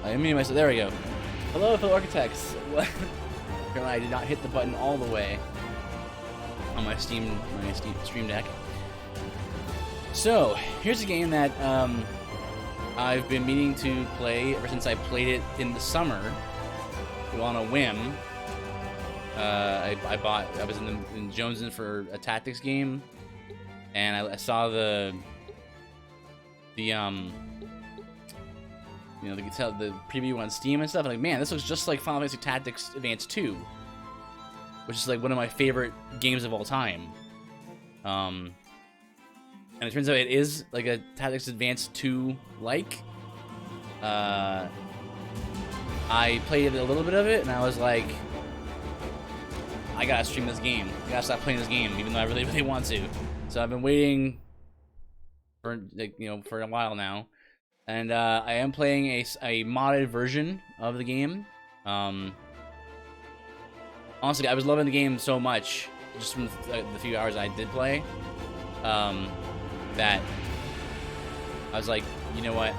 I mean myself. There we go. Hello, fellow architects. Apparently, I did not hit the button all the way on my Steam Stream Deck. So here's a game that I've been meaning to play ever since I played it in the summer on a whim. I was in Jonesing for a tactics game, and I saw the preview on Steam and stuff. I'm like, man, this looks just like Final Fantasy Tactics Advance 2, which is like one of my favorite games of all time. And it turns out it is like a Tactics Advance 2 like. I played a little bit of it, and I was like, I gotta stream this game. I gotta stop playing this game, even though I really, really want to. So I've been waiting for for a while now, and I am playing a modded version of the game. Honestly, I was loving the game so much just from the few hours I did play, that I was like, you know what,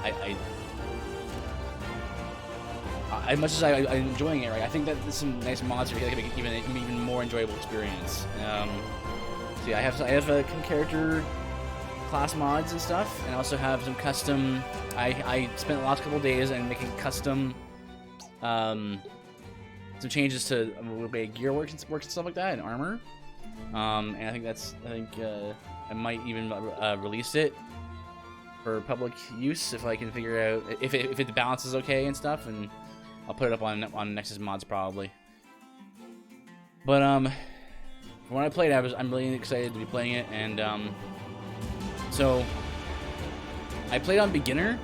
as much as I'm enjoying it, right, I think that there's some nice mods here that can make it even more enjoyable experience. So yeah, I have character class mods and stuff, and I also have some custom. I spent the last couple of days and making custom some changes to the way gear works and stuff like that, and armor. And I think I might even release it for public use if I can figure out if the balance is okay and stuff, and I'll put it up on Nexus Mods probably. But from when I played, I'm really excited to be playing it, and so I played on beginner.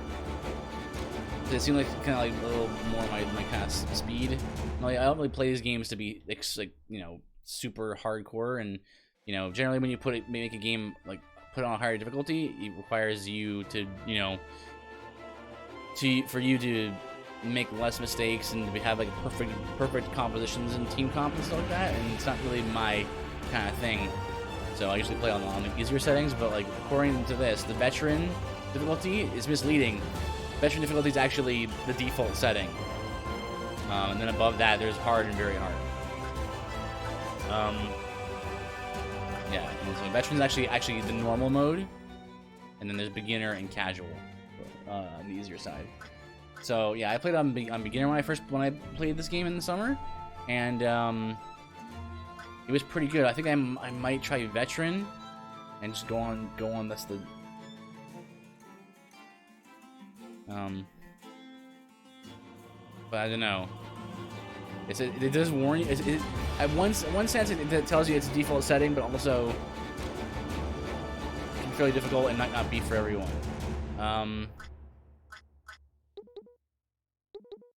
It seemed like kind of like a little more my kind of speed. I don't really play these games to be like super hardcore, and generally when you make a game like put on a higher difficulty, it requires you to for you to make less mistakes and to have like perfect compositions and team comp and stuff like that, and it's not really my kind of thing. So I usually play on the easier settings, but like according to this, the veteran difficulty is misleading. Veteran difficulty is actually the default setting, and then above that there's hard and very hard. Yeah, and so veteran is actually the normal mode, and then there's beginner and casual on the easier side. So yeah, I played on beginner when I played this game in the summer, and it was pretty good. I think I might try veteran and just go on. That's the but I don't know. It does warn you. At one sense, it tells you it's a default setting, but also it can be fairly difficult and might not be for everyone.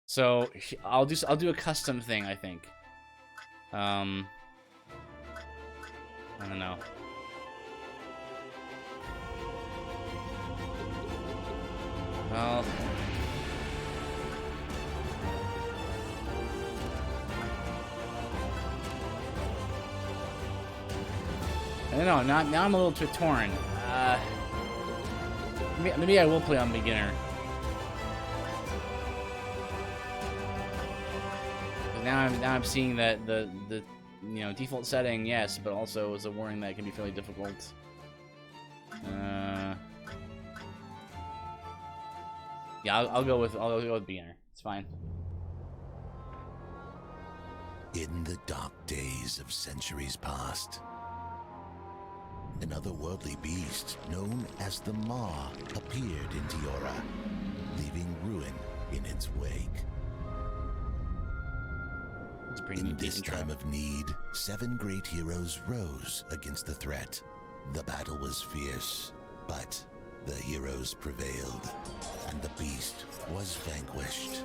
So I'll do a custom thing, I think. I don't know. Well, I don't know. Now I'm a little bit torn. Maybe I will play on beginner. Now I'm seeing that the default setting, yes, but also is a warning that it can be fairly difficult. Yeah, I'll go with beginner. It's fine. In the dark days of centuries past, an otherworldly beast known as the Maw appeared in Tiora, leaving ruin in its wake. In this time of need, 7 great heroes rose against the threat. The battle was fierce, but the heroes prevailed, and the beast was vanquished.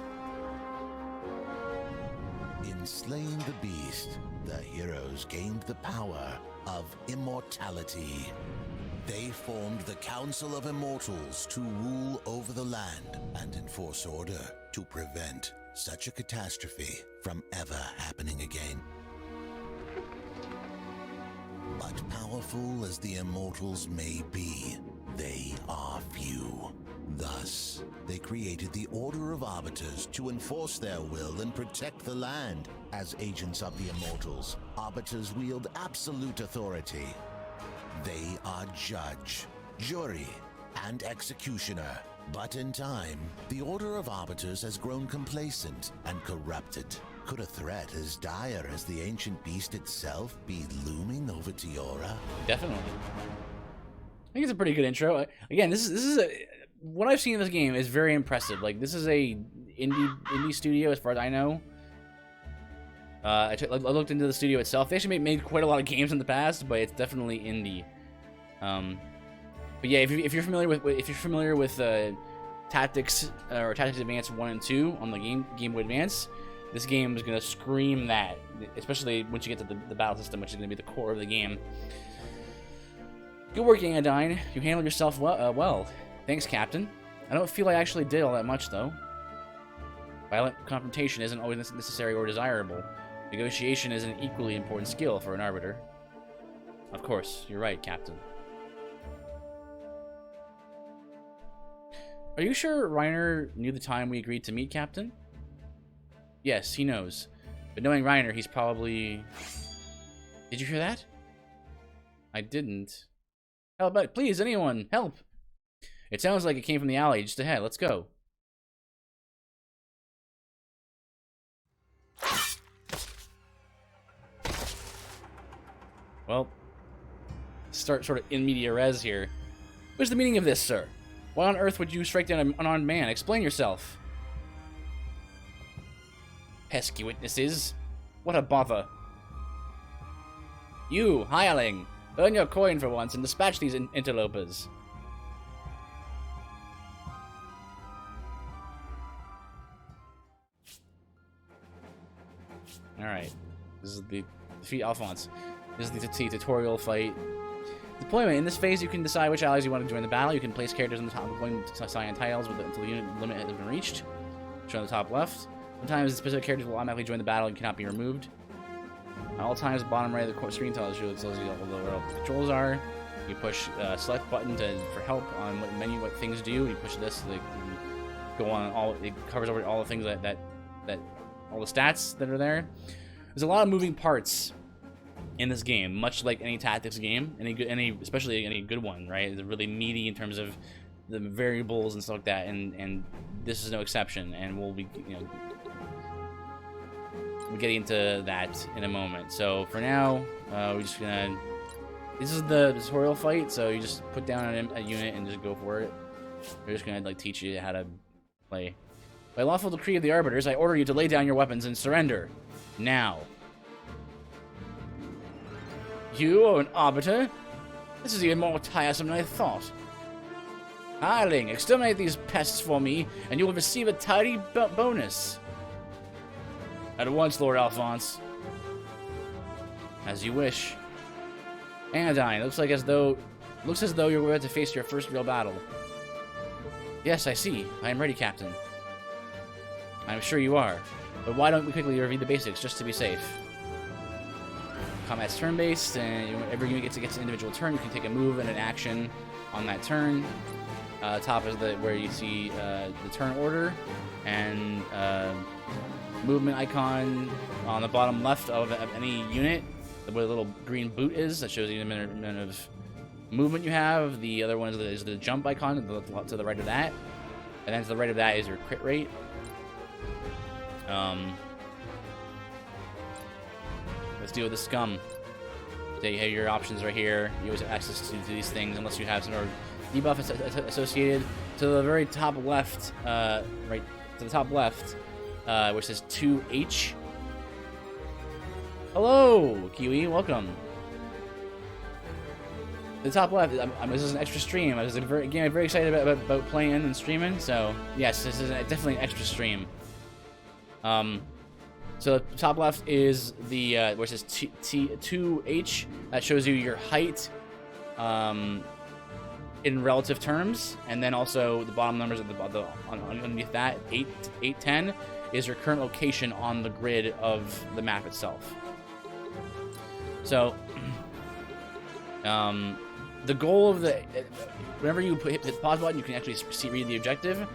In slaying the beast, the heroes gained the power of immortality. They formed the Council of Immortals to rule over the land and enforce order to prevent such a catastrophe from ever happening again. But powerful as the Immortals may be, they are few. Thus, they created the Order of Arbiters to enforce their will and protect the land. As agents of the Immortals, Arbiters wield absolute authority. They are judge, jury, and executioner. But in time, the Order of Arbiters has grown complacent and corrupted. Could a threat as dire as the ancient beast itself be looming over Tiora? Definitely. I think it's a pretty good intro. Again, this is what I've seen in this game is very impressive. Like, this is a indie studio as far as I know. I looked into the studio itself. They actually made quite a lot of games in the past, but it's definitely indie. But yeah, if you're familiar with Tactics or Tactics Advance 1 and 2 on the Game Boy Advance, this game is gonna scream that, especially once you get to the battle system, which is gonna be the core of the game. Good work, Anodyne. You handled yourself well. Thanks, Captain. I don't feel I actually did all that much, though. Violent confrontation isn't always necessary or desirable. Negotiation is an equally important skill for an arbiter. Of course, you're right, Captain. Are you sure Reiner knew the time we agreed to meet, Captain? Yes, he knows. But knowing Reiner, he's probably... Did you hear that? I didn't. Help, please, anyone, help! It sounds like it came from the alley just ahead. Let's go. Well, start sort of in media res here. What's the meaning of this, sir? Why on earth would you strike down an unarmed man? Explain yourself. Pesky witnesses. What a bother. You, hireling, earn your coin for once and dispatch these interlopers. Alright. This is the defeat Alphonse. This is the tutorial fight. Deployment. In this phase, you can decide which allies you want to join the battle. You can place characters on the top of going to assign tiles until the unit limit has been reached. Shown on the top left. Sometimes specific characters will automatically join the battle and cannot be removed. At all times, bottom right of the screen tells you where all the controls are. You push select button for help on what menu, what things do. You push this, like, go on all. It covers over all the things that all the stats that are there. There's a lot of moving parts in this game, much like any tactics game, especially any good one, right? It's really meaty in terms of the variables and stuff like that, and this is no exception. And we'll be, we'll get into that in a moment. So for now, we're just gonna. This is the tutorial fight, so you just put down a unit and just go for it. We're just gonna teach you how to play. By lawful decree of the Arbiters, I order you to lay down your weapons and surrender. Now. You are an Arbiter? This is even more tiresome than I thought. Hireling, exterminate these pests for me, and you will receive a tidy bonus. At once, Lord Alphonse. As you wish. Anodyne, looks as though you're about to face your first real battle. Yes, I see. I am ready, Captain. I'm sure you are. But why don't we quickly review the basics, just to be safe? Combat's turn-based, and every unit gets an individual turn. You can take a move and an action on that turn. Top is where you see the turn order, and movement icon on the bottom left of any unit, where the little green boot is, that shows you the amount of movement you have. The other one is the jump icon to the right of that, and then to the right of that is your crit rate. Let's deal with the scum. So you have your options right here. You always have access to these things unless you have some sort of debuff associated. To the very top left, right to the top left, which says 2H. Hello, Kiwi, welcome. The top left, this is an extra stream. I was very excited about playing and streaming. So yes, this is definitely an extra stream. So the top left is the where it says 2H. That shows you your height in relative terms, and then also the bottom numbers at underneath that 810 is your current location on the grid of the map itself. So the goal of the whenever you hit the pause button, you can actually read the objective.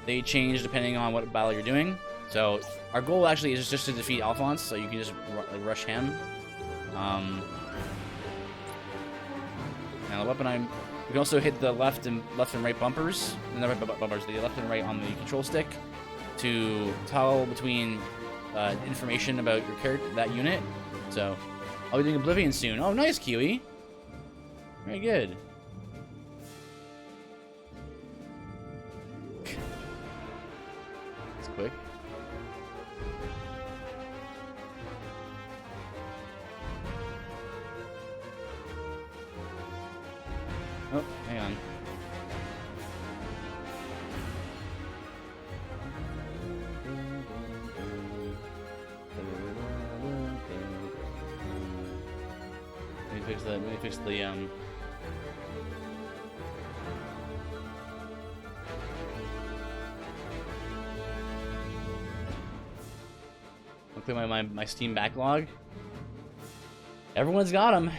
They change depending on what battle you're doing. So our goal actually is just to defeat Alphonse, so you can just rush him. Now the weapon you can also hit the left and right bumpers, the left and right on the control stick to toggle between information about your character, that unit. So I'll be doing Oblivion soon. Oh, nice, Kiwi. Very good. It's quick. Oh, hang on. Let me fix the I'll clear my Steam backlog. Everyone's got them.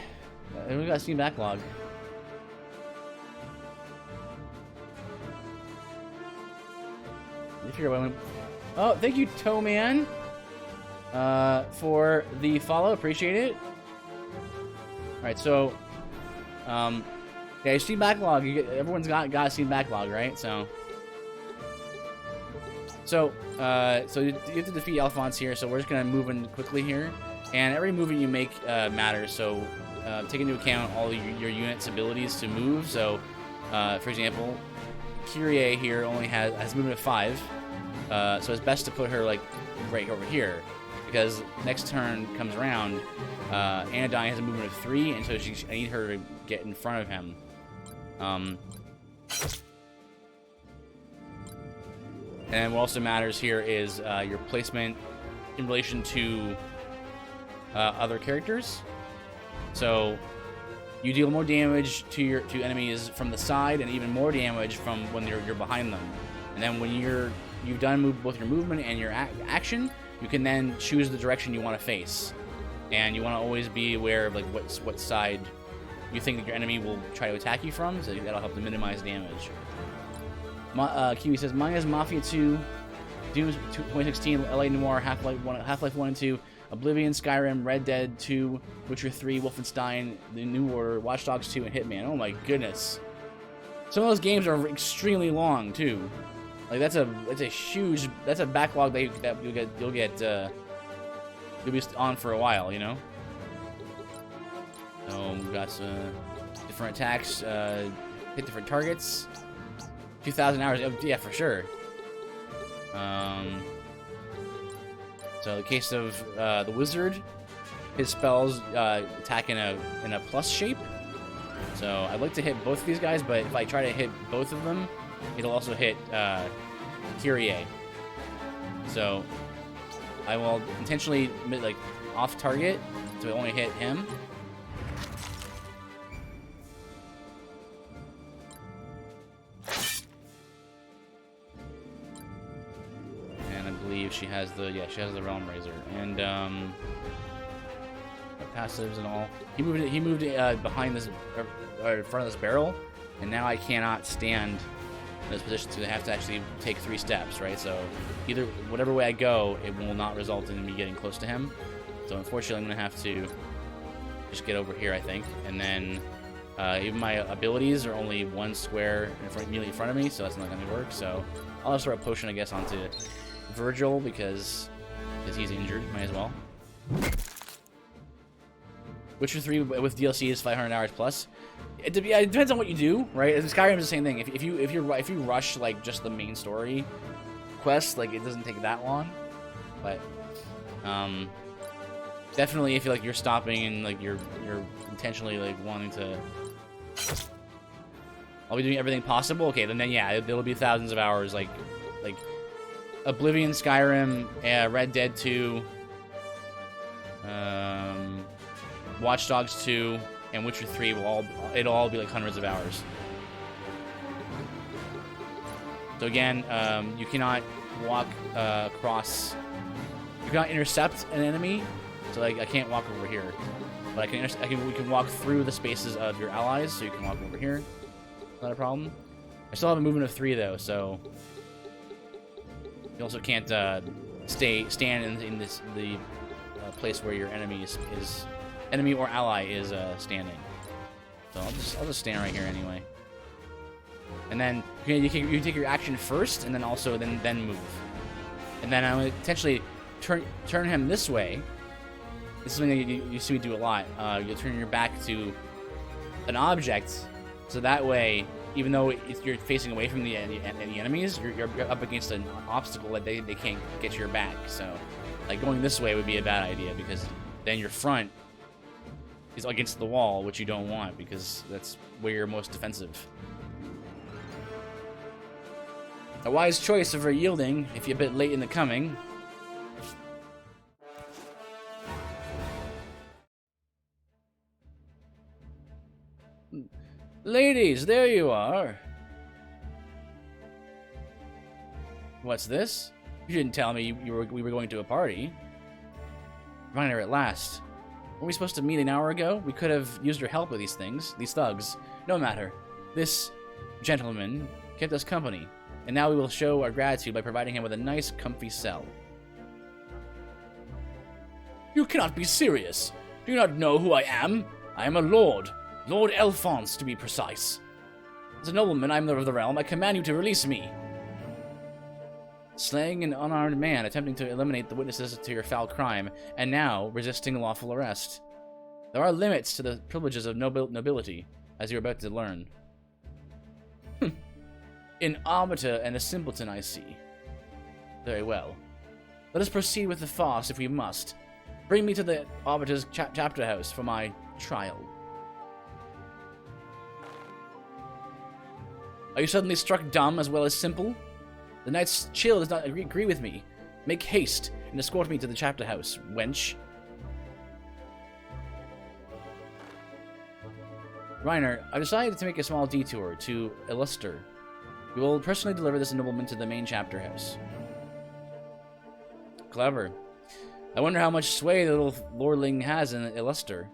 Everyone's got Steam backlog. If you're oh, thank you, Toe Man, for the follow. Appreciate it. Alright, so, yeah, Steam backlog. Everyone's got a Steam backlog, right? So you have to defeat Alphonse here. So we're just gonna move in quickly here, and every movement you make matters. So take into account all your unit's abilities to move. So, for example, Kyrie here only has movement of 5, so it's best to put her like right over here. Because next turn comes around, Anodyne has a movement of 3, and so I need her to get in front of him. And what also matters here is your placement in relation to other characters. So you deal more damage to enemies from the side, and even more damage from when you're behind them. And then when you've done both your movement and your action, you can then choose the direction you want to face, and you want to always be aware of like what side you think that your enemy will try to attack you from, so that'll help to minimize damage. Kiwi says, mine is Mafia 2, Doom 2016, LA Noire, Half-Life 1 and 2, Oblivion, Skyrim, Red Dead 2, Witcher 3, Wolfenstein, The New Order, Watch Dogs 2, and Hitman. Oh my goodness. Some of those games are extremely long too. Like that's a huge backlog that you'll be on for a while, you know. So we've got some different attacks, hit different targets. 2,000 hours, yeah, for sure. So in the case of the wizard, his spells attack in a plus shape. So I'd like to hit both of these guys, but if I try to hit both of them, it'll also hit Kyrie. So I will intentionally like off target to only hit him. And I believe she has the Realm Razor and passives and all. He moved behind this or in front of this barrel, and now I cannot stand in this position, so I have to actually take 3 steps, right? So either whatever way I go, it will not result in me getting close to him. So unfortunately, I'm gonna have to just get over here, I think, and then even my abilities are only 1 square immediately in front of me, so that's not gonna work. So I'll just throw a potion, I guess, onto Virgil because he's injured. Might as well. Witcher 3 with DLC is 500 hours plus. It depends on what you do, right? Skyrim is the same thing. If you rush like just the main story quest, like it doesn't take that long. But definitely, if you're stopping and like you're intentionally like wanting to, I'll be doing everything possible. Okay, then yeah, there'll be thousands of hours like Oblivion, Skyrim, Red Dead 2. Watch Dogs 2 and Witcher 3 it'll all be like hundreds of hours. So again, you cannot walk across. You cannot intercept an enemy So like I can't walk over here, but we can walk through the spaces of your allies, so you can walk over here. Not a problem. I still have a movement of 3 though, so you also can't stand in the place where your enemy is enemy or ally is standing. So I'll just stand right here anyway. And then you take your action first, and then also then move. And then I'm gonna potentially turn him this way. This is something that you see me do a lot. You'll turn your back to an object, so that way, even though you're facing away from the enemies, you're up against an obstacle that they can't get your back. So, like going this way would be a bad idea, because then your front is against the wall, which you don't want, because that's where you're most defensive. A wise choice of yielding if you're a bit late in the coming. Ladies, there you are. What's this? You didn't tell me we were going to a party. Reiner, at last. Weren't we supposed to meet an hour ago? We could have used your help with these thugs. No matter. This gentleman kept us company, and now we will show our gratitude by providing him with a nice, comfy cell. You cannot be serious. Do you not know who I am? I am a lord. Lord Alphonse, to be precise. As a nobleman, I am of the realm. I command you to release me. Slaying an unarmed man, attempting to eliminate the witnesses to your foul crime, and now resisting lawful arrest. There are limits to the privileges of nobility, as you're about to learn. An arbiter and a simpleton, I see. Very well. Let us proceed with the farce if we must. Bring me to the arbiter's chapter house for my trial. Are you suddenly struck dumb as well as simple? The knight's chill does not agree with me. Make haste and escort me to the chapter house, wench. Reiner, I decided to make a small detour to Illuster. We will personally deliver this nobleman to the main chapter house. Clever. I wonder how much sway the little lordling has in Illuster.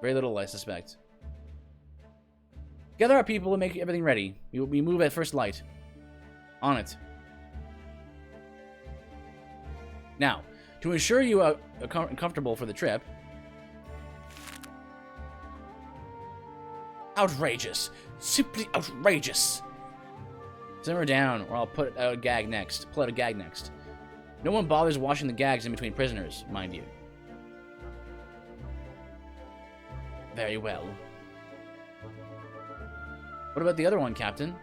Very little, I suspect. Gather our people and make everything ready. We move at first light. On it. Now, to ensure you are comfortable for the trip... Outrageous! Simply outrageous! Simmer down, or I'll put out a gag next. Pull out a gag next. No one bothers washing the gags in between prisoners, mind you. Very well. What about the other one, Captain?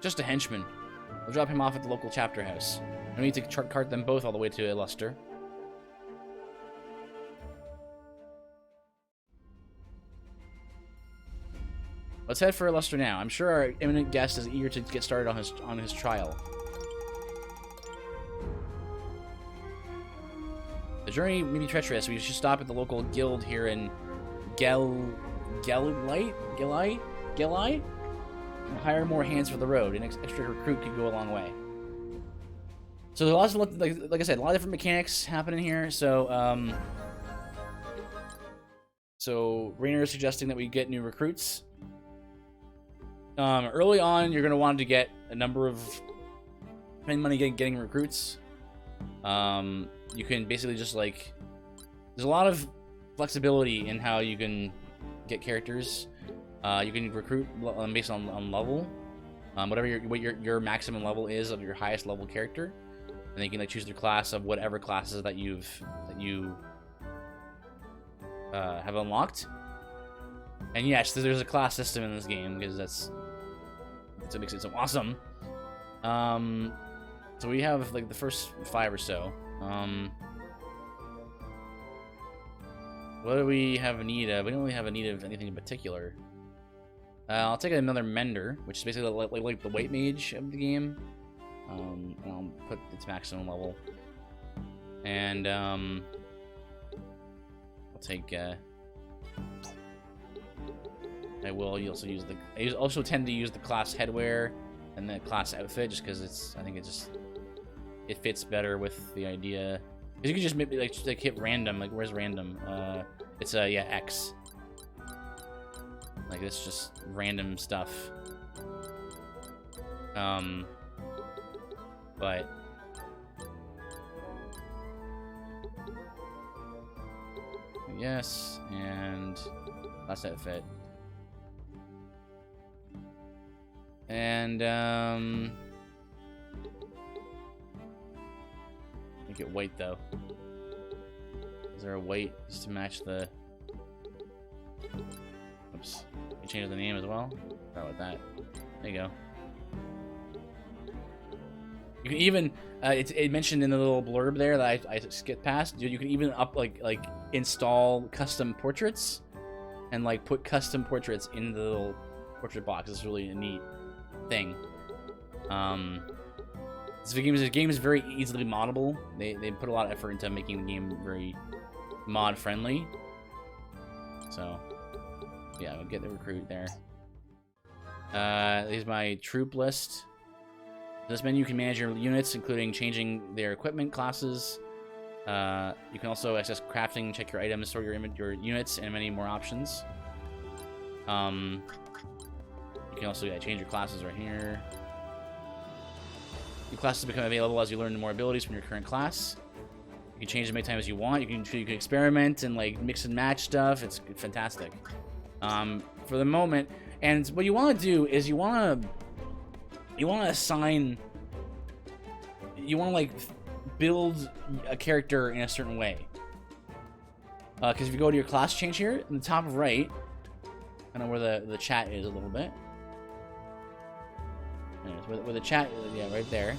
Just a henchman. We'll drop him off at the local chapter house. No need to cart them both all the way to Illuster. Let's head for Illuster now. I'm sure our eminent guest is eager to get started on his trial. The journey may be treacherous. We should stop at the local guild here in Geli? And hire more hands for the road. An extra recruit could go a long way. So there's lots of, like I said, a lot of different mechanics happening here. So Reiner is suggesting that we get new recruits. Early on, you're going to want to get a number of spend money getting recruits. You can basically just like, there's a lot of flexibility in how you can get characters. You can recruit based on level, whatever your maximum level is of your highest level character, and then you can like choose the class of whatever classes that you have unlocked. And yes, there's a class system in this game because that's what makes it so awesome. So we have like the first 5 or so. What do we have a need of? We don't really have a need of anything in particular. I'll take another Mender, which is basically like the White Mage of the game. And I'll put its maximum level. And I'll take. I will also use the. I also tend to use the class headwear and the class outfit just because it's. I think it fits better with the idea Because you can just maybe like, hit random. Like, where's random? It's yeah, X. Like, it's just random stuff. But yes, and that's that fit. And make it white though. Is there a white just to match the? Oops. You change the name as well. Sorry about that. There you go. You can even it mentioned in the little blurb there that I skipped past. You can even like install custom portraits and like put custom portraits in the little portrait box. It's really a neat thing. This game is very easily moddable. They put a lot of effort into making the game very mod friendly. So yeah, we'll get the recruit there. Here's my troop list. This menu can manage your units, including changing their equipment classes. You can also access crafting, check your items, sort your units, and many more options. You can also change your classes right here. New classes become available as you learn more abilities from your current class. You can change them many times as you want. You can experiment and like mix and match stuff. It's fantastic. For the moment, and what you want to do is you want to assign. You want to like build a character in a certain way. Because if you go to your class change here in the top right, I don't know where the chat is a little bit. Anyways, where the chat, yeah, right there,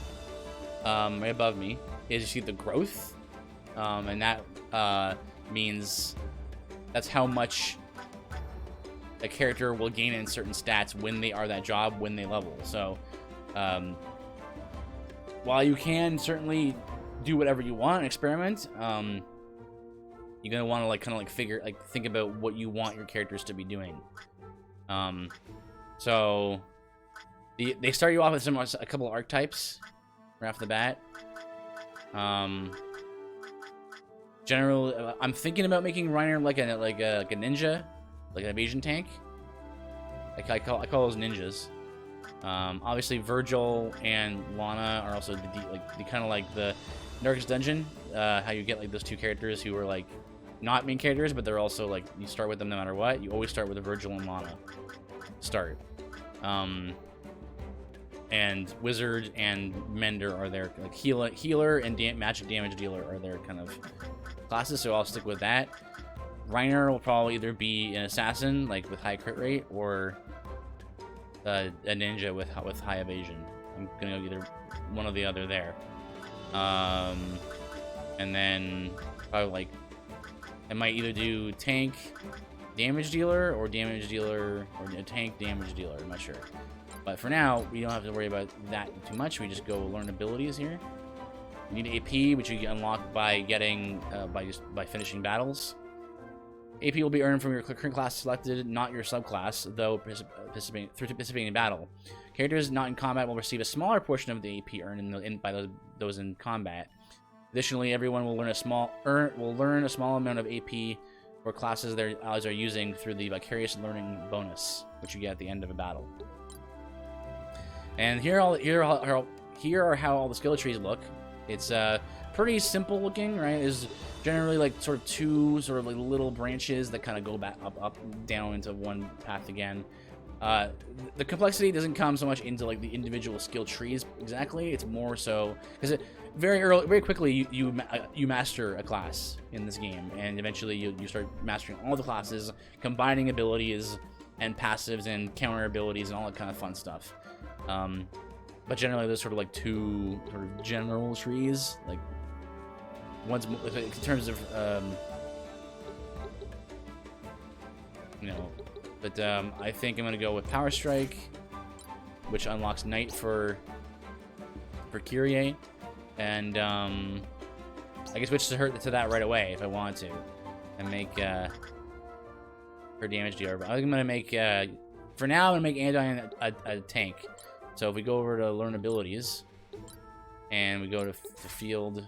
right above me, is you see the growth, and that means that's how much a character will gain in certain stats when they are that job, when they level. So, while you can certainly do whatever you want and experiment, you're gonna want to like kind of like think about what you want your characters to be doing. So they start you off with a couple of archetypes right off the bat. Generally, I'm thinking about making Reiner like a ninja, like an evasion tank. I call those ninjas. Obviously, Virgil and Lana are also the kind of like the Darkest Dungeon. How you get like those two characters who are like not main characters, but they're also like you start with them no matter what. You always start with a Virgil and Lana. Start. And Wizard and Mender are their like healer and magic damage dealer are their kind of classes. So I'll stick with that. Reiner will probably either be an assassin like with high crit rate or a ninja with high evasion. I'm gonna go either one or the other there. And then probably like I might either do tank damage dealer or tank damage dealer. I'm not sure. But for now, we don't have to worry about that too much. We just go learn abilities here. You need AP, which you can unlock by getting by finishing battles. AP will be earned from your current class selected, not your subclass, though participating in battle. Characters not in combat will receive a smaller portion of the AP earned by those in combat. Additionally, everyone will learn a small amount of AP for classes their allies are using through the Vicarious Learning bonus, which you get at the end of a battle. And here are how all the skill trees look. It's pretty simple looking, right? There's generally like sort of two sort of like little branches that kind of go back up, down into one path again. The complexity doesn't come so much into like the individual skill trees exactly. It's more so because very quickly you master a class in this game, and eventually you start mastering all the classes, combining abilities and passives and counter abilities and all that kind of fun stuff. But generally there's sort of like two sort of general trees, like one's in terms of but I think I'm gonna go with Power Strike, which unlocks Knight for Kyrie, and I can switch to that right away if I want to, and make her damage dealer. But I think I'm gonna make for now I'm gonna make Anduin a tank. So if we go over to learn abilities, and we go to the field,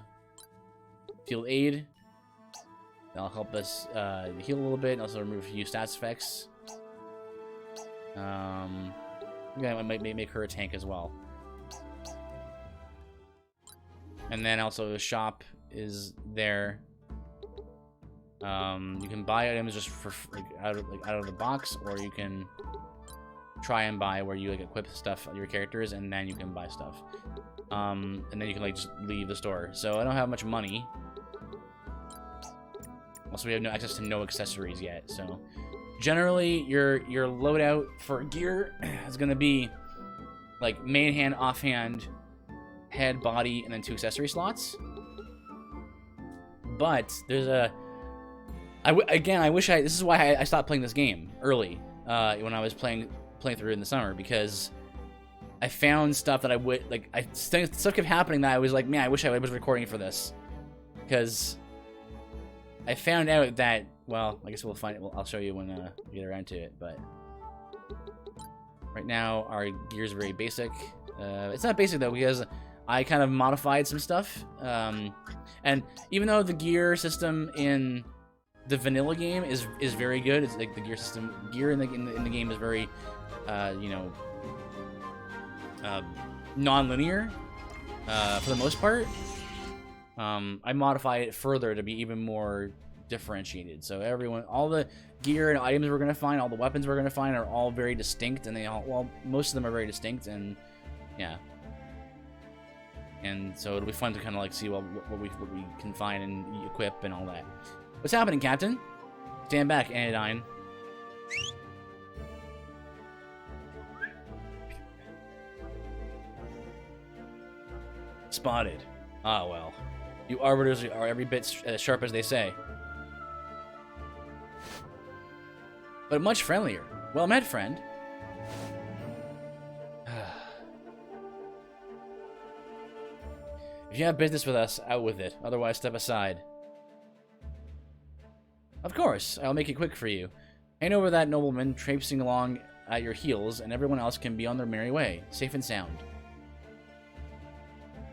Field Aid. That'll help us heal a little bit and also remove a few stats effects. Yeah, I might make her a tank as well. And then also the shop is there. You can buy items just for out of the box, or you can try and buy where you like equip stuff on your characters, and then you can buy stuff. And then you can like just leave the store. So I don't have much money. Also, we have no access to no accessories yet. So generally, your loadout for gear is gonna be like main hand, offhand, head, body, and then 2 accessory slots. But there's a again, I wish this is why I stopped playing this game early when I was playing through in the summer, because I found stuff that I would like. Stuff kept happening that I was like, man, I wish I was recording for this, because I found out that, well, I guess we'll find it. I'll show you when we get around to it. But right now our gear is very basic. It's not basic though, because I kind of modified some stuff. And even though the gear system in the vanilla game is very good, it's like the gear in the game is very non-linear for the most part. I modified it further to be even more differentiated. So all the gear and items we're gonna find, all the weapons we're gonna find are all very distinct, and most of them are very distinct, and yeah. And so it'll be fun to kind of like see what we can find and equip and all that. What's happening, Captain? Stand back, Anodyne. Spotted. Ah, well. You arbiters are every bit as sharp as they say. But much friendlier. Well met, friend. If you have business with us, out with it. Otherwise, step aside. Of course, I'll make it quick for you. Hand over that nobleman traipsing along at your heels, and everyone else can be on their merry way, safe and sound.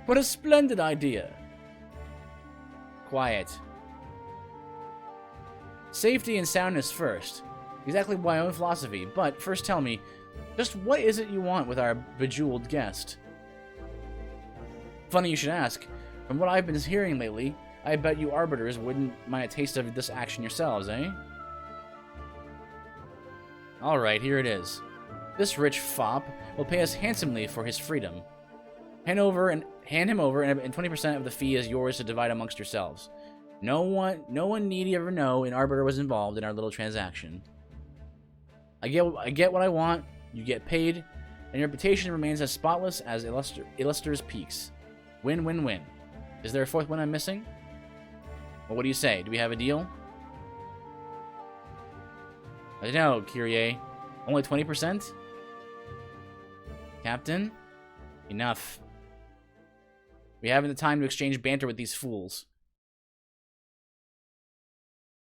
What a splendid idea! Quiet. Safety and soundness first. Exactly my own philosophy, but first tell me, just what is it you want with our bejeweled guest? Funny you should ask. From what I've been hearing lately, I bet you arbiters wouldn't mind a taste of this action yourselves, eh? Alright, here it is. This rich fop will pay us handsomely for his freedom. Hand him over, and 20% of the fee is yours to divide amongst yourselves. No one need ever know an arbiter was involved in our little transaction. I get what I want, you get paid, and your reputation remains as spotless as Illuster's peaks. Win, win, win. Is there a fourth one I'm missing? Well, what do you say? Do we have a deal? I don't know, Kyrie. Only 20%? Captain? Enough. We haven't the time to exchange banter with these fools.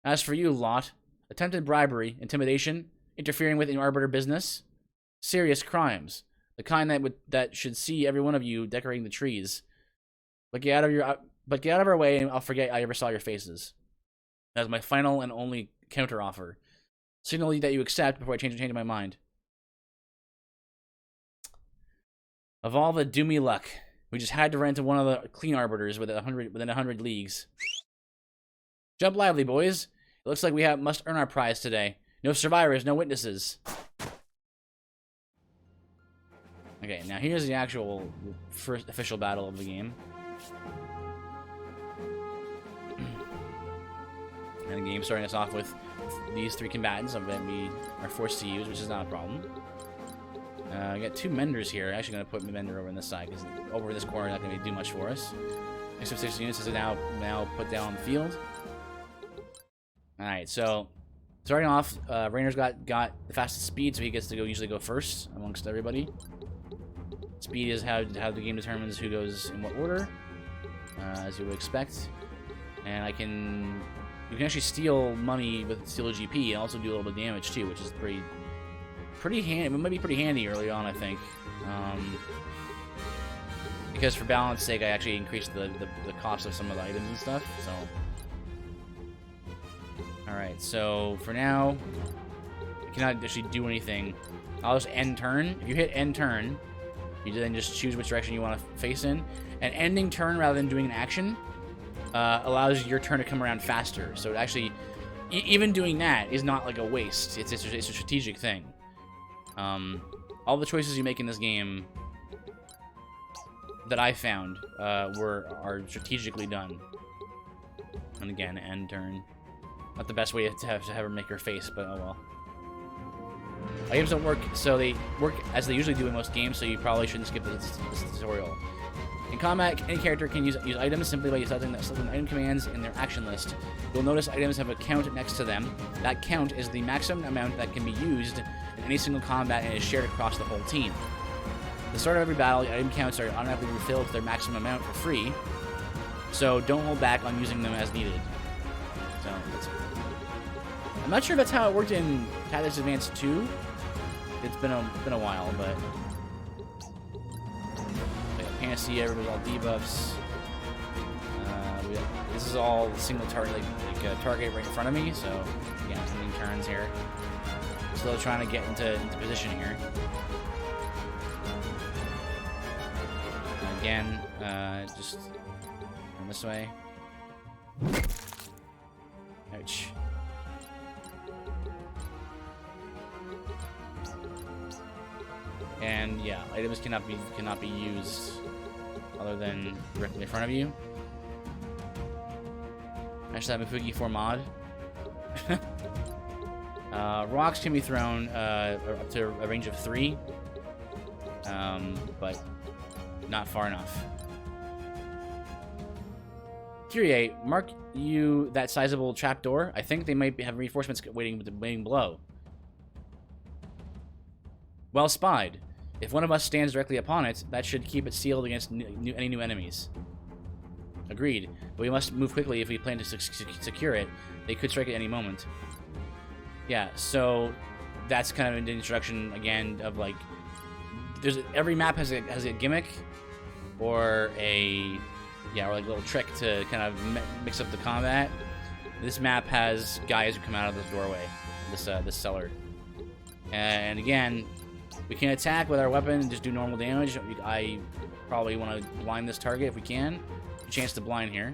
As for you, lot, attempted bribery, intimidation, interfering with an arbiter business, serious crimes, the kind that should see every one of you decorating the trees. But get out of our way, and I'll forget I ever saw your faces. That is my final and only counteroffer. Signal that you accept before I change my mind. Of all the do me luck, we just had to run into one of the clean arbiters within 100 leagues. Jump lively, boys. It looks like we must earn our prize today. No survivors, no witnesses. Okay, now here's the actual first official battle of the game. And the game starting us off with these 3 combatants that we are forced to use, which is not a problem. I got 2 menders here. I'm actually going to put my mender over on this side, because over this corner not going to do much for us. Extra 6 units is now put down on the field. Alright, so starting off, Rainer's got the fastest speed, so he gets to usually go first amongst everybody. Speed is how the game determines who goes in what order, as you would expect. And you can actually steal money with steal GP and also do a little bit of damage too, which is pretty handy. It might be pretty handy early on, I think. because for balance sake, I actually increased the cost of some of the items and stuff. So, all right. So for now, I cannot actually do anything. I'll just end turn. If you hit end turn, you then just choose which direction you want to face in. And ending turn rather than doing an action allows your turn to come around faster. So it actually, even doing that is not like a waste. It's a strategic thing. All the choices you make in this game that I found are strategically done. And again, end turn. Not the best way to have her make her face, but oh well. Items don't work, so they work as they usually do in most games, so you probably shouldn't skip this tutorial. In combat, any character can use items simply by selecting the item commands in their action list. You'll notice items have a count next to them. That count is the maximum amount that can be used in any single combat and is shared across the whole team. At the start of every battle, the item counts are automatically refilled to their maximum amount for free, so don't hold back on using them as needed. So, I'm not sure if that's how it worked in Tactics Advance 2. It's been a while, but Panacea, everybody's all debuffs. This is all single target, like a target right in front of me. So again, ending turns here. Still trying to get into position here. And again, just run this way. Ouch. And yeah, items cannot be used other than directly in front of you. I should have a Mifugii 4 mod. Rocks can be thrown up to a range of 3, but not far enough. Kyrie, mark you that sizable trapdoor. I think they might have reinforcements waiting below. Well spied. If one of us stands directly upon it, that should keep it sealed against any new enemies. Agreed. But we must move quickly if we plan to secure it. They could strike at any moment. Yeah, so that's kind of an introduction again of like, every map has a gimmick or a like a little trick to kind of mix up the combat. This map has guys who come out of this doorway, this cellar, and again, we can attack with our weapon and just do normal damage. I probably want to blind this target if we can. A chance to blind here.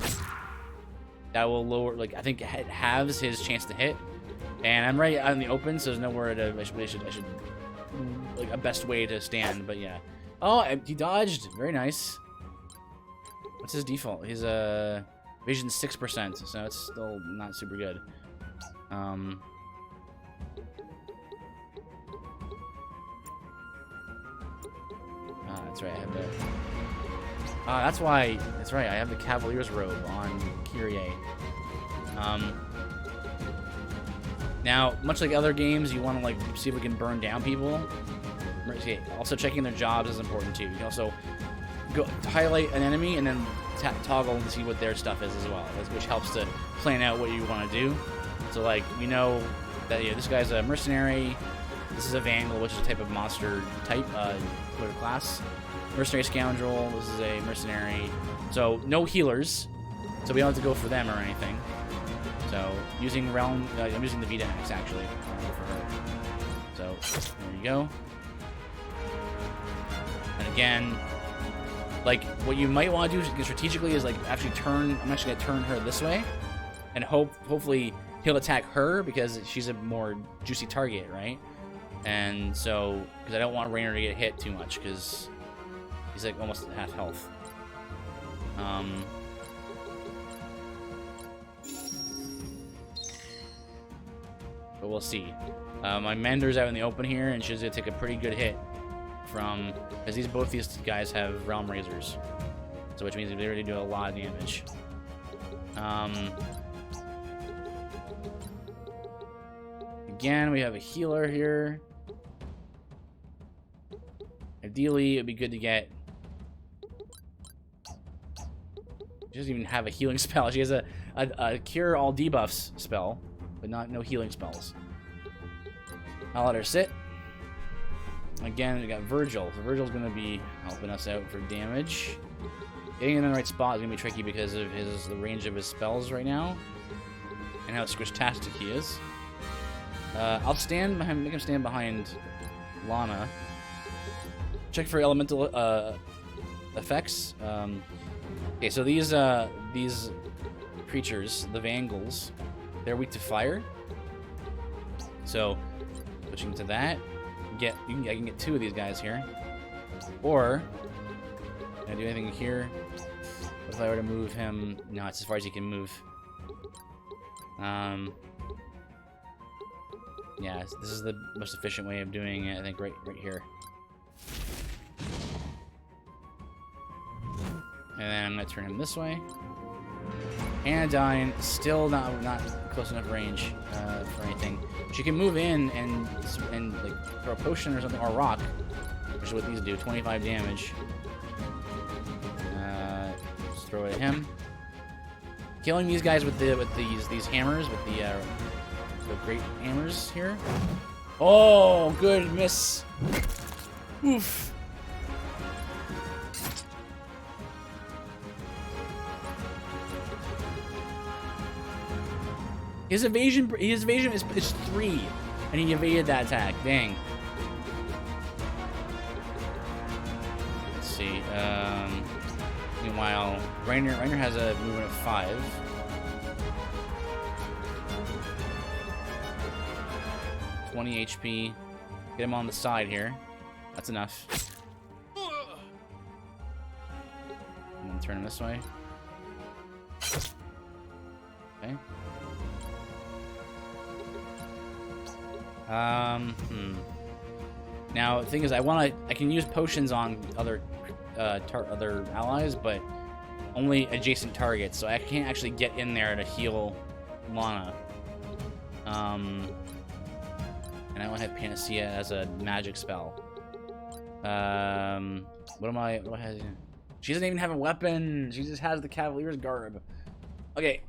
That will lower, like, I think it halves his chance to hit. And I'm right out in the open, so there's nowhere to, I should like, a best way to stand, but yeah. Oh, he dodged. Very nice. What's his default? He's vision 6%, so it's still not super good. That's right, I have the... that's why... That's right, I have the Cavalier's Robe on Kyrie. Now, much like other games, you want to, like, see if we can burn down people. Also, checking their jobs is important, too. You can also go highlight an enemy and then toggle to see what their stuff is as well, which helps to plan out what you want to do. So, like, we know that, this guy's a mercenary. This is a Vandal, which is a type of monster type, class. Mercenary Scoundrel, this is a mercenary. So, no healers. So we don't have to go for them or anything. So, using Realm, I'm using the Vita Axe, actually, for her. So, there you go. And again, like, what you might want to do strategically is, like, actually turn, I'm actually going to turn her this way. And hopefully he'll attack her because she's a more juicy target, right? And so, because I don't want Raynor to get hit too much, because he's like almost at half health. But we'll see. My Mender's out in the open here, and she's gonna take a pretty good hit from, because both these guys have Realm Razors, so which means they already do a lot of damage. Again, we have a healer here. Ideally, it'd be good to get... She doesn't even have a healing spell. She has a cure all debuffs spell, but no healing spells. I'll let her sit. Again, we got Virgil. So Virgil's going to be helping us out for damage. Getting in the right spot is gonna be tricky because of the range of his spells right now, and how squish-tastic he is. I'll stand behind, make him stand behind Lana. Check for elemental effects. Okay, so these creatures, the Vangels, they're weak to fire. So switching to that, I can get 2 of these guys here. Or can I do anything here? What if I were to move him? No, it's as far as he can move. Yeah, this is the most efficient way of doing it, I think, right here. And then I'm gonna turn him this way. Anodyne, still not close enough range for anything. She can move in and like throw a potion or something, or a rock, which is what these do. 25 damage. Just throw it at him. Killing these guys with these hammers, with the great hammers here. Oh, good miss. Oof. His evasion is 3, and he evaded that attack. Dang. Let's see. Meanwhile, Rainer has a movement of 5. $20 HP. Get him on the side here. That's enough. I'm gonna turn him this way. Okay. Now the thing is, I can use potions on other allies, but only adjacent targets, so I can't actually get in there to heal Lana. And I don't have Panacea as a magic spell. What has she doesn't even have a weapon. She just has the Cavalier's garb. Okay,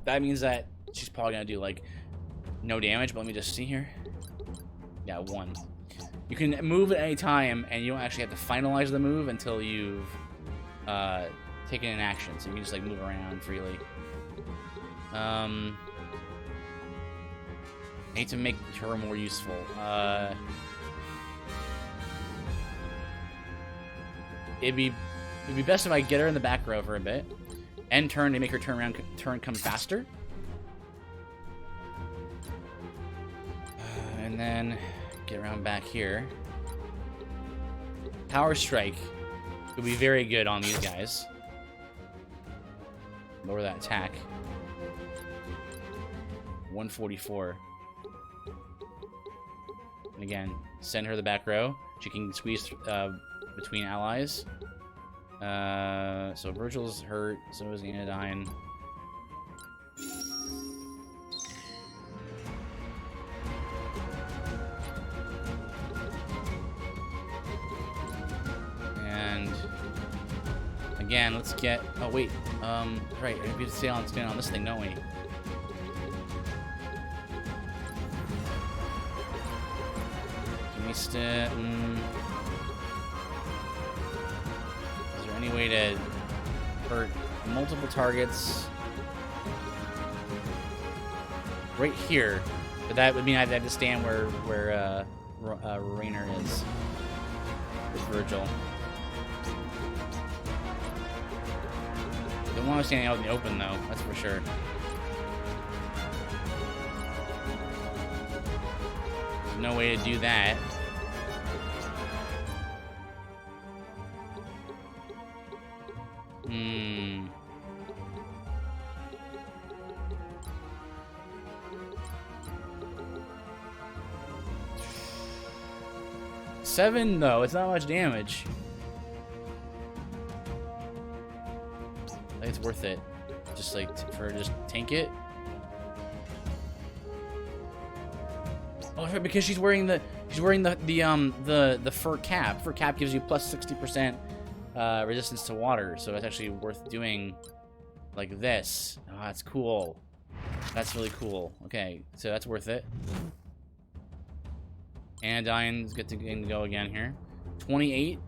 that means that she's probably gonna do like no damage, but let me just see here. Yeah, 1. You can move at any time, and you don't actually have to finalize the move until you've taken an action. So you can just like move around freely. I need to make her more useful. It'd be best if I get her in the back row for a bit. End turn to make her turn come faster. And then get around back here. Power Strike would be very good on these guys. Lower that attack. 144. And again, send her the back row. She can squeeze between allies. So Virgil's hurt, so is Anodyne. And again, let's get. Oh wait, right. We have to stand on this thing, don't we? Is there any way to hurt multiple targets right here? But that would mean I'd have to stand where Rainer is with Virgil. Don't want to stand out in the open though, that's for sure. There's no way to do that. Seven, though, it's not much damage. I think it's worth it. Just like just tank it. Oh, because she's wearing the fur cap. Fur cap gives you plus 60% resistance to water, so it's actually worth doing like this. Oh, that's cool. That's really cool. Okay, so that's worth it. Anodyne's good to go again here. 28.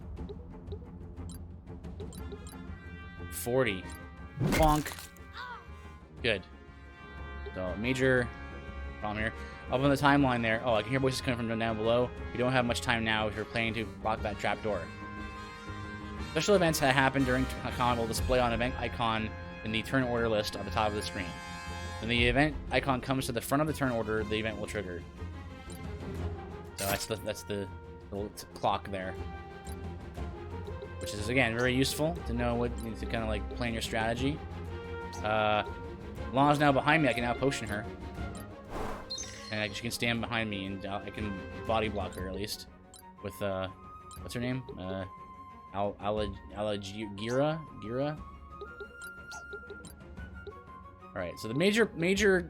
40. Bonk. Good. So, major problem here. Up on the timeline there. Oh, I can hear voices coming from down below. We don't have much time now if you're planning to block that trapdoor. Special events that happen during con will display on event icon in the turn order list at the top of the screen. When the event icon comes to the front of the turn order, the event will trigger. So that's the little clock there. Which is, again, very useful to know what you need to kind of like plan your strategy. Lana's now behind me. I can now potion her. And she can stand behind me, and I can body block her at least. With, what's her name? Gira? Alright, so the major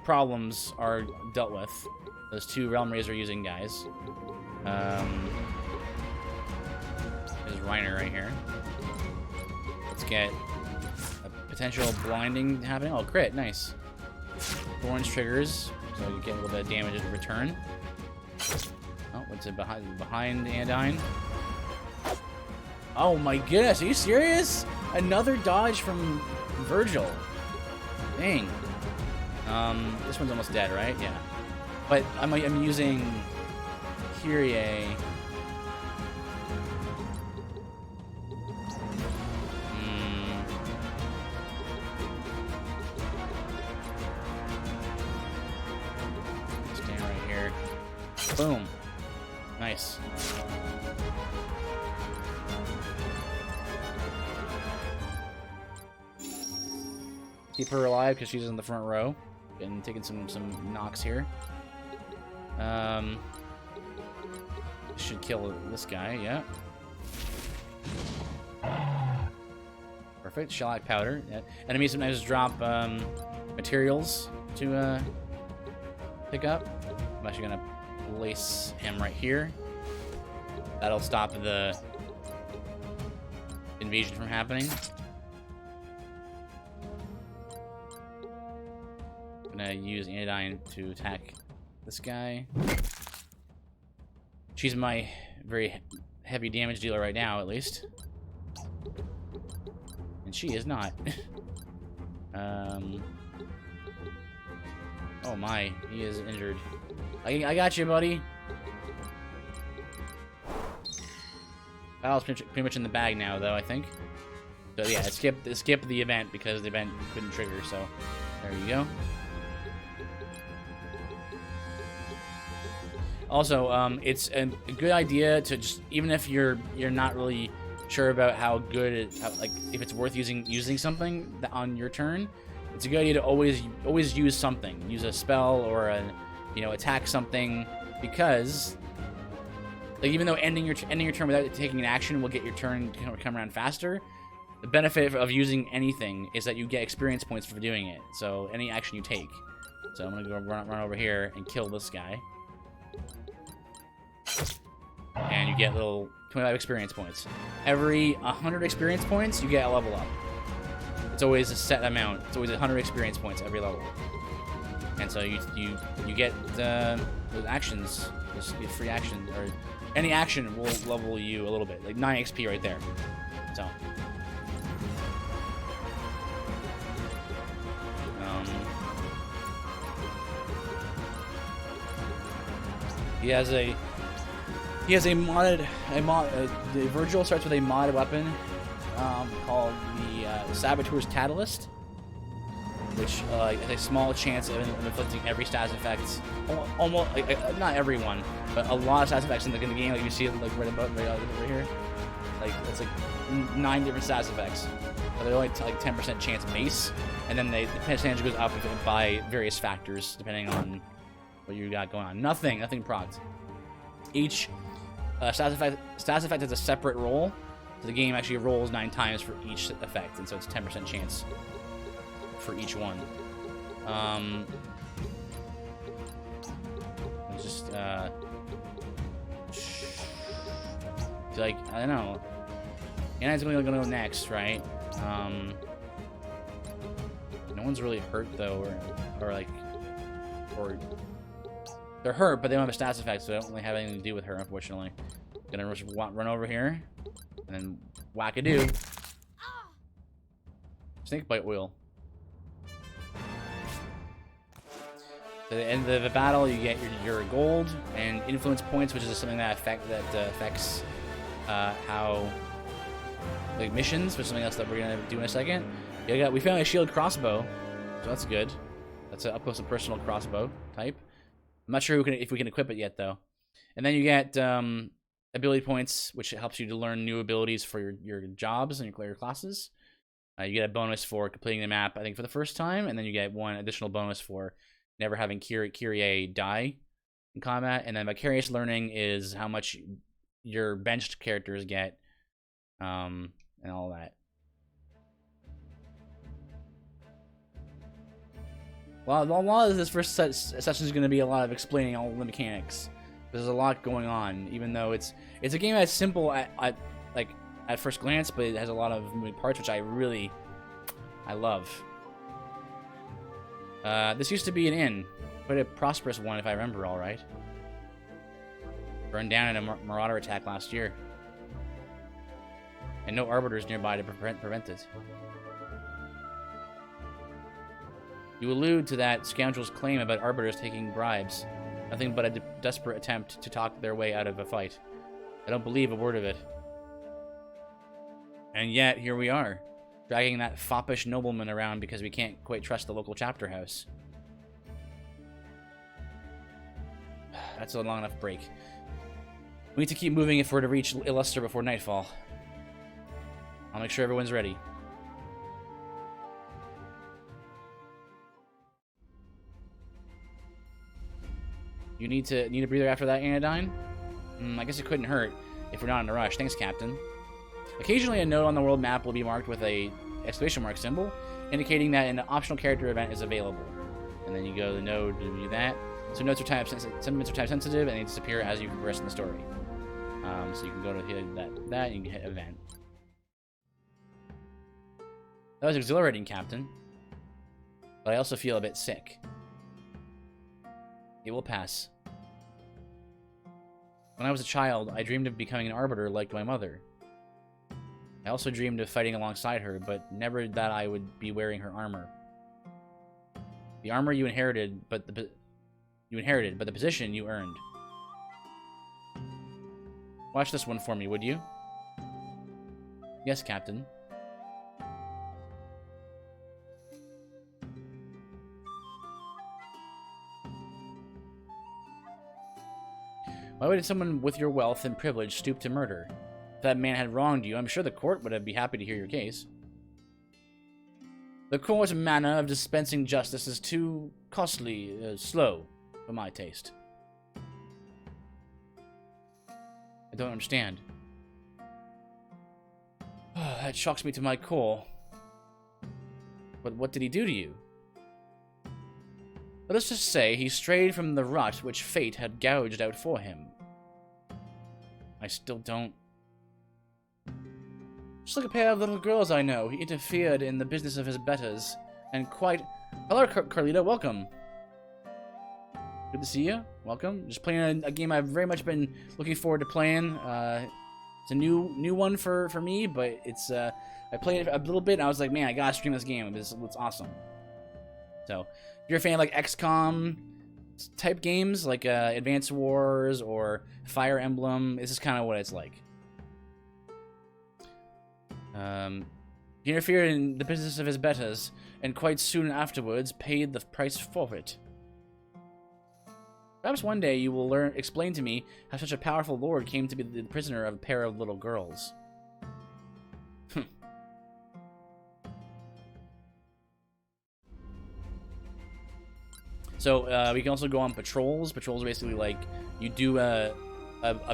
problems are dealt with. Those two Realm Razor using guys. There's Reiner right here. Let's get a potential blinding happening. Oh, crit, nice. Thorns triggers, so you get a little bit of damage in return. Oh, what's it behind Anodyne? Oh my goodness, are you serious? Another dodge from Virgil. Dang. This one's almost dead, right? Yeah. But I'm using Kyrie. Stand right here. Boom. Nice. Keep her alive because she's in the front row and taking some knocks here. Should kill this guy, yeah. Perfect. Shellac powder. Yeah. Enemies sometimes drop materials to pick up. I'm actually gonna place him right here. That'll stop the invasion from happening. I'm gonna use Anodyne to attack this guy. She's my very heavy damage dealer right now, at least. And she is not. Oh my, he is injured. I got you, buddy. Battle's pretty much in the bag now, though, I think. So yeah, it skipped the event because the event couldn't trigger, so there you go. Also, it's a good idea to just, even if you're not really sure about how good it, like if it's worth using something on your turn, it's a good idea to always use something, use a spell or a, attack something, because like even though ending your turn without taking an action will get your turn to come around faster, the benefit of using anything is that you get experience points for doing it. So any action you take. So I'm gonna go run over here and kill this guy. And you get little 25 experience points. Every 100 experience points, you get a level up. It's always a set amount. It's always 100 experience points every level. And so you get those actions, those free actions, or any action will level you a little bit, like 9 XP right there. So. He has a modded, the Virgil starts with a modded weapon called the Saboteur's Catalyst, which has a small chance of inflicting every status effect, almost, not every one, but a lot of status effects in the game. Like you see it like right over here, like it's like 9 different status effects. But they're only like 10% chance base, and then the percentage goes up by various factors depending on what you got going on. Nothing procced. Each status effect has a separate roll, so the game actually rolls 9 times for each effect, and so it's 10% chance for each one. Just like, I don't know. Anna's gonna go next, right? No one's really hurt though, or they're hurt, but they don't have a status effect, so they don't really have anything to do with her, unfortunately. Gonna just run over here, and then whack-a-doo. Snakebite oil. At the end of the battle, you get your gold and influence points, which is something that affects how like missions, which is something else that we're gonna do in a second. We found a shield crossbow, so that's good. That's an up close and personal crossbow type. I'm not sure if we can equip it yet though. And then you get ability points, which helps you to learn new abilities for your jobs and your classes. You get a bonus for completing the map, I think, for the first time, and then you get one additional bonus for never having Kyrie die in combat. And then vicarious learning is how much your benched characters get, and all that. Well, a lot of this first session is going to be a lot of explaining all the mechanics. There's a lot going on, even though it's a game that's simple at first glance, but it has a lot of moving parts, which I love. This used to be an inn, quite a prosperous one if I remember all right. Burned down in a marauder attack last year, and no arbiters nearby to prevent it. You allude to that scoundrel's claim about arbiters taking bribes. Nothing but a desperate attempt to talk their way out of a fight. I don't believe a word of it. And yet, here we are, dragging that foppish nobleman around because we can't quite trust the local chapter house. That's a long enough break. We need to keep moving if we're to reach Illuster before nightfall. I'll make sure everyone's ready. You need a breather after that, Anodyne? I guess it couldn't hurt if we're not in a rush. Thanks, Captain. Occasionally, a note on the world map will be marked with a exclamation mark symbol, indicating that an optional character event is available. And then you go to the node to do that. So notes are time sensitive, and they disappear as you progress in the story. So you can go to hit that, and you can hit event. That was exhilarating, Captain. But I also feel a bit sick. It will pass. When I was a child, I dreamed of becoming an arbiter like my mother. I also dreamed of fighting alongside her, but never that I would be wearing her armor. The armor you inherited, but the position you earned. Watch this one for me, would you? Yes, Captain. Why would someone with your wealth and privilege stoop to murder? If that man had wronged you, I'm sure the court would be happy to hear your case. The court's manner of dispensing justice is too costly, slow, for my taste. I don't understand. That shocks me to my core. But what did he do to you? Let us just say he strayed from the rut which fate had gouged out for him. I still don't... Just like a pair of little girls I know, he interfered in the business of his betters, and quite... Hello, Carlita, welcome. Good to see you. Welcome. Just playing a game I've very much been looking forward to playing. It's a new one for me, but it's I played it a little bit, and I was like, man, I gotta stream this game. It's awesome. So, if you're a fan of like XCOM type games, like Advance Wars or Fire Emblem, this is kind of what it's like. He interfered in the business of his betters, and quite soon afterwards paid the price forfeit. Perhaps one day you will explain to me how such a powerful lord came to be the prisoner of a pair of little girls. So we can also go on patrols. Patrols are basically like you do a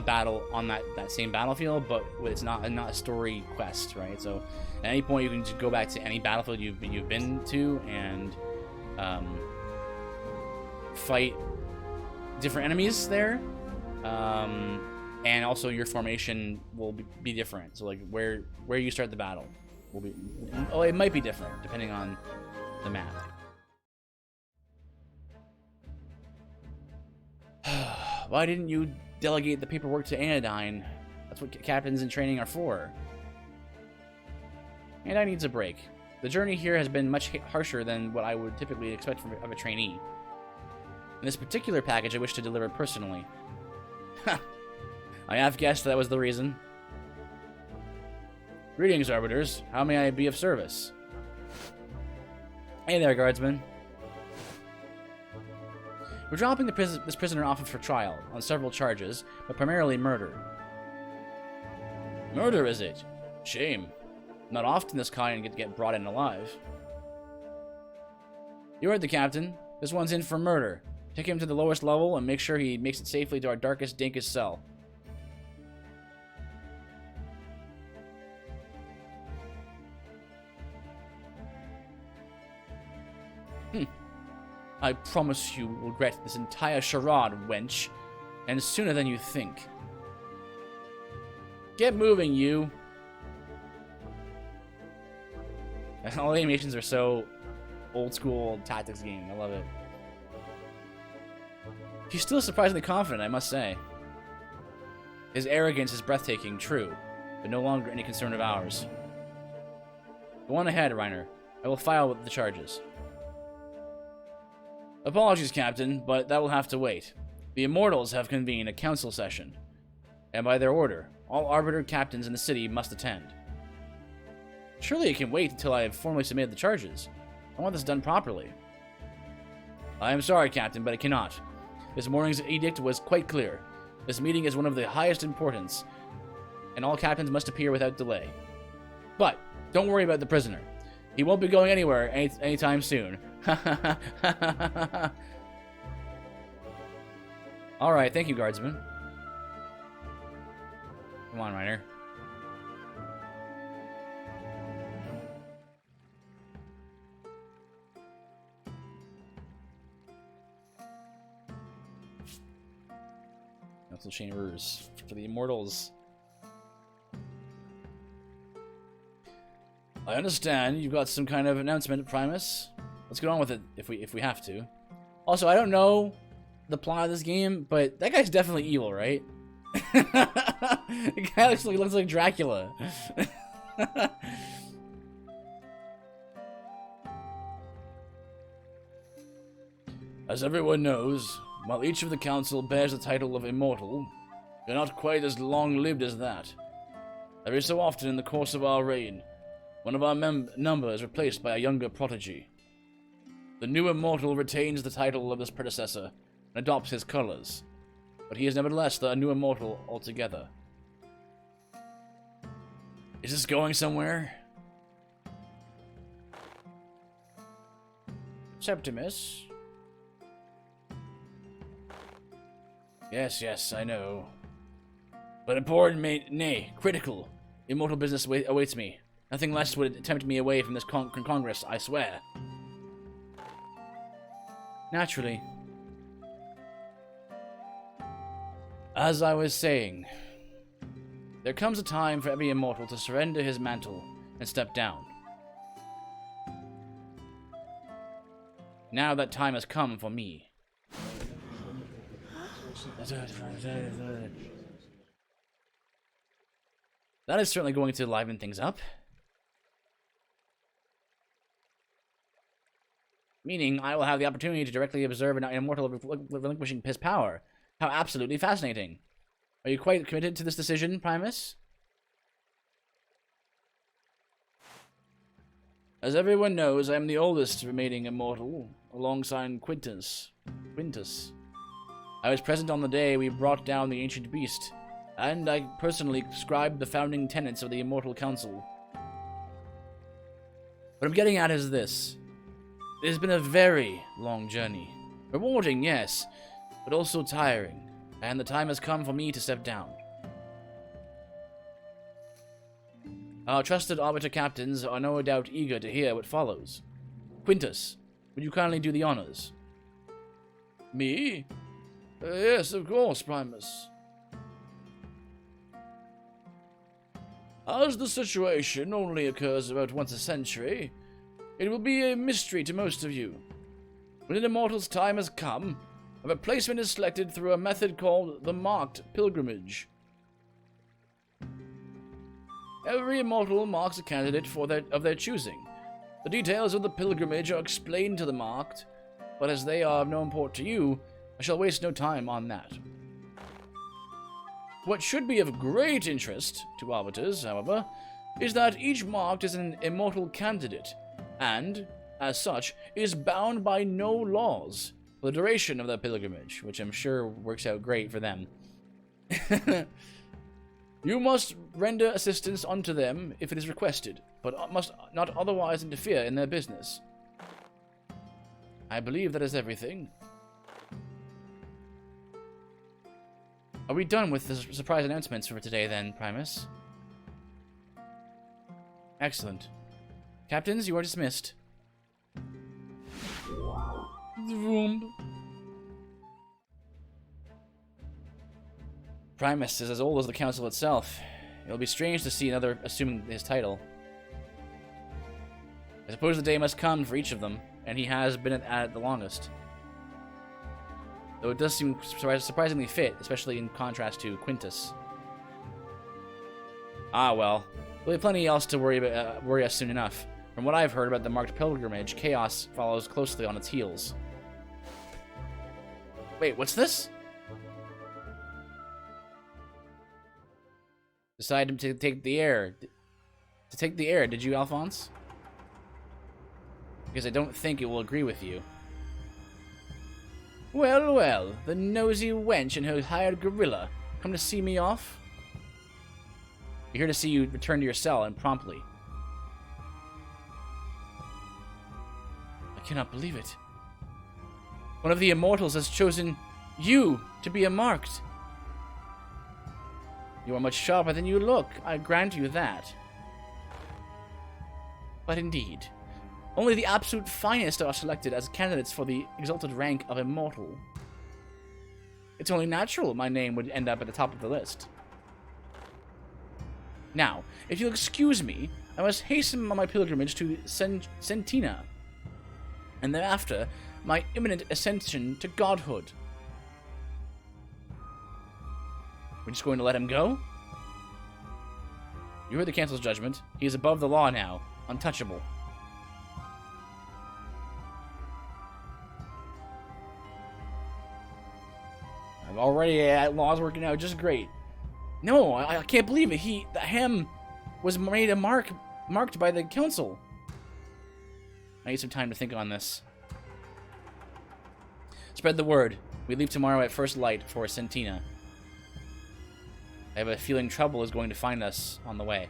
battle on that same battlefield, but it's not a story quest, right? So at any point you can just go back to any battlefield you've been to and fight different enemies there, and also your formation will be different. So like where you start the battle will be, it might be different depending on the map. Why didn't you delegate the paperwork to Anodyne? That's what captains in training are for. Anodyne needs a break. The journey here has been much harsher than what I would typically expect of a trainee. In this particular package, I wish to deliver personally. I have guessed that was the reason. Greetings, Arbiters. How may I be of service? Hey there, Guardsman. We're dropping this prisoner off for trial on several charges, but primarily murder. Murder, is it? Shame. Not often this kind get brought in alive. You heard the captain. This one's in for murder. Take him to the lowest level and make sure he makes it safely to our darkest, dankest cell. I promise you will regret this entire charade, wench, and sooner than you think. Get moving, you! All the animations are so old-school tactics game. I love it. He's still surprisingly confident, I must say. His arrogance is breathtaking, true, but no longer any concern of ours. Go on ahead, Reiner. I will file with the charges. Apologies, Captain, but that will have to wait. The Immortals have convened a council session, and by their order, all Arbiter captains in the city must attend. Surely it can wait until I have formally submitted the charges. I want this done properly. I am sorry, Captain, but it cannot. This morning's edict was quite clear. This meeting is one of the highest importance, and all captains must appear without delay. But don't worry about the prisoner. He won't be going anywhere anytime soon. Alright, thank you, Guardsman. Come on, Reiner. Council chambers for the Immortals. I understand you've got some kind of announcement, Primus. Let's get on with it if we have to. Also, I don't know the plot of this game, but that guy's definitely evil, right? The guy looks like Dracula. As everyone knows, while each of the council bears the title of Immortal, we're not quite as long-lived as that. Every so often in the course of our reign, one of our number is replaced by a younger prodigy. The new Immortal retains the title of his predecessor and adopts his colors, but he is nevertheless the new Immortal altogether. Is this going somewhere? Septimus? Yes, I know. But important, nay, critical. Immortal business awaits me. Nothing less would tempt me away from this Congress, I swear. Naturally. As I was saying, there comes a time for every Immortal to surrender his mantle and step down. Now that time has come for me. That is certainly going to liven things up. Meaning, I will have the opportunity to directly observe an Immortal relinquishing his power. How absolutely fascinating. Are you quite committed to this decision, Primus? As everyone knows, I am the oldest remaining Immortal, alongside Quintus. I was present on the day we brought down the ancient beast, and I personally scribed the founding tenets of the Immortal Council. What I'm getting at is this. It has been a very long journey. Rewarding, yes, but also tiring, and the time has come for me to step down. Our trusted Arbiter captains are no doubt eager to hear what follows. Quintus, would you kindly do the honors? Me? Yes, of course, Primus. As the situation only occurs about once a century, it will be a mystery to most of you. When an Immortal's time has come, a replacement is selected through a method called the Marked Pilgrimage. Every Immortal marks a candidate of their choosing, The details of the pilgrimage are explained to the marked, but as they are of no import to you, I shall waste no time on that. What should be of great interest to arbiters, however, is that each marked is an immortal candidate, and, as such, is bound by no laws for the duration of their pilgrimage, which I'm sure works out great for them. You must render assistance unto them if it is requested, but must not otherwise interfere in their business. I believe that is everything. Are we done with the surprise announcements for today then, Primus? Excellent. Captains, you are dismissed. Vroom. Primus is as old as the council itself. It'll be strange to see another assuming his title. I suppose the day must come for each of them, and he has been at it the longest. Though it does seem surprisingly fit, especially in contrast to Quintus. Ah well, there'll be plenty else to worry us soon enough. From what I've heard about the marked pilgrimage, chaos follows closely on its heels. Wait, what's this? Decided to take the air. To take the air, did you, Alphonse? Because I don't think it will agree with you. Well, well, the nosy wench and her hired gorilla come to see me off? We're here to see you return to your cell, and promptly. I cannot believe it. One of the immortals has chosen you to be a marked. You are much sharper than you look, I grant you that. But indeed, only the absolute finest are selected as candidates for the exalted rank of immortal. It's only natural my name would end up at the top of the list. Now, if you'll excuse me, I must hasten on my pilgrimage to Sentina, and thereafter my imminent ascension to godhood. We're just going to let him go? You heard the council's judgment. He is above the law now, untouchable. I'm already at laws working out just great. No, I can't believe it. The hem was made marked by the council. I need some time to think on this. Spread the word. We leave tomorrow at first light for Sentina. I have a feeling trouble is going to find us on the way.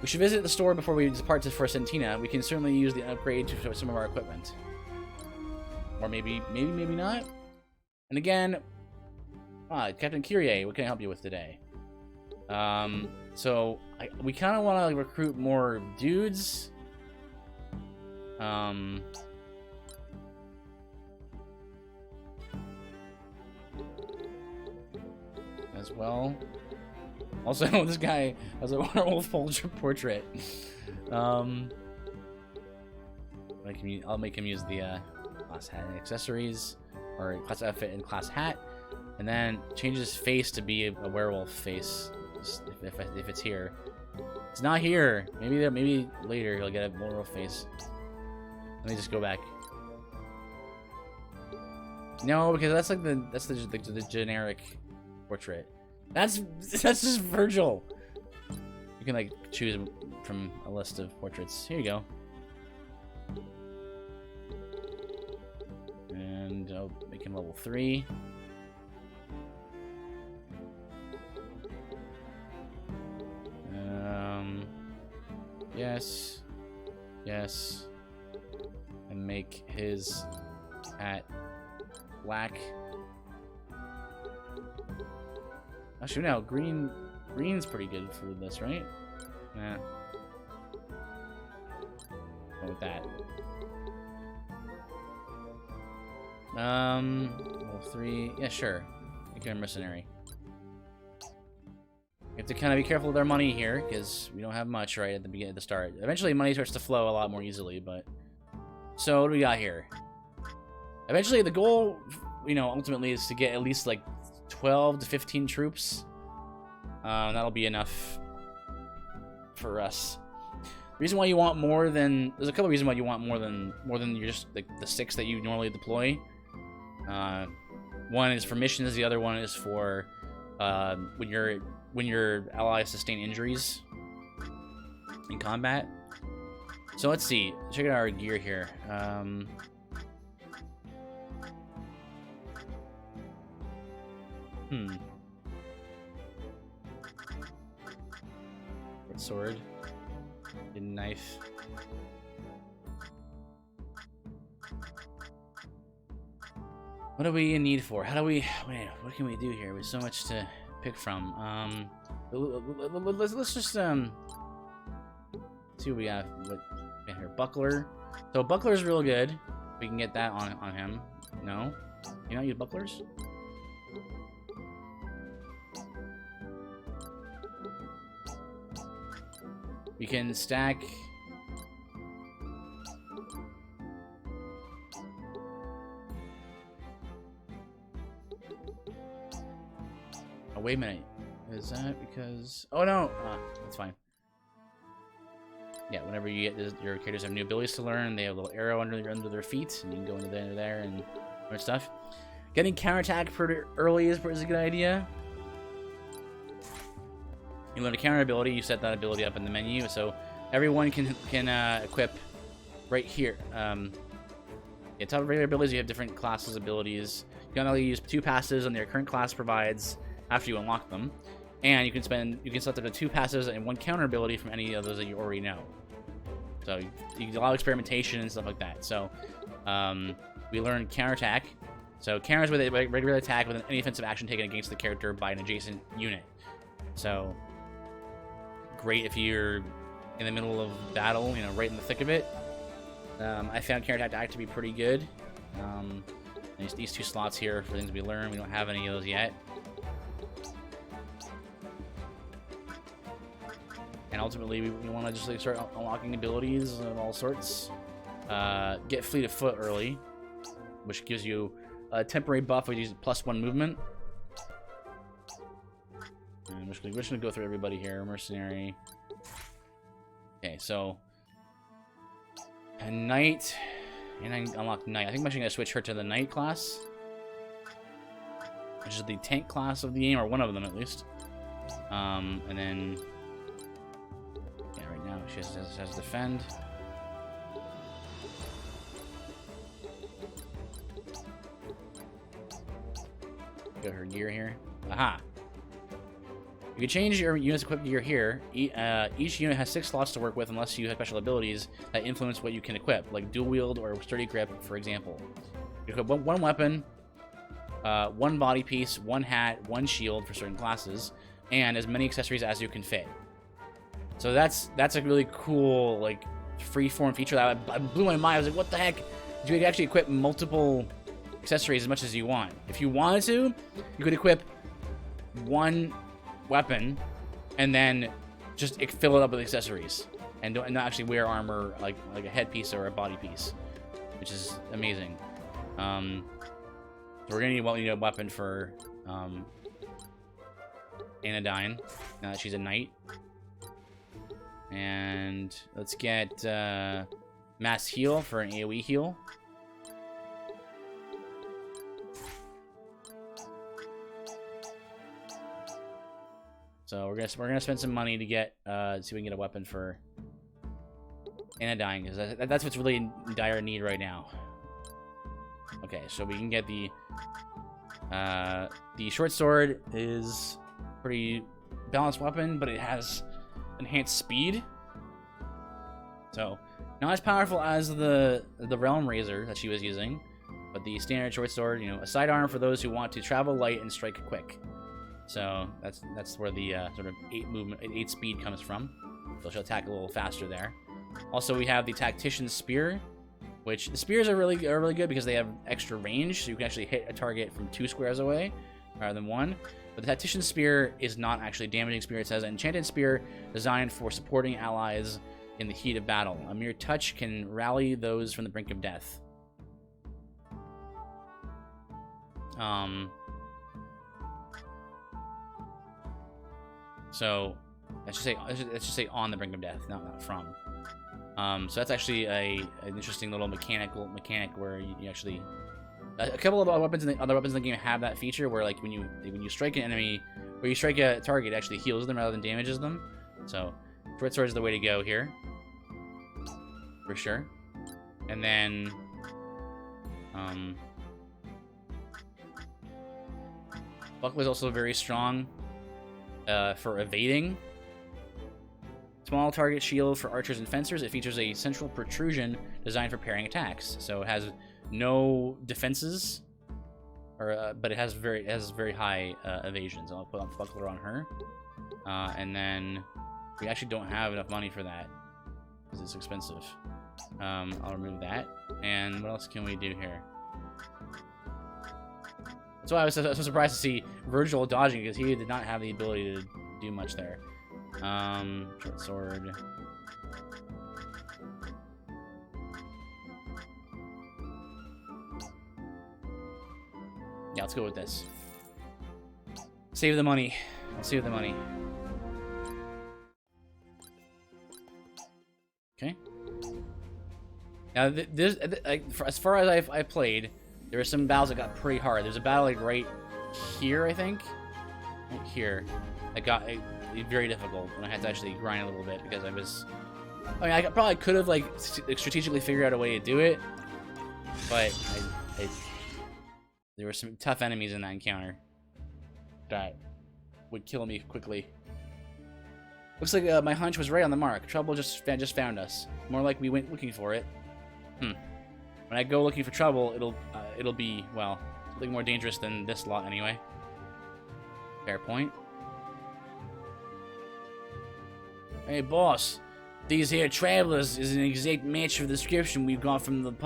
We should visit the store before we depart for Sentina. We can certainly use the upgrade to some of our equipment. Or maybe not. And again, Captain Kyrie, what can I help you with today? So we kind of want to recruit more dudes. As well. Also, this guy has a werewolf portrait. I'll make him use the class hat and accessories, or class outfit and class hat, and then change his face to be a werewolf face. If it's here, it's not here. Maybe later he'll get a werewolf face. Let me just go back. No, because that's like the generic portrait. That's just Virgil. You can like choose from a list of portraits. Here you go. And I'll make him level 3. Yes. Yes. And make his hat black. Actually, no, green's pretty good for this, right? Nah. Go with that. Level 3. Yeah, sure. Make him a mercenary. We have to kind of be careful with our money here, because we don't have much right at the start. Eventually, money starts to flow a lot more easily, but... So, what do we got here? Eventually, the goal, ultimately is to get at least, like, 12 to 15 troops. That'll be enough for us. The reason why you want more than... There's a couple of reasons why you want more than your just the 6 that you normally deploy. One is for missions. The other one is for when your allies sustain injuries in combat. So let's see. Check out our gear here. Sword. A knife. What do we need for? How do we... Wait, what can we do here? There's so much to pick from. Let's just, see what we got. What we got here? Buckler. So Buckler's real good. We can get that on him. No? You not use Bucklers? We can stack... Oh, wait a minute. Is that because... Oh, no! That's fine. Yeah, whenever you get... Your characters have new abilities to learn, they have a little arrow under their feet, and you can go into there and learn stuff. Getting counterattack pretty early is a good idea. You learn a counter ability, you set that ability up in the menu, so everyone can equip right here. Yeah, top regular abilities, you have different classes' abilities. You can only use 2 passes on your current class provides after you unlock them, and you can select up to 2 passes and 1 counter ability from any of those that you already know. So you allow experimentation and stuff like that. So we learn counterattack. So counters with a regular attack with any offensive action taken against the character by an adjacent unit. So great if you're in the middle of battle, you know, right in the thick of it. I found counterattack to be pretty good. These 2 slots here for things we learn. We don't have any of those yet. And ultimately, we want to just like start unlocking abilities of all sorts. Get Fleet of Foot early, which gives you a temporary buff which is +1 movement. And we're just gonna go through everybody here. Mercenary. Okay, so a knight, and I unlock knight. I think I'm actually gonna switch her to the knight class, which is the tank class of the game, or one of them at least. And then yeah, right now she has defend. Got her gear here. Aha. You can change your unit's equipped gear here. Each unit has 6 slots to work with unless you have special abilities that influence what you can equip, like dual wield or sturdy grip, for example. You equip 1 weapon, 1 body piece, 1 hat, 1 shield for certain classes, and as many accessories as you can fit. So that's a really cool, like, free-form feature that blew my mind. I was like, what the heck? You could actually equip multiple accessories as much as you want. If you wanted to, you could equip 1 weapon and then just fill it up with accessories and not actually wear armor like a headpiece or a body piece, which is amazing. So we're gonna need a weapon for Anodyne now that she's a knight, and let's get mass heal for an AoE heal. So we're gonna spend some money to get see if we can get a weapon for Anodyne, because that's what's really in dire need right now. Okay, so we can get the short sword is pretty balanced weapon, but it has enhanced speed. So not as powerful as the Realm Razor that she was using, but the standard short sword, you know, a sidearm for those who want to travel light and strike quick. So that's where the sort of 8 speed comes from. So she'll attack a little faster there. Also, we have the Tactician's Spear, which the spears are really good because they have extra range, so you can actually hit a target from 2 squares away rather than 1. But the Tactician's Spear is not actually a damaging spear. It says an enchanted spear designed for supporting allies in the heat of battle. A mere touch can rally those from the brink of death. So let's just say on the brink of death, not from. So that's actually an interesting little mechanic where you actually a couple of other weapons in the game have that feature where like when you strike an enemy or you strike a target, it actually heals them rather than damages them. So short sword is the way to go here for sure. And then buckler is also very strong for evading. Small target shield for archers and fencers. It features a central protrusion designed for parrying attacks. So it has no defenses, but it has very high evasion. So I'll put on buckler on her, and then we actually don't have enough money for that because it's expensive. I'll remove that. And what else can we do here? That's why I was so surprised to see Virgil dodging, because he did not have the ability to do much there. Short sword. Yeah, let's go with this. Save the money. I'll save the money. Okay. Now, as far as I played, there were some battles that got pretty hard. There's a battle like right here, I think. Right here. That got very difficult, and I had to actually grind a little bit because I mean, I probably could have like strategically figured out a way to do it, but there were some tough enemies in that encounter that would kill me quickly. Looks like my hunch was right on the mark. Trouble just found us. More like we went looking for it. When I go looking for trouble, it'll be, well, something more dangerous than this lot anyway. Fair point. Hey, boss. These here travelers is an exact match for the description we've got from that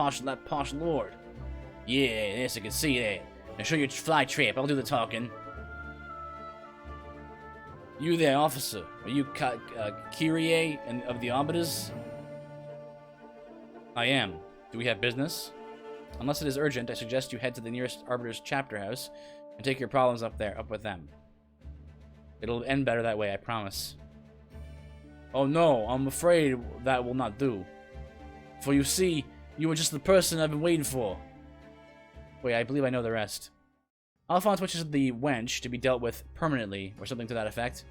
posh lord. Yeah, yes, I can see that. Now show your fly trap. I'll do the talking. You there, officer? Are you Kyrie of the Arbiters? I am. Do we have business? Unless it is urgent, I suggest you head to the nearest Arbiter's chapter house and take your problems up with them. It'll end better that way, I promise. Oh no, I'm afraid that will not do. For you see, you were just the person I've been waiting for. Wait, I believe I know the rest. Alphonse wishes the wench to be dealt with permanently, or something to that effect.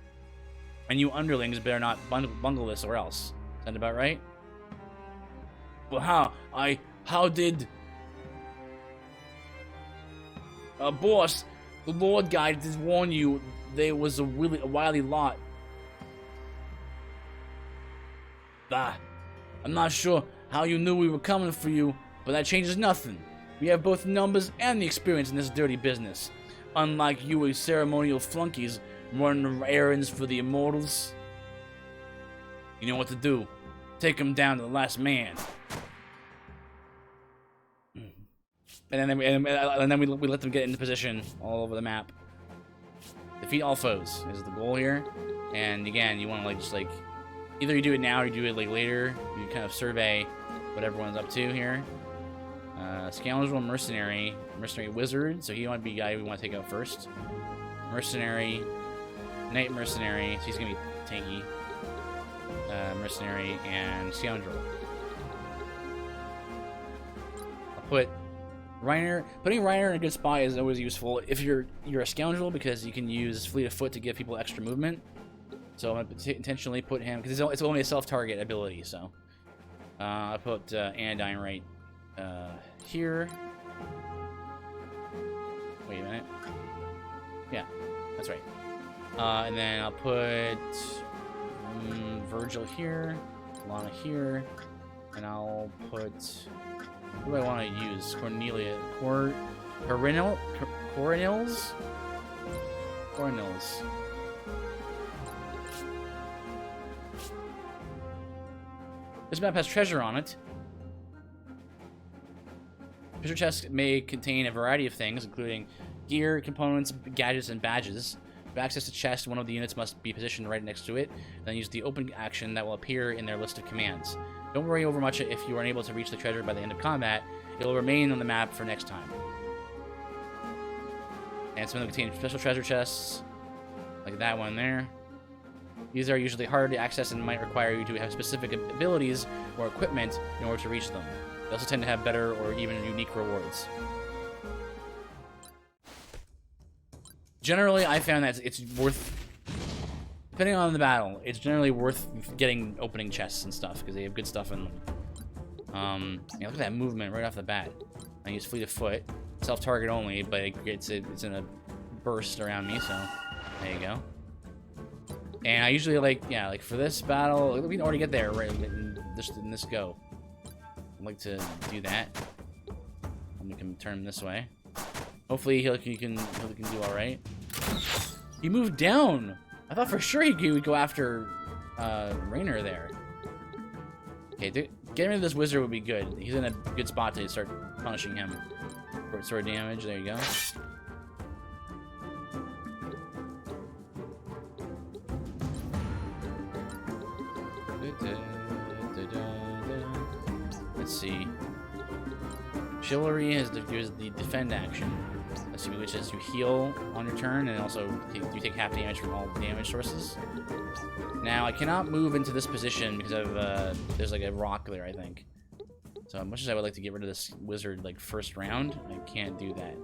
And you underlings better not bungle this or else. Sound about right? Well, how did... boss, the Lord Guide did warn you there was a wily lot. Bah, I'm not sure how you knew we were coming for you, but that changes nothing. We have both the numbers and the experience in this dirty business. Unlike you ceremonial flunkies running errands for the immortals. You know what to do. Take them down to the last man. And then we let them get into position all over the map. Defeat all foes is the goal here. And again, you want to just either you do it now or you do it later. You kind of survey what everyone's up to here. Scoundrel, mercenary wizard. So he might be the guy we want to take out first. Mercenary, knight mercenary. So he's gonna be tanky. Mercenary and scoundrel. I'll put Reiner. Putting Reiner in a good spot is always useful if you're a scoundrel, because you can use fleet of foot to give people extra movement. So I'm gonna intentionally put him because it's only a self-target ability. So I put Anodyne right here. Wait a minute. Yeah, that's right. And then I'll put Virgil here, Lana here, and I'll put. Who do I want to use? Cornelia. Coronils? Coronils. This map has treasure on it. Treasure chests may contain a variety of things, including gear, components, gadgets, and badges. To access the chest, one of the units must be positioned right next to it, then use the open action that will appear in their list of commands. Don't worry over much if you are unable to reach the treasure by the end of combat. It will remain on the map for next time. And some of them contain special treasure chests, like that one there. These are usually hard to access and might require you to have specific abilities or equipment in order to reach them. They also tend to have better or even unique rewards. Generally, I found that it's worth, depending on the battle, it's generally worth getting opening chests and stuff because they have good stuff in them. Yeah, look at that movement right off the bat. I use Fleet of Foot, self-target only, but it's in a burst around me, so there you go. And I usually like for this battle, we can already get there right in this go. I'd like to do that. And we can turn him this way. Hopefully he can do all right. He moved down. I thought for sure he would go after Raynor there. Okay, getting rid of this wizard would be good. He's in a good spot to start punishing him. Short sword damage. There you go. Let's see. Chivalry has the defend action. Let's see, which is you heal on your turn, and also you take half damage from all damage sources. Now I cannot move into this position because of there's like a rock there, I think. So as much as I would like to get rid of this wizard like first round, I can't do that.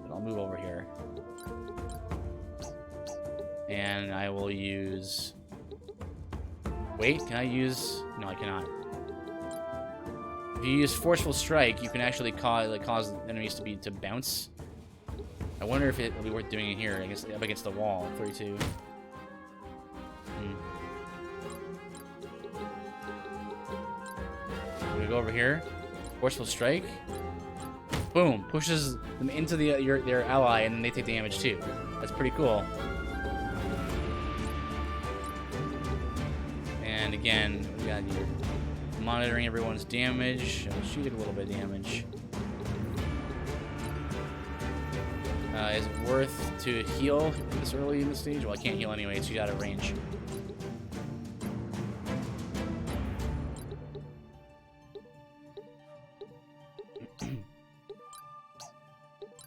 But I'll move over here, and I will use. Wait, can I use? No, I cannot. If you use Forceful Strike, you can actually cause enemies to bounce. I wonder if it will be worth doing it here. I guess up against the wall. 32. I'm gonna go over here. Forceful Strike. Boom! Pushes them into their ally, and then they take the damage too. That's pretty cool. And again, we got here. Monitoring everyone's damage. She did a little bit of damage. Is it worth to heal this early in the stage? Well, I can't heal anyway, so she's out of range.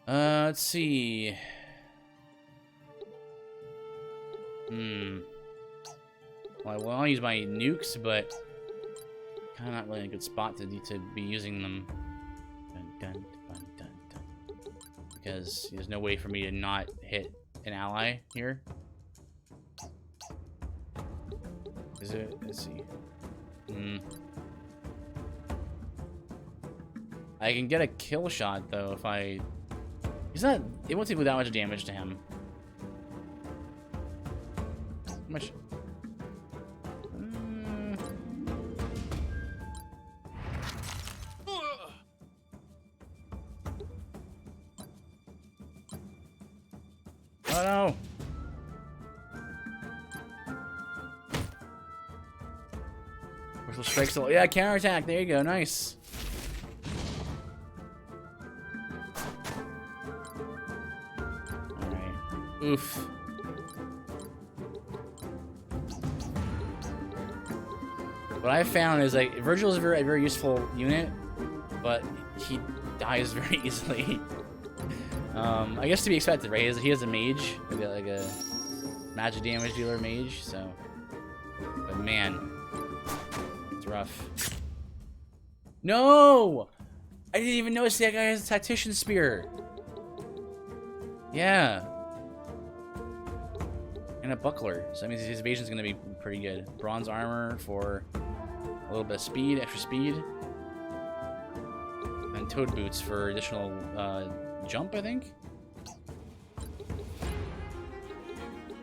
Let's see. Well, I want to use my nukes, but kind of not really in a good spot to be using them. Dun, dun, dun, dun, dun. Because there's no way for me to not hit an ally here. Is it? Let's see. I can get a kill shot though if I. He's not. It won't take that much damage to him. How much? Oh no! Forceful Strike's all. Yeah, counterattack. There you go. Nice. Alright. Oof. What I found is like Virgil is a very useful unit, but he dies very easily. I guess to be expected, right? He has a mage, like a magic damage dealer mage, so. But man, it's rough. No! I didn't even notice that guy has a tactician spear. Yeah. And a buckler, so that means his evasion's gonna be pretty good. Bronze armor for a little bit of speed, extra speed. And toad boots for additional jump, I think.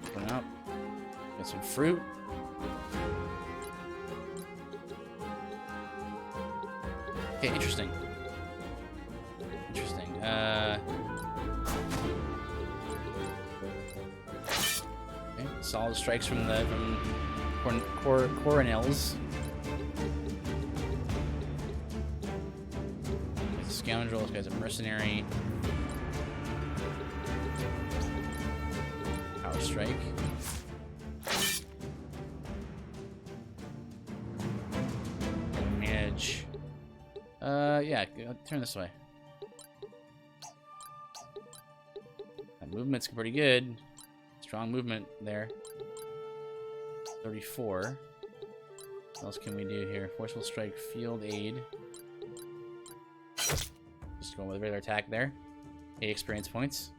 Open up. Got some fruit. Okay, interesting. Interesting. Okay, solid strikes from Coronels. He's a scoundrel. This guy's a mercenary. Power strike. Manage. Yeah, turn this way. That movement's pretty good. Strong movement there. 34. What else can we do here? Forceful strike, field aid. Just going with a regular attack there. 8 experience points.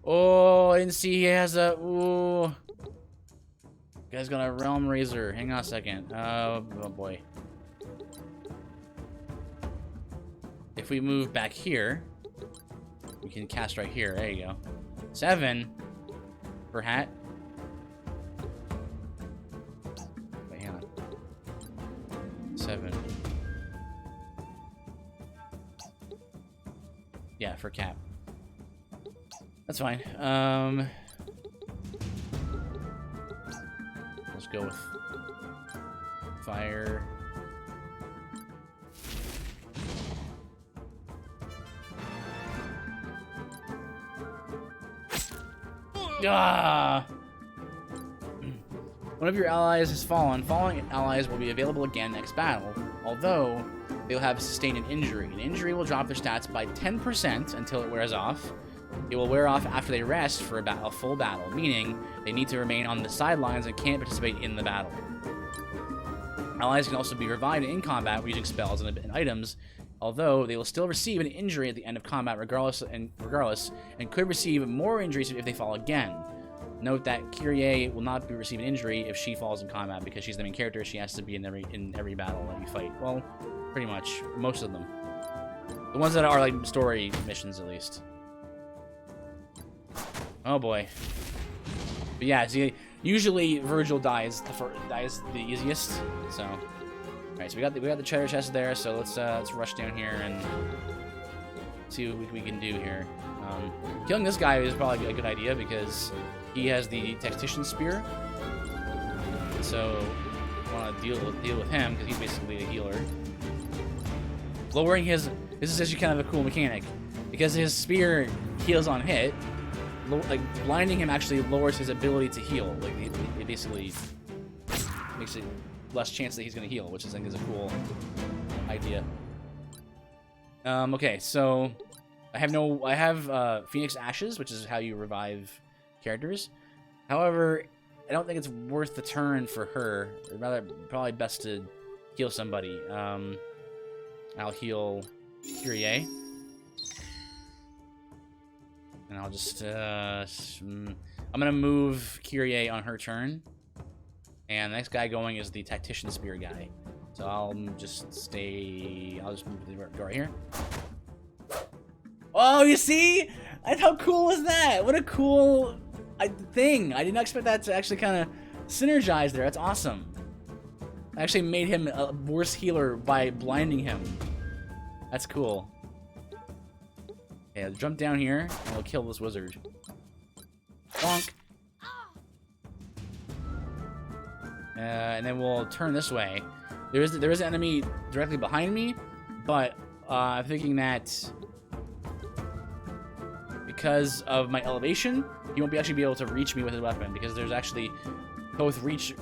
Oh, I didn't see he has a... Ooh. Guy's got a Realm Razor. Hang on a second. Oh boy. If we move back here, we can cast right here. There you go. 7 for hat. Wait, hang on. 7. Yeah, for cap. That's fine. Let's go with fire. Ah! One of your allies has fallen. Falling allies will be available again next battle, although they'll have sustained an injury. An injury will drop their stats by 10% until it wears off. It will wear off after they rest for a full battle, meaning they need to remain on the sidelines and can't participate in the battle. Allies can also be revived in combat using spells and items, although they will still receive an injury at the end of combat regardless, and could receive more injuries if they fall again. Note that Kyrie will not be receiving an injury if she falls in combat because she's the main character. She has to be in every battle that you fight. Well, pretty much most of them. The ones that are like story missions, at least. Oh boy. But yeah, see, usually Virgil dies the easiest. So, all right, so we got the treasure chest there. So let's rush down here and see what we can do here. Killing this guy is probably a good idea because he has the Tactician Spear. So I want to deal with him because he's basically a healer. Lowering his... This is actually kind of a cool mechanic. Because his spear heals on hit, like blinding him actually lowers his ability to heal. Like it basically makes it less chance that he's going to heal, which I think is a cool idea. Okay, so I have Phoenix Ashes, which is how you revive characters. However, I don't think it's worth the turn for her. Rather, probably best to heal somebody. I'll heal Kyrie. And I'll just, I'm gonna move Kyrie on her turn. And the next guy going is the Tactician Spear guy. So I'll just move the door right here. Oh, you see? How cool was that? What a cool thing. I did not expect that to actually kind of synergize there. That's awesome. I actually made him a worse healer by blinding him. That's cool. Okay, I'll jump down here and we'll kill this wizard. Bonk. And then we'll turn this way. There is an enemy directly behind me, but I'm thinking that because of my elevation, he won't actually be able to reach me with his weapon because there's actually both reach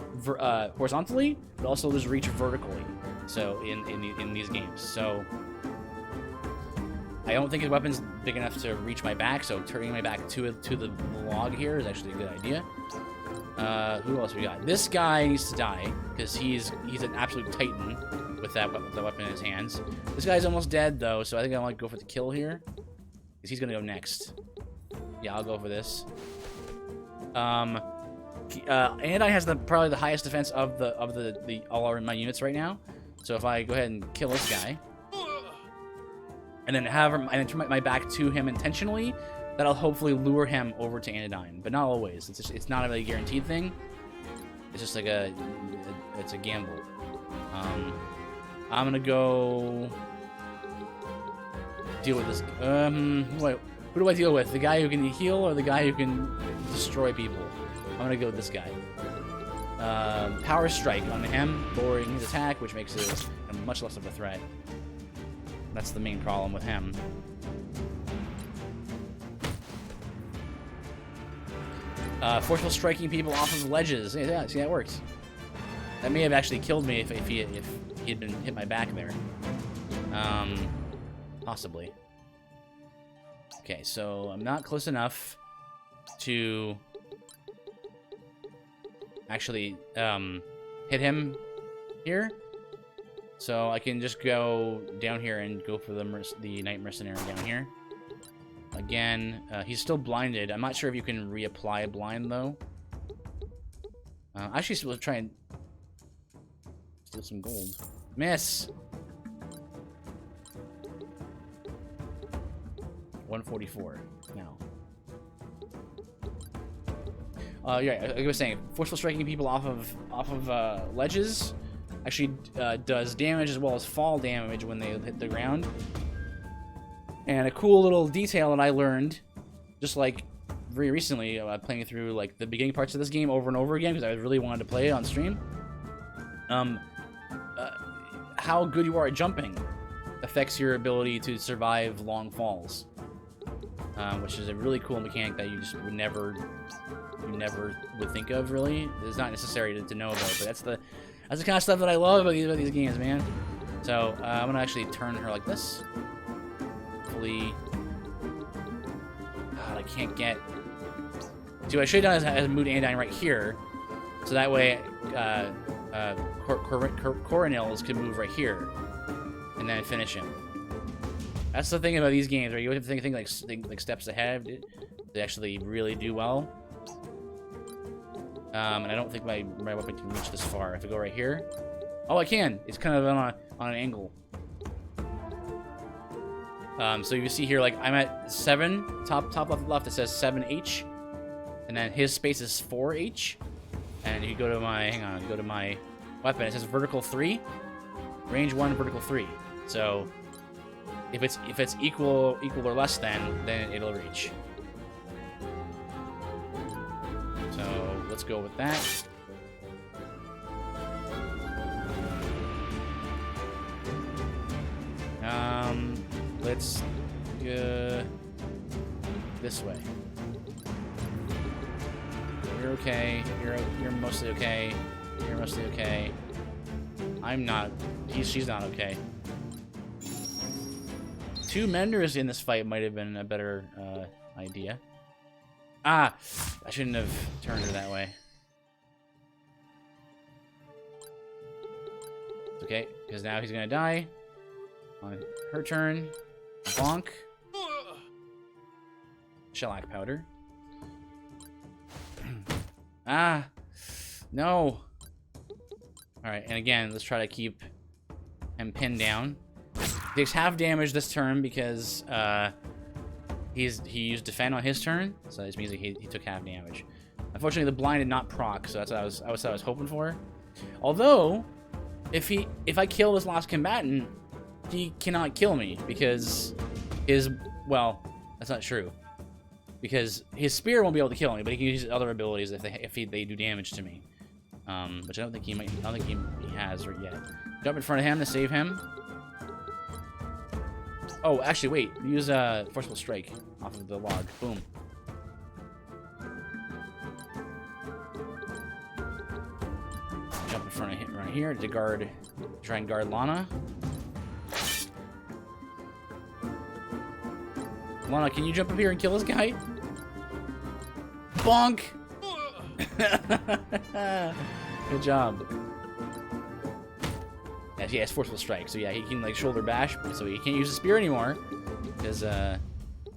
horizontally, but also there's reach vertically. So in these games, so I don't think his weapon's big enough to reach my back. So turning my back to the log here is actually a good idea. Who else we got? This guy needs to die because he's an absolute titan with that weapon in his hands. This guy's almost dead though, so I think I want to go for the kill here because he's gonna go next. Yeah, I'll go for this. Anodyne has probably the highest defense of all my units right now. So if I go ahead and kill this guy, and then turn my back to him intentionally, that'll hopefully lure him over to Anodyne, but not always. It's not a really guaranteed thing. It's just like it's a gamble. I'm gonna go deal with this. Who do I deal with? The guy who can heal or the guy who can destroy people? I'm gonna go with this guy. Power Strike on him, lowering his attack, which makes it much less of a threat. That's the main problem with him. Forceful striking people off of ledges. Yeah, see, that works. That may have actually killed me if he had been hit my back there. Possibly. Okay, so I'm not close enough to actually hit him here. So I can just go down here and go for the Night Mercenary down here. Again, he's still blinded. I'm not sure if you can reapply blind, though. Actually, we'll try and steal some gold. Miss! 144 now. Yeah, like I was saying, forceful striking people off of ledges actually does damage as well as fall damage when they hit the ground. And a cool little detail that I learned, just like very recently, playing through like the beginning parts of this game over and over again because I really wanted to play it on stream. How good you are at jumping affects your ability to survive long falls, which is a really cool mechanic that you just would never think of. Really, it's not necessary to know about, but that's the kind of stuff that I love about these games, man. So I'm gonna actually turn her like this. Hopefully, God, I can't get. See, what I should have done is moved Anodyne right here, so that way Coronils can move right here, and then finish him. That's the thing about these games, where you have to think like steps ahead to actually really do well. And I don't think my weapon can reach this far. If I go right here, oh, I can. It's kind of on an angle. So you see here, like I'm at 7. Top left, it says 7H, and then his space is 4H. And you go to my you go to my weapon. It says vertical 3, range 1, vertical 3. So if it's equal or less than, then it'll reach. So let's go with that. Let's go this way. You're okay. You're mostly okay. You're mostly okay. I'm not. She's not okay. 2 Menders in this fight might have been a better idea. Ah, I shouldn't have turned her that way. It's okay, because now he's gonna die. On her turn. Bonk. Shellac powder. Ah, no. Alright, and again, let's try to keep him pinned down. Takes half damage this turn because he used defend on his turn, so this means he took half damage. Unfortunately, the blind did not proc, so that's what I was hoping for. Although, if I kill this last combatant, he cannot kill me because well, that's not true. Because his spear won't be able to kill me, but he can use his other abilities if they do damage to me. Which I don't think he has yet. Jump in front of him to save him. Oh, actually, wait. Use forceful strike off of the log. Boom. Jump in front of him right here to try and guard Lana. Lana, can you jump up here and kill this guy? Bonk! Good job. Yeah, he has forceful strike, so yeah, he can like shoulder bash, so he can't use the spear anymore because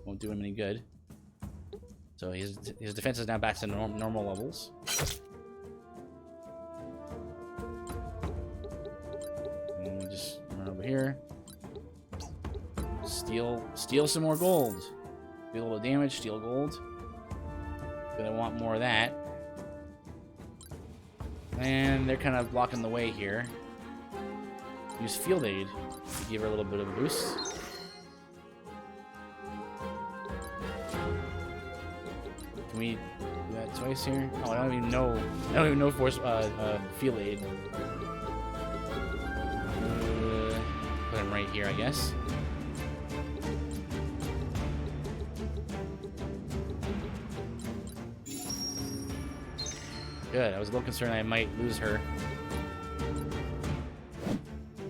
won't do him any good. So his defense is now back to normal levels. And we just run over here. Steal some more gold. Do a little damage, steal gold. Gonna want more of that. And they're kind of blocking the way here. Use Field Aid to give her a little bit of a boost. Can we do that twice here? Oh, I don't even know force Field Aid. Put him right here, I guess. Good. I was a little concerned I might lose her.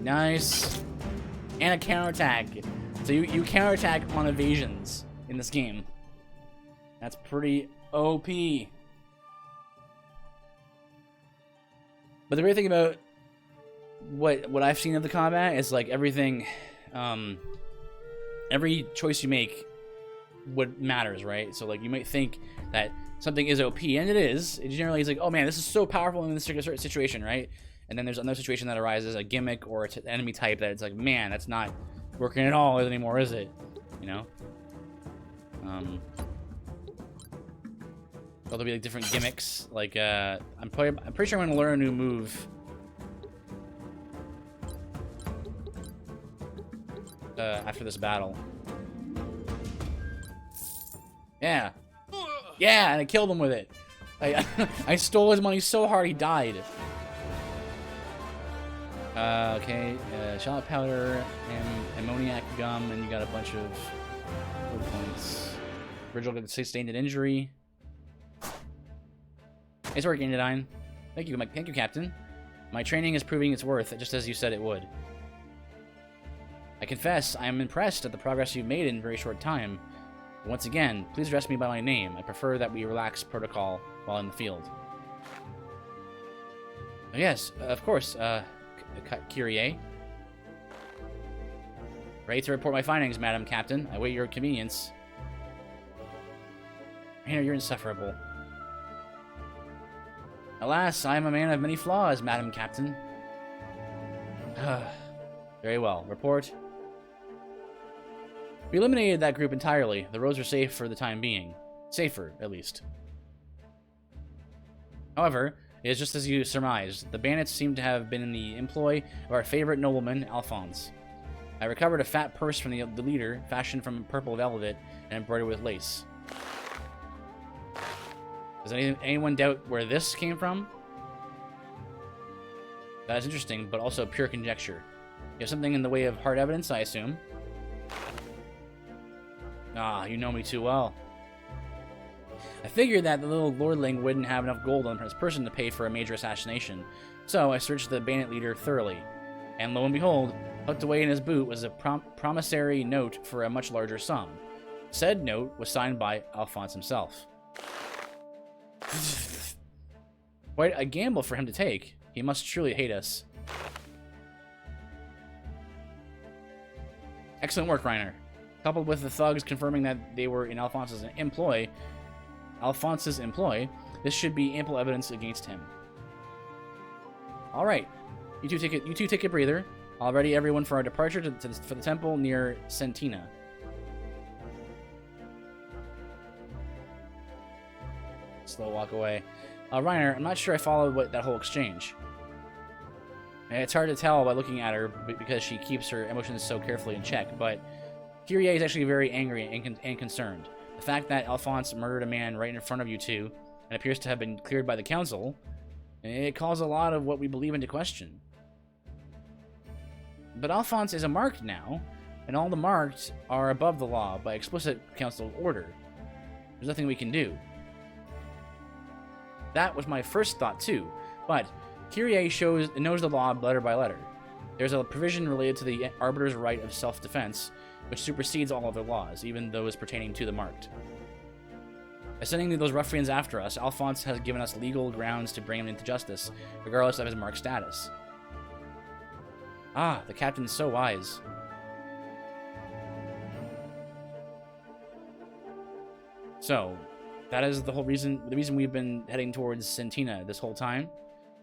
Nice. And a counterattack. So you counterattack on evasions in this game. That's pretty OP. But the great thing about what I've seen of the combat is like everything, every choice you make, what matters, right? So like you might think that something is OP, and it is. It generally is like, oh man, this is so powerful in this certain situation, right? And then there's another situation that arises, a gimmick or an enemy type that it's like, man, that's not working at all anymore, is it? You know? There'll be like different gimmicks. Like, I'm pretty sure I'm gonna learn a new move. After this battle. Yeah. Yeah, and I killed him with it. I stole his money so hard he died. Okay, shallot powder and ammoniac gum, and you got a bunch of good points. Virgil got sustained an injury. Nice work, Andodine. Thank you, Captain. My training is proving its worth, just as you said it would. I confess, I am impressed at the progress you've made in a very short time. Once again, please address me by my name. I prefer that we relax protocol while in the field. Yes, of course, Kyrie. Ready to report my findings, Madam Captain. I wait your convenience. Rainer, you're insufferable. Alas, I am a man of many flaws, Madam Captain. Very well. Report. We eliminated that group entirely. The roads are safe for the time being. Safer, at least. However, it is just as you surmised. The bandits seem to have been in the employ of our favorite nobleman, Alphonse. I recovered a fat purse from the leader, fashioned from purple velvet and embroidered with lace. Does anyone doubt where this came from? That is interesting, but also pure conjecture. You have something in the way of hard evidence, I assume. Ah, you know me too well. I figured that the little lordling wouldn't have enough gold on his person to pay for a major assassination, so I searched the bandit leader thoroughly. And lo and behold, tucked away in his boot was a promissory note for a much larger sum. Said note was signed by Alphonse himself. Quite a gamble for him to take. He must truly hate us. Excellent work, Reiner. Coupled with the thugs confirming that they were in Alphonse's employ, this should be ample evidence against him. All right, you two take a breather. I'll ready everyone for our departure for the temple near Sentina. Slow walk away. Reiner, I'm not sure I followed that whole exchange. And it's hard to tell by looking at her because she keeps her emotions so carefully in check, but Kyrie is actually very angry and concerned. The fact that Alphonse murdered a man right in front of you two and appears to have been cleared by the council, it calls a lot of what we believe into question. But Alphonse is a marked now, and all the marked are above the law by explicit council order. There's nothing we can do. That was my first thought too, but Kyrie knows the law letter by letter. There's a provision related to the arbiter's right of self-defense, which supersedes all other laws, even those pertaining to the marked. By sending those ruffians after us, Alphonse has given us legal grounds to bring him into justice, regardless of his marked status. Ah, the captain's so wise. So, that is the reason we've been heading towards Sentina this whole time.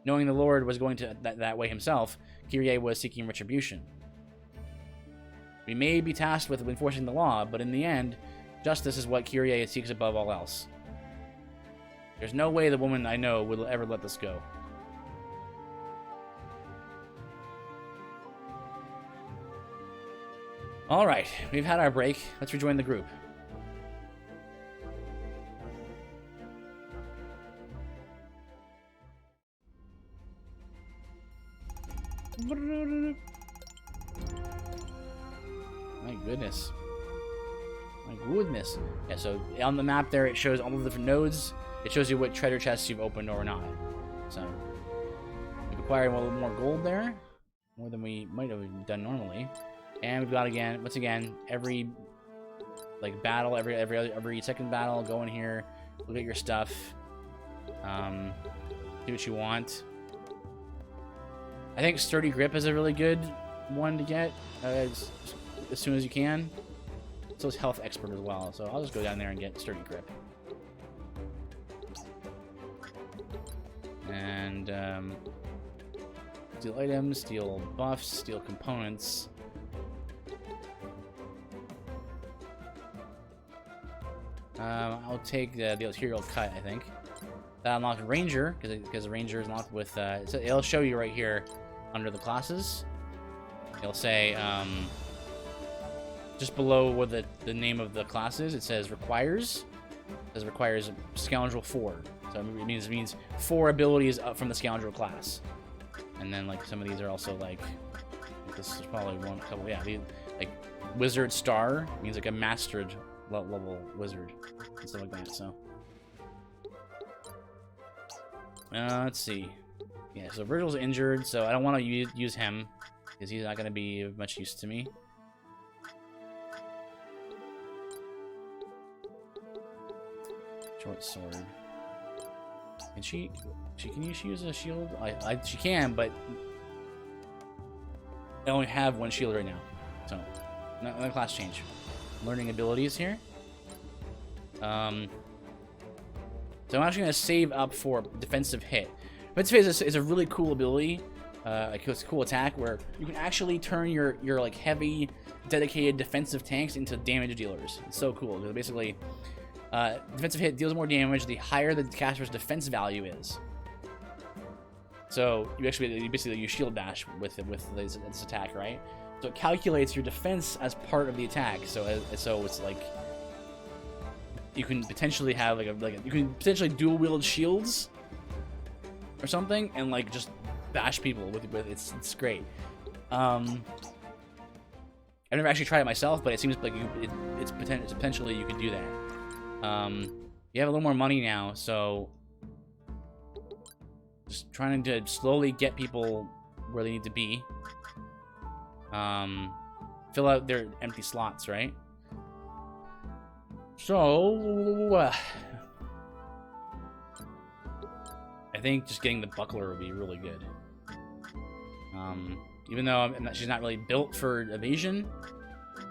Knowing the Lord was going to that way himself, Kyrie was seeking retribution. We may be tasked with enforcing the law, but in the end, justice is what Kyrie seeks above all else. There's no way the woman I know will ever let this go. Alright, we've had our break. Let's rejoin the group. My goodness. My goodness. Yeah, so on the map there, it shows all the different nodes. It shows you what treasure chests you've opened or not. So, we've acquired a little more gold there. More than we might have done normally. And we've got, once again, every battle, every second battle, go in here, look at your stuff. Do what you want. I think Sturdy Grip is a really good one to get as soon as you can. So is Health Expert as well. So I'll just go down there and get Sturdy Grip. And steal items, steal buffs, steal components. I'll take the arterial cut, I think. That unlocks Ranger, because the Ranger is unlocked with... so it'll show you right here under the classes. It'll say, just below what the name of the class is, it says requires. It says requires Scoundrel 4. So it means 4 abilities up from the Scoundrel class. And then, like, some of these are also, like this is probably one couple, yeah, like, Wizard Star means, like, a mastered level wizard and stuff like that, so. Let's see. Yeah, so Virgil's injured, so I don't want to use him, because he's not going to be of much use to me. Short sword. Can she use a shield? She can, but I only have one shield right now, so another class change. Learning abilities here. So I'm actually gonna save up for defensive hit. Defensive hit is a really cool ability. Like, it's a cool attack where you can actually turn your like heavy, dedicated defensive tanks into damage dealers. It's so cool. Basically, defensive hit deals more damage the higher the caster's defense value is. So you basically you shield bash with this attack, right? So it calculates your defense as part of the attack. So it's like you can potentially have you can potentially dual wield shields or something and like just bash people with it's great. I've never actually tried it myself, but it seems like it's potentially you can do that. You have a little more money now, so just trying to slowly get people where they need to be. Fill out their empty slots, right? So I think just getting the buckler would be really good. Even though she's not really built for evasion,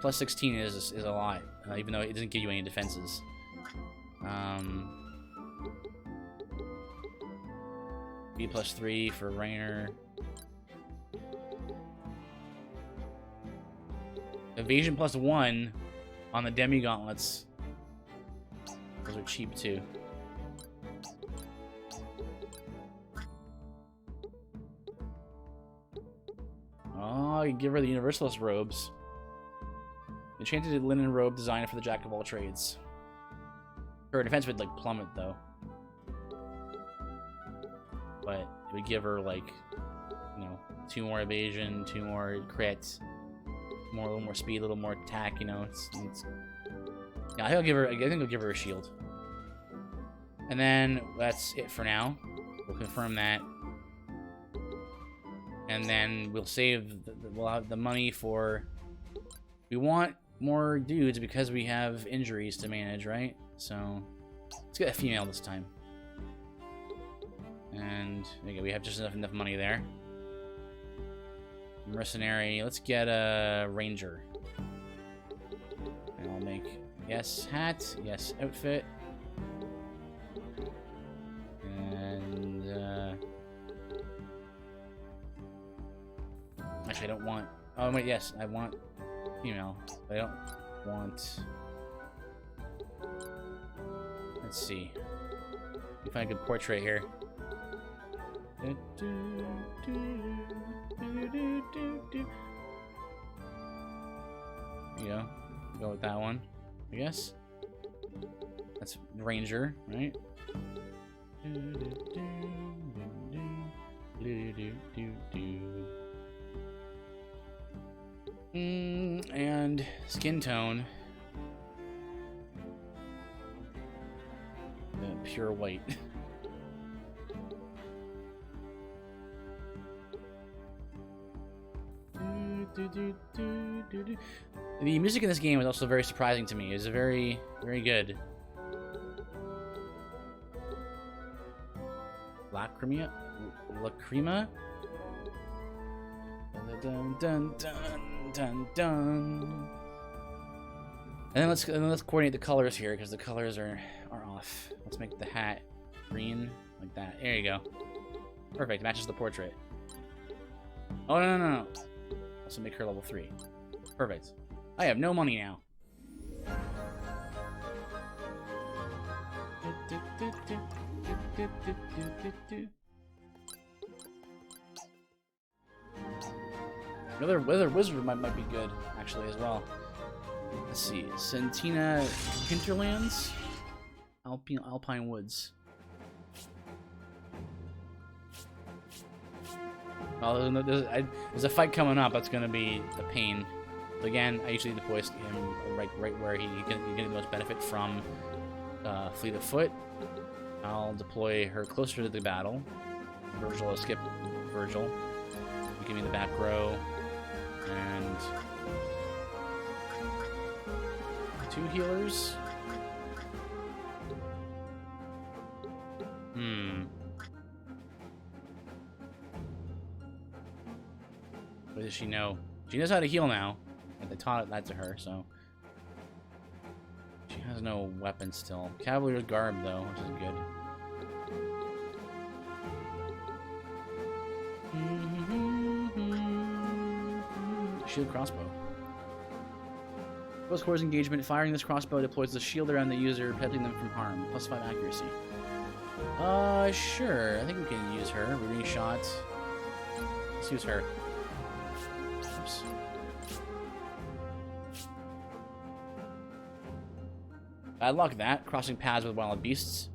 plus 16 is a lot. Even though it doesn't give you any defenses. B plus 3 for Rainer. Evasion plus 1 on the Demi Gauntlets. Those are cheap too. Oh, you can give her the Universalist robes. Enchanted linen robe designed for the Jack of all trades. Her defense would like plummet though. But it would give her like, 2 more evasion, 2 more crits, a little more speed, a little more attack. Yeah, I think I'll give her a shield. And then that's it for now. We'll confirm that, and then we'll save. We'll have the money for. We want more dudes because we have injuries to manage, right? So let's get a female this time. And okay, we have just enough money there. Mercenary. Let's get a ranger. And I'll make yes hat, yes outfit, and actually I don't want. Oh wait, yes, I want female. But I don't want. Let's see. Let me find a good portrait here. There you go. Go with that one, I guess. That's Ranger, right? And skin tone. Pure white. The music in this game is also very surprising to me. It's very, very good. Lacrima? Dun, dun, dun, dun, dun. And then let's coordinate the colors here because the colors are off. Let's make the hat green like that. There you go. Perfect. Matches the portrait. Oh no. Also make her level 3. Perfect. I have no money now. Another wizard might be good, actually, as well. Let's see. Sentina Hinterlands? Alpine Woods. Oh, there's a fight coming up that's going to be a pain. So again, I usually deploy him right where he can get the most benefit from Fleet of Foot. I'll deploy her closer to the battle. Virgil will skip Virgil. You give me the back row. And 2 healers. What does she know? She knows how to heal now. They taught that to her, so she has no weapon still. Cavalier's garb though, which is good. Shield crossbow. Close quarters engagement. Firing this crossbow deploys the shield around the user, protecting them from harm. +5 accuracy. Sure. I think we can use her. We're getting shot. Let's use her. Oops. Bad luck that. Crossing paths with wild beasts.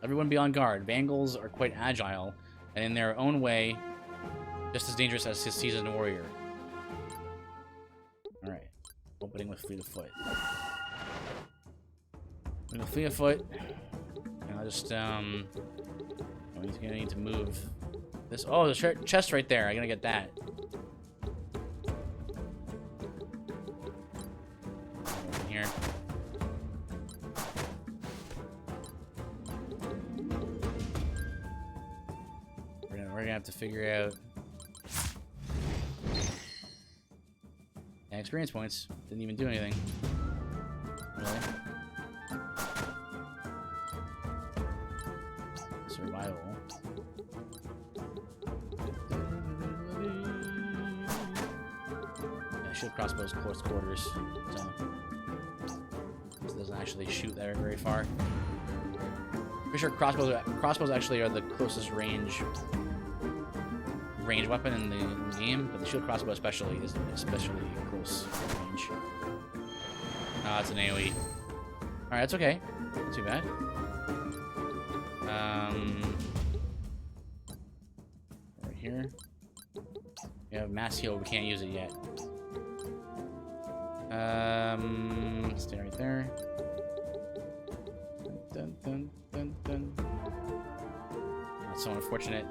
Everyone be on guard. Vangals are quite agile, and in their own way, just as dangerous as his seasoned warrior. Alright. Opening with Fleet of Foot. Opening with Fleet of Foot. And I'll just, I'm gonna need to move this. Oh, the chest right there. I'm gonna get that. Over here. We're gonna have to figure out. And experience points. Didn't even do anything. Really? Survival. Yeah, shield crossbow's close quarters, so it doesn't actually shoot there very far. Pretty sure crossbows actually are the closest range weapon in the game, but the shield crossbow especially is especially close range. Ah, it's an AoE. Alright, that's okay. Not too bad. Right here. We have mass heal, we can't use it yet. Stay right there. Dun, dun, dun, dun, dun. That's so unfortunate.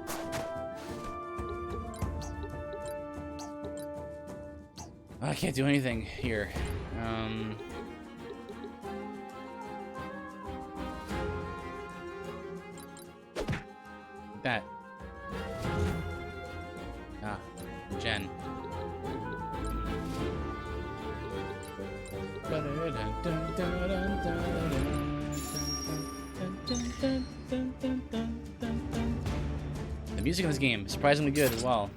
I can't do anything here. That. Ah, Jen. The music in this game is surprisingly good as well.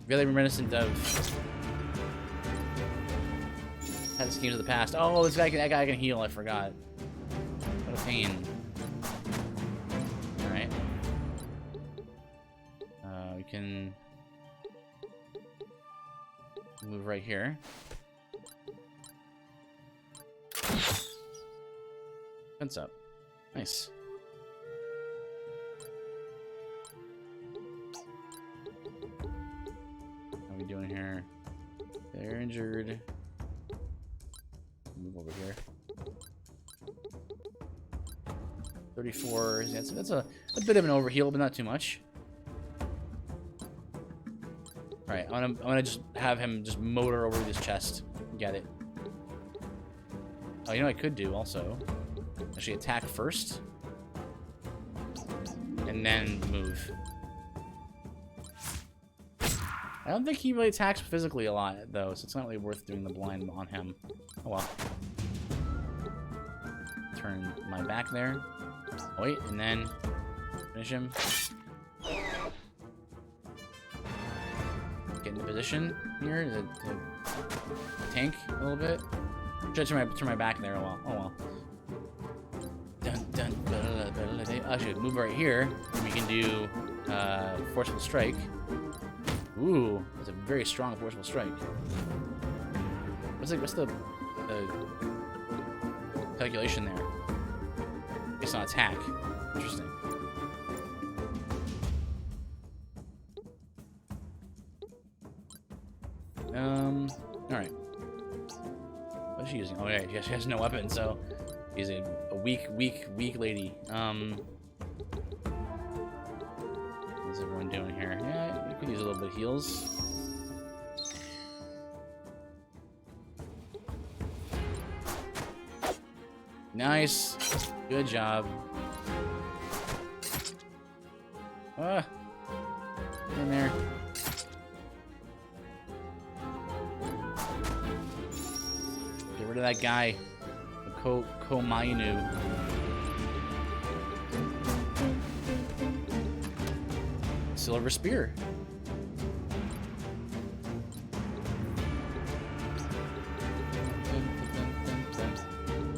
Really reminiscent of past games of the past. Oh, that guy can heal. I forgot. What a pain. All right. We can move right here. Fence up. Nice. How are we doing here? They're injured. Move over here. 34. That's a bit of an overheal, but not too much. All right, I'm gonna just have him just motor over this chest. Get it. Oh, you know what I could do also? Actually, attack first. and then move. I don't think he really attacks physically a lot, though, so it's not really worth doing the blind on him. Oh well. Turn my back there. Oh, wait, and then finish him. Get into position here to tank a little bit. Should I turn my back there? Oh well. Oh well. Actually, move right here. And we can do forceful strike. Ooh, that's a very strong forceful strike. What's the calculation there? Based on attack. Interesting. Alright. What's she using? Oh yeah, she has no weapon, so she's a weak lady. What's everyone doing here? Yeah, you could use a little bit of heals. Nice. Good job. In there. Get rid of that guy. Komainu. Silver spear.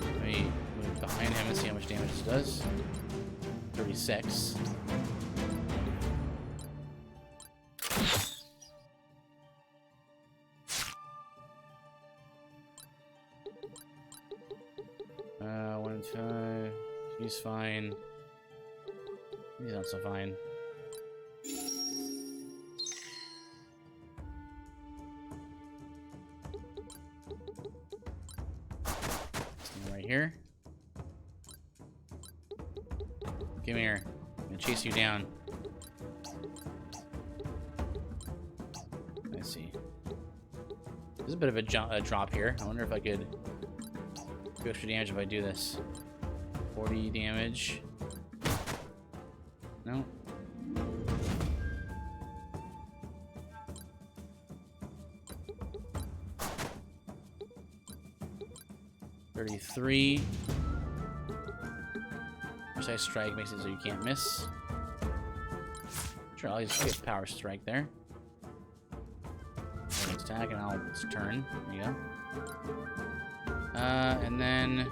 Let me move behind him and see how much damage this does. 36. He's fine. He's not so fine. Stand right here. Come here. I'm gonna chase you down. Let's see. There's a bit of a drop here. I wonder if I could do extra damage if I do this. 40 damage. No. $33. Precise strike makes it so you can't miss. Sure, I'll get power strike there. Attack and I'll turn. There you go. And then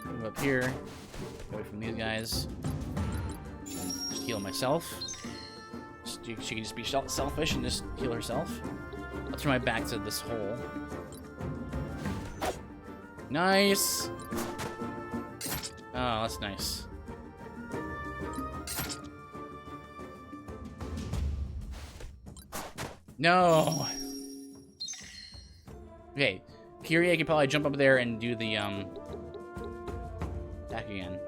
move up here. Get away from these guys. Just heal myself. She can just be selfish and just heal herself. I'll turn my back to this hole. Nice! Oh, that's nice. No! Okay, Kyrie, I can probably jump up there and do the, attack again.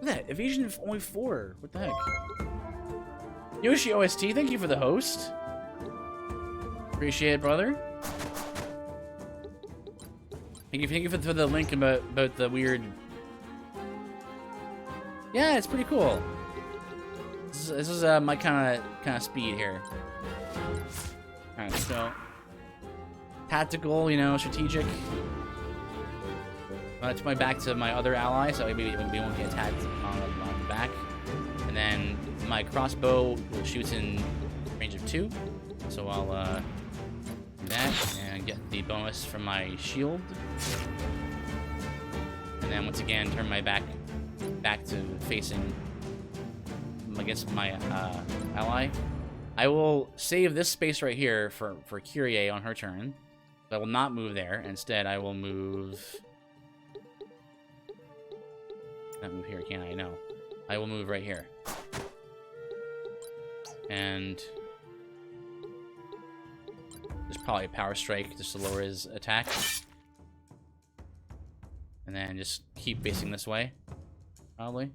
Look at that, evasion of only 4. What the heck? Yoshi OST, thank you for the host. Appreciate it, brother. Thank you for the link about the weird... Yeah, it's pretty cool. This is my kind of speed here. Alright, so... Tactical, you know, strategic. I took my back to my other ally, so maybe we won't get attacked on the back. And then my crossbow shoots in range of 2, so I'll do that and get the bonus from my shield. And then once again, turn my back to facing against my ally. I will save this space right here for Kyrie on her turn. I will not move there. Instead, I will move... Not move here, can I? No. I will move right here. And... there's probably a power strike just to lower his attack. And then just keep facing this way. Probably.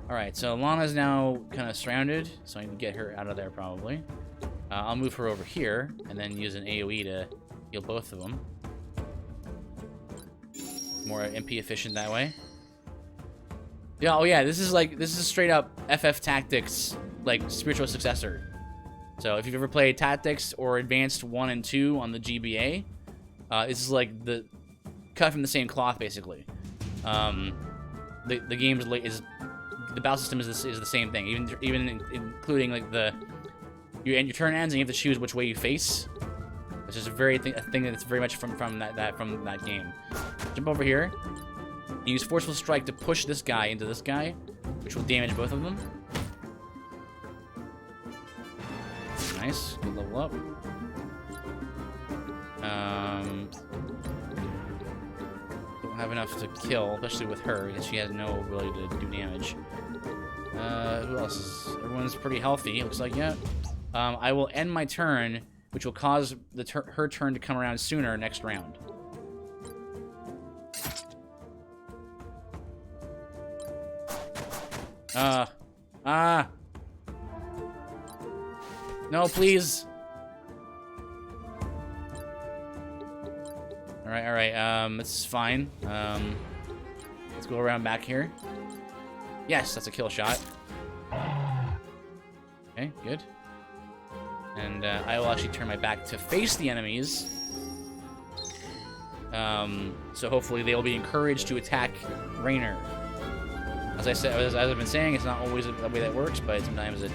Alright, so Lana's now kind of surrounded, so I need to get her out of there probably. I'll move her over here, and then use an AoE to heal both of them. More MP efficient that way. Yeah, oh yeah, this is straight up FF Tactics, like, spiritual successor. So if you've ever played Tactics or Advanced 1 and 2 on the GBA, this is like the cut from the same cloth, basically. The game is the battle system is the same thing, even including like your turn ends and you have to choose which way you face. It's just a thing that's very much from that game. Jump over here. Use Forceful Strike to push this guy into this guy, which will damage both of them. Nice. Good level up. Don't have enough to kill, especially with her, because she has no ability to do damage. Who else is... Everyone's pretty healthy, it looks like, yeah. I will end my turn, which will cause her turn to come around sooner next round. No, please. Alright, this is fine. Let's go around back here. Yes, that's a kill shot. Okay, good. And I will actually turn my back to face the enemies. So hopefully they'll be encouraged to attack Raynor. As I said, as I've been saying, it's not always the way that works, but sometimes it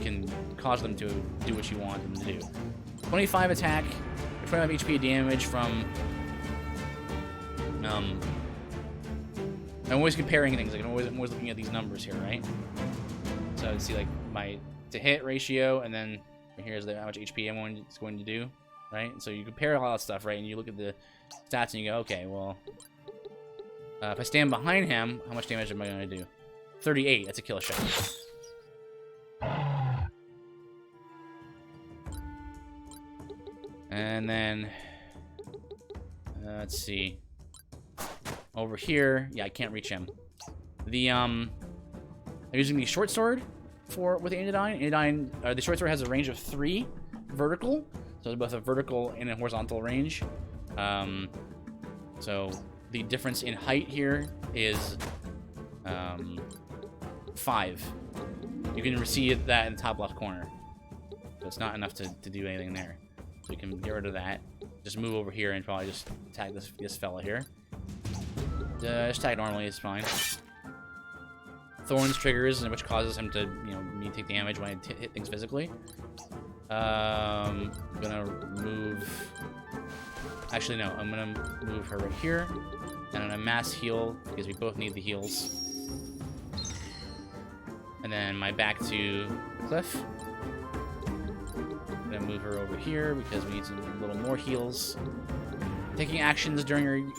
can cause them to do what you want them to do. 25 attack, 25 HP damage from. I'm always comparing things. Like I'm always looking at these numbers here, right? So I see like my to hit ratio, and then here's how much HP it's going to do, right? And so you compare all that stuff, right? And you look at the stats and you go, okay, well. If I stand behind him, how much damage am I going to do? 38. That's a kill shot. And then, let's see. Over here, yeah, I can't reach him. I'm using the short sword with Anodyne. The short sword has a range of 3 vertical, so it's both a vertical and a horizontal range. So the difference in height here is 5. You can see that in the top left corner. So it's not enough to do anything there. So we can get rid of that. Just move over here and probably just attack this fella here. Just attack normally, it's fine. Thorns triggers, which causes him to, me to take damage when I hit things physically. I'm gonna move... Actually, no. I'm gonna move her right here. And I'm gonna mass heal, because we both need the heals. And then my back to Cliff. I'm gonna move her over here, because we need a little more heals. Taking actions during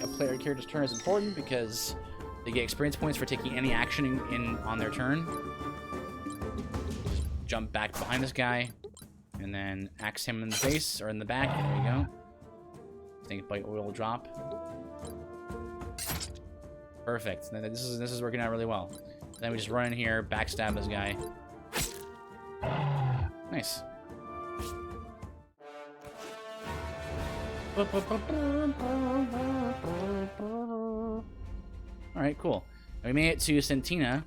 a player character's turn is important, because they get experience points for taking any action on their turn. Just jump back behind this guy, and then axe him in the face, or in the back. There we go. Think Bite Oil drop. Perfect. This is working out really well. Then we just run in here, backstab this guy. Nice. Alright, cool. We made it to Sentina.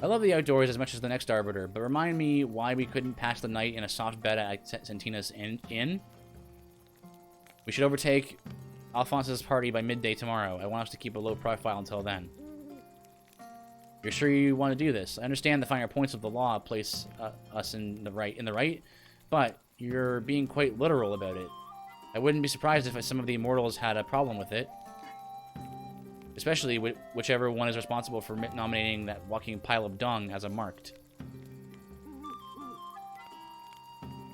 I love the outdoors as much as the next Arbiter, but remind me why we couldn't pass the night in a soft bed at Sentina's inn. We should overtake Alphonse's party by midday tomorrow. I want us to keep a low profile until then. You're sure you want to do this? I understand the finer points of the law place us in the right, but you're being quite literal about it. I wouldn't be surprised if some of the immortals had a problem with it. Especially whichever one is responsible for nominating that walking pile of dung as a marked.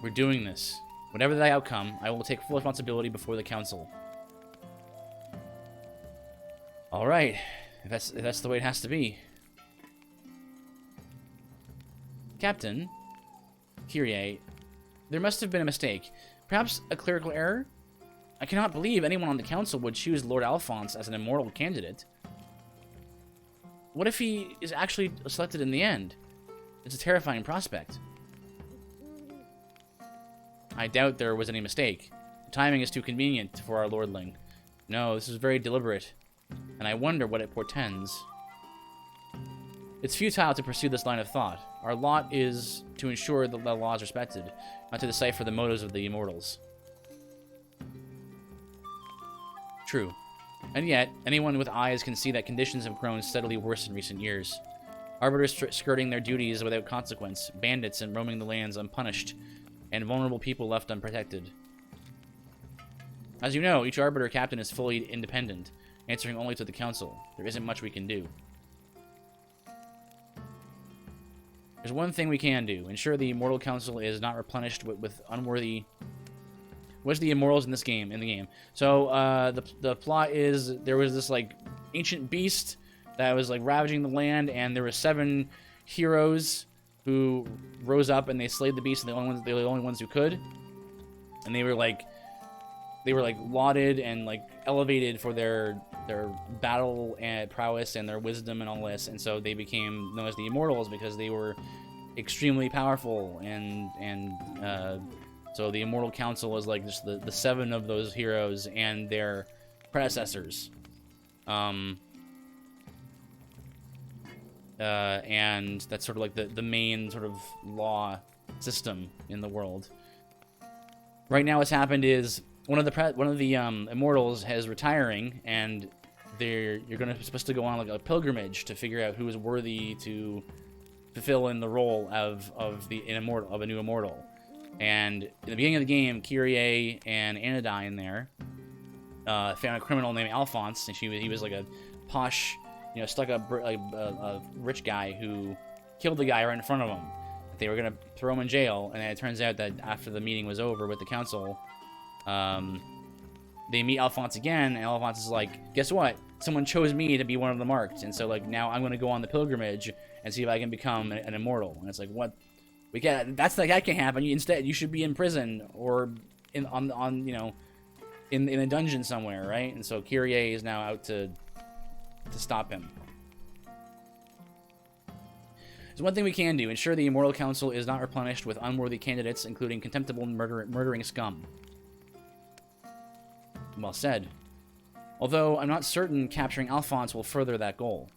We're doing this. Whatever the outcome, I will take full responsibility before the council. Alright, if that's the way it has to be. Captain, Kyrie, there must have been a mistake. Perhaps a clerical error? I cannot believe anyone on the council would choose Lord Alphonse as an immortal candidate. What if he is actually selected in the end? It's a terrifying prospect. I doubt there was any mistake. The timing is too convenient for our lordling. No, this is very deliberate, and I wonder what it portends. It's futile to pursue this line of thought. Our lot is to ensure that the law is respected, not to decipher the motives of the immortals. True. And yet, anyone with eyes can see that conditions have grown steadily worse in recent years. Arbiters skirting their duties without consequence, bandits and roaming the lands unpunished, and vulnerable people left unprotected. As you know, each Arbiter captain is fully independent, answering only to the Council. There isn't much we can do. There's one thing we can do. Ensure the Immortal Council is not replenished with unworthy... What's the Immortals in this game? So, the plot is there was this, like, ancient beast that was, like, ravaging the land, and there were 7 heroes who rose up and they slayed the beast, and they were the only ones who could. And they were lauded and, like, elevated for their battle and prowess and their wisdom and all this. And so they became known as the Immortals because they were extremely powerful, and so the Immortal Council was like just the 7 of those heroes and their predecessors. And that's sort of like the main sort of law system in the world. Right now what's happened is one of the Immortals is retiring, and you're supposed to go on like a pilgrimage to figure out who is worthy to fulfill in the role of a new Immortal. And in the beginning of the game, Kyrie and Anodyne there found a criminal named Alphonse, and he was like a posh, stuck-up a rich guy who killed the guy right in front of him. They were gonna throw him in jail, and then it turns out that after the meeting was over with the council, they meet Alphonse again, and Alphonse is like, guess what? Someone chose me to be one of the marked, and so like now I'm gonna go on the pilgrimage and see if I can become an immortal. And it's like, what? That can't happen. Instead, you should be in prison or in a dungeon somewhere, right? And so Kyrie is now out to stop him. There's one thing we can do: ensure the Immortal Council is not replenished with unworthy candidates, including contemptible murdering scum. Well said. Although I'm not certain capturing Alphonse will further that goal.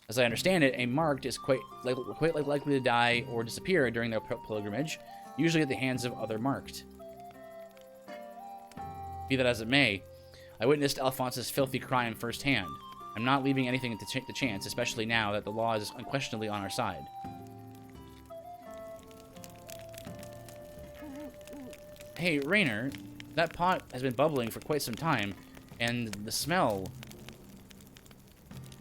As I understand it, a marked is quite likely to die or disappear during their pilgrimage, usually at the hands of other marked. Be that as it may, I witnessed Alphonse's filthy crime firsthand. I'm not leaving anything to chance, especially now that the law is unquestionably on our side. Hey, Raynor, that pot has been bubbling for quite some time, and the smell...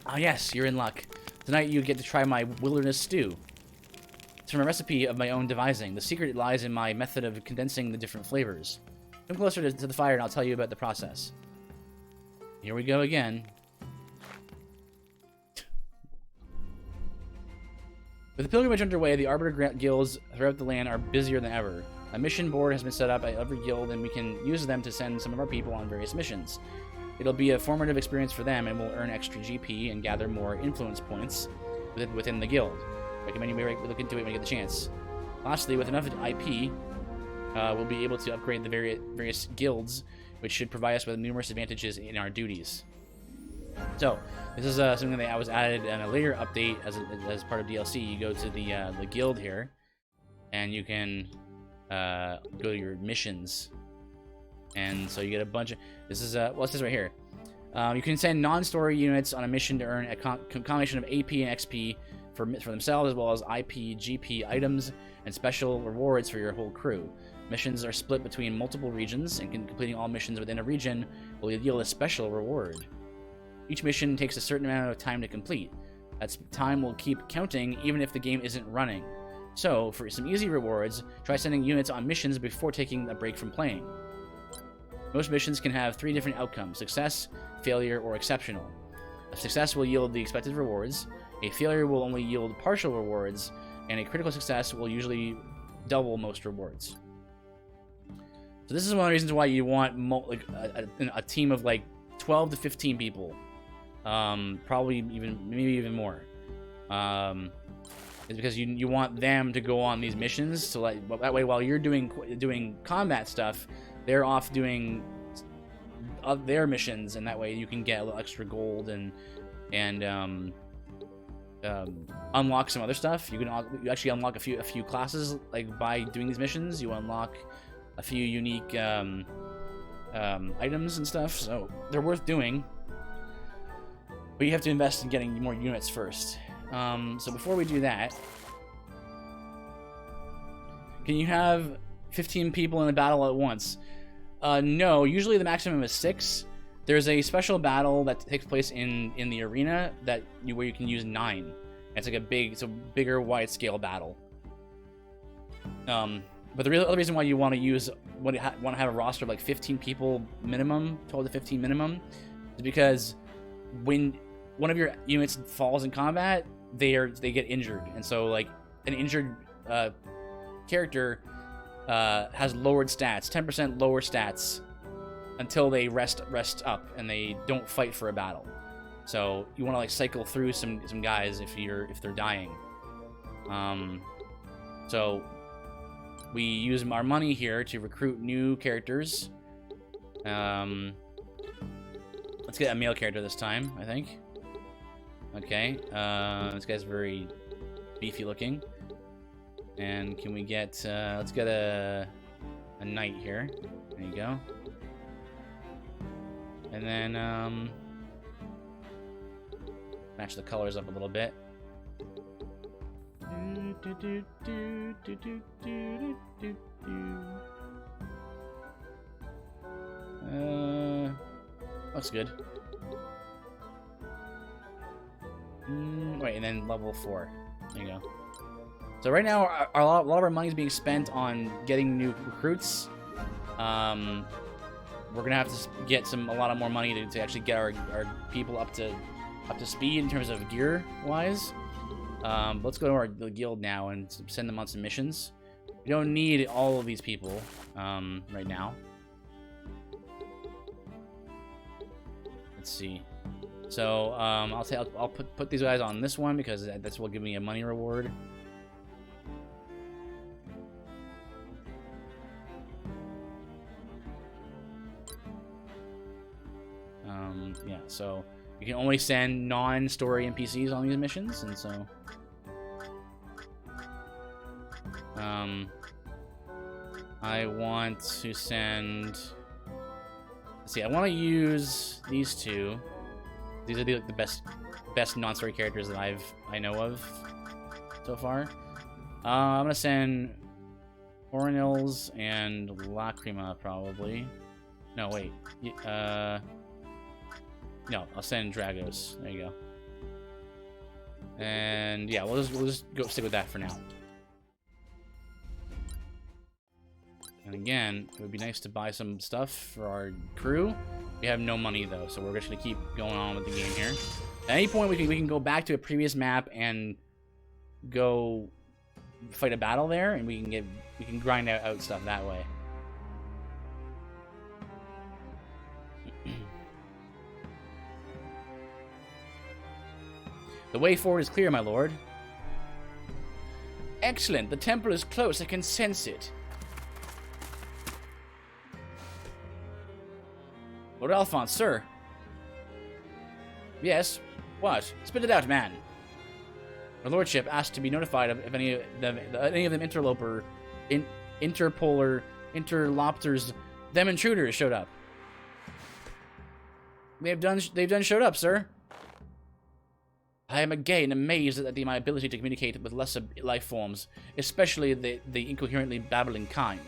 Ah, yes, you're in luck. Tonight you get to try my wilderness stew. It's from a recipe of my own devising. The secret lies in my method of condensing the different flavors. Come closer to the fire and I'll tell you about the process. Here we go again. With the pilgrimage underway, the Arbiter guilds throughout the land are busier than ever. A mission board has been set up at every guild, and we can use them to send some of our people on various missions. It'll be a formative experience for them, and we'll earn extra GP and gather more influence points within the guild. Recommend you look into it when you get the chance. Lastly, with enough IP, we'll be able to upgrade the various guilds, which should provide us with numerous advantages in our duties. So, this is something that was added in a later update as part of DLC. You go to the guild here, and you can go to your missions. And so you get a bunch of... This is, well, it says right here. You can send non-story units on a mission to earn a combination of AP and XP for themselves, as well as IP, GP items, and special rewards for your whole crew. Missions are split between multiple regions, and completing all missions within a region will yield a special reward. Each mission takes a certain amount of time to complete. That time will keep counting even if the game isn't running. So, for some easy rewards, try sending units on missions before taking a break from playing. Most missions can have 3 different outcomes: success, failure, or exceptional. A success will yield the expected rewards, a failure will only yield partial rewards, and a critical success will usually double most rewards. So this is one of the reasons why you want a team of like 12 to 15 people. Probably maybe even more. Is because you want them to go on these missions, so that way while you're doing combat stuff, they're off doing their missions, and that way you can get a little extra gold and unlock some other stuff. You actually unlock a few classes, like by doing these missions. You unlock a few unique items and stuff, so they're worth doing. But you have to invest in getting more units first. So before we do that, can you have 15 people in a battle at once? No, usually the maximum is 6. There's a special battle that takes place in the arena where you can use 9. It's like it's a bigger, wide-scale battle. But the other reason why you want to have a roster of like 15 people minimum, 12 to 15 minimum, is because when one of your units falls in combat, they get injured, and so like an injured character has lowered stats, 10% lower stats, until they rest up and they don't fight for a battle. So you want to like cycle through some guys if they're dying. So we use our money here to recruit new characters. Let's get a male character this time, I think. Okay, this guy's very beefy looking. And can we get, let's get a knight here. There you go. And then, match the colors up a little bit. Looks good. Wait, and then level 4. There you go. So right now, a lot of our money is being spent on getting new recruits. We're gonna have to get a lot of more money to actually get our people up to speed in terms of gear wise. Let's go to our guild now and send them on some missions. We don't need all of these people right now. Let's see. So I'll put these guys on this one because that's what will give me a money reward. Yeah, so you can only send non-story NPCs on these missions, and so I want to send. Let's see, I want to use these two. These are the best non-story characters that I know of so far. I'm gonna send Orinils and Lacrima probably. No, wait. No, I'll send Dragos. There you go. And yeah, we'll just go stick with that for now. And again, it would be nice to buy some stuff for our crew. We have no money though, so we're just gonna keep going on with the game here. At any point, we can go back to a previous map and go fight a battle there, and we can grind out stuff that way. The way forward is clear, my lord. Excellent. The temple is close. I can sense it. Lord Alphonse, sir. Yes? What? Spit it out, man. Our lordship asked to be notified of any of them interlopters, them intruders showed up. They've done showed up, sir. I am again amazed at my ability to communicate with lesser life forms, especially the incoherently babbling kind.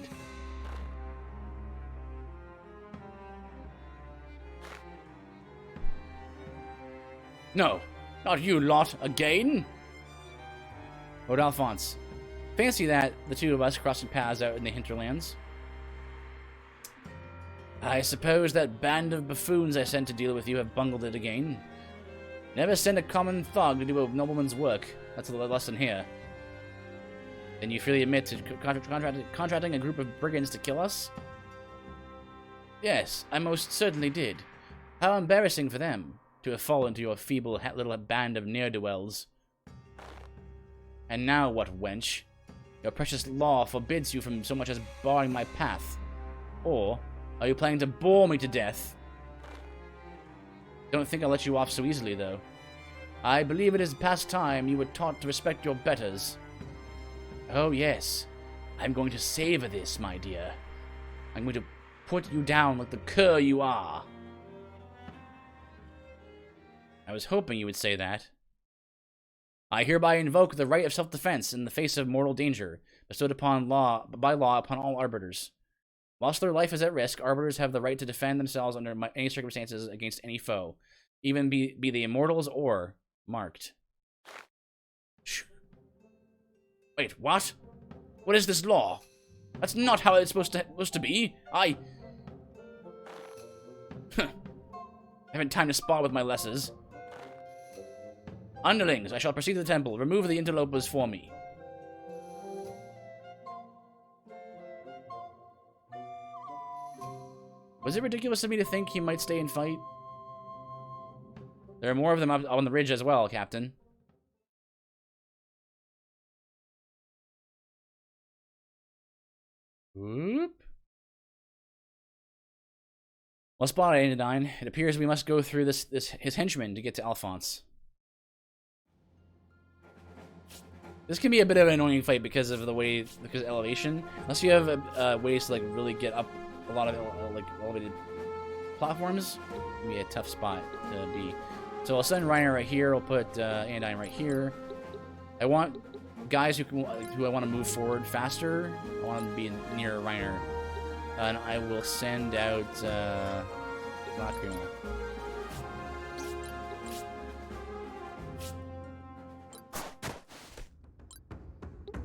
No, not you lot again. Lord Alphonse, fancy that, the two of us crossing paths out in the hinterlands. I suppose that band of buffoons I sent to deal with you have bungled it again. Never send a common thug to do a nobleman's work. That's the lesson here. Then you freely admit to contracting a group of brigands to kill us? Yes, I most certainly did. How embarrassing for them to have fallen to your feeble little band of ne'er-do-wells. And now what, wench? Your precious law forbids you from so much as barring my path. Or Are you planning to bore me to death? Don't think I'll let you off so easily, though. I believe it is past time you were taught to respect your betters. Oh, yes. I'm going to savor this, my dear. I'm going to put you down like the cur you are. I was hoping you would say that. I hereby invoke the right of self-defense in the face of mortal danger, bestowed by law upon all arbiters. Whilst their life is at risk, arbiters have the right to defend themselves under any circumstances against any foe, even be they immortals or marked. Shh. Wait, what? What is this law? That's not how it's supposed to be. I haven't time to spar with my lessers. Underlings, I shall proceed to the temple. Remove the interlopers for me. Was it ridiculous of me to think he might stay and fight? There are more of them up on the ridge as well, Captain. Whoop. Well spotted, Anodyne. It appears we must go through his henchman to get to Alphonse. This can be a bit of an annoying fight because of elevation. Unless you have ways to like really get up a lot of like elevated platforms, it can be a tough spot to be. So I'll send Reiner right here. I'll put Anodyne right here. I want guys who I want to move forward faster. I want them to be near Reiner, and I will send out Lacrima.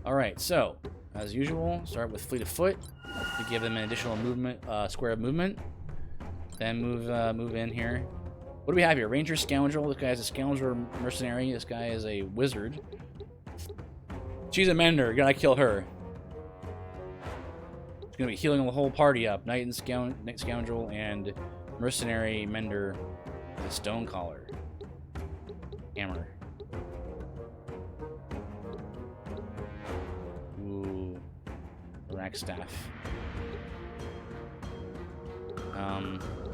Alright, so, as usual, start with Fleet of Foot to give them an additional movement, square of movement. Then move in here. What do we have here? Ranger Scoundrel. This guy is a scoundrel mercenary. This guy is a wizard. She's a mender. Gotta kill her. She's gonna be healing the whole party up. Knight and Scoundrel and mercenary mender with a stone collar. Hammer. Rack staff.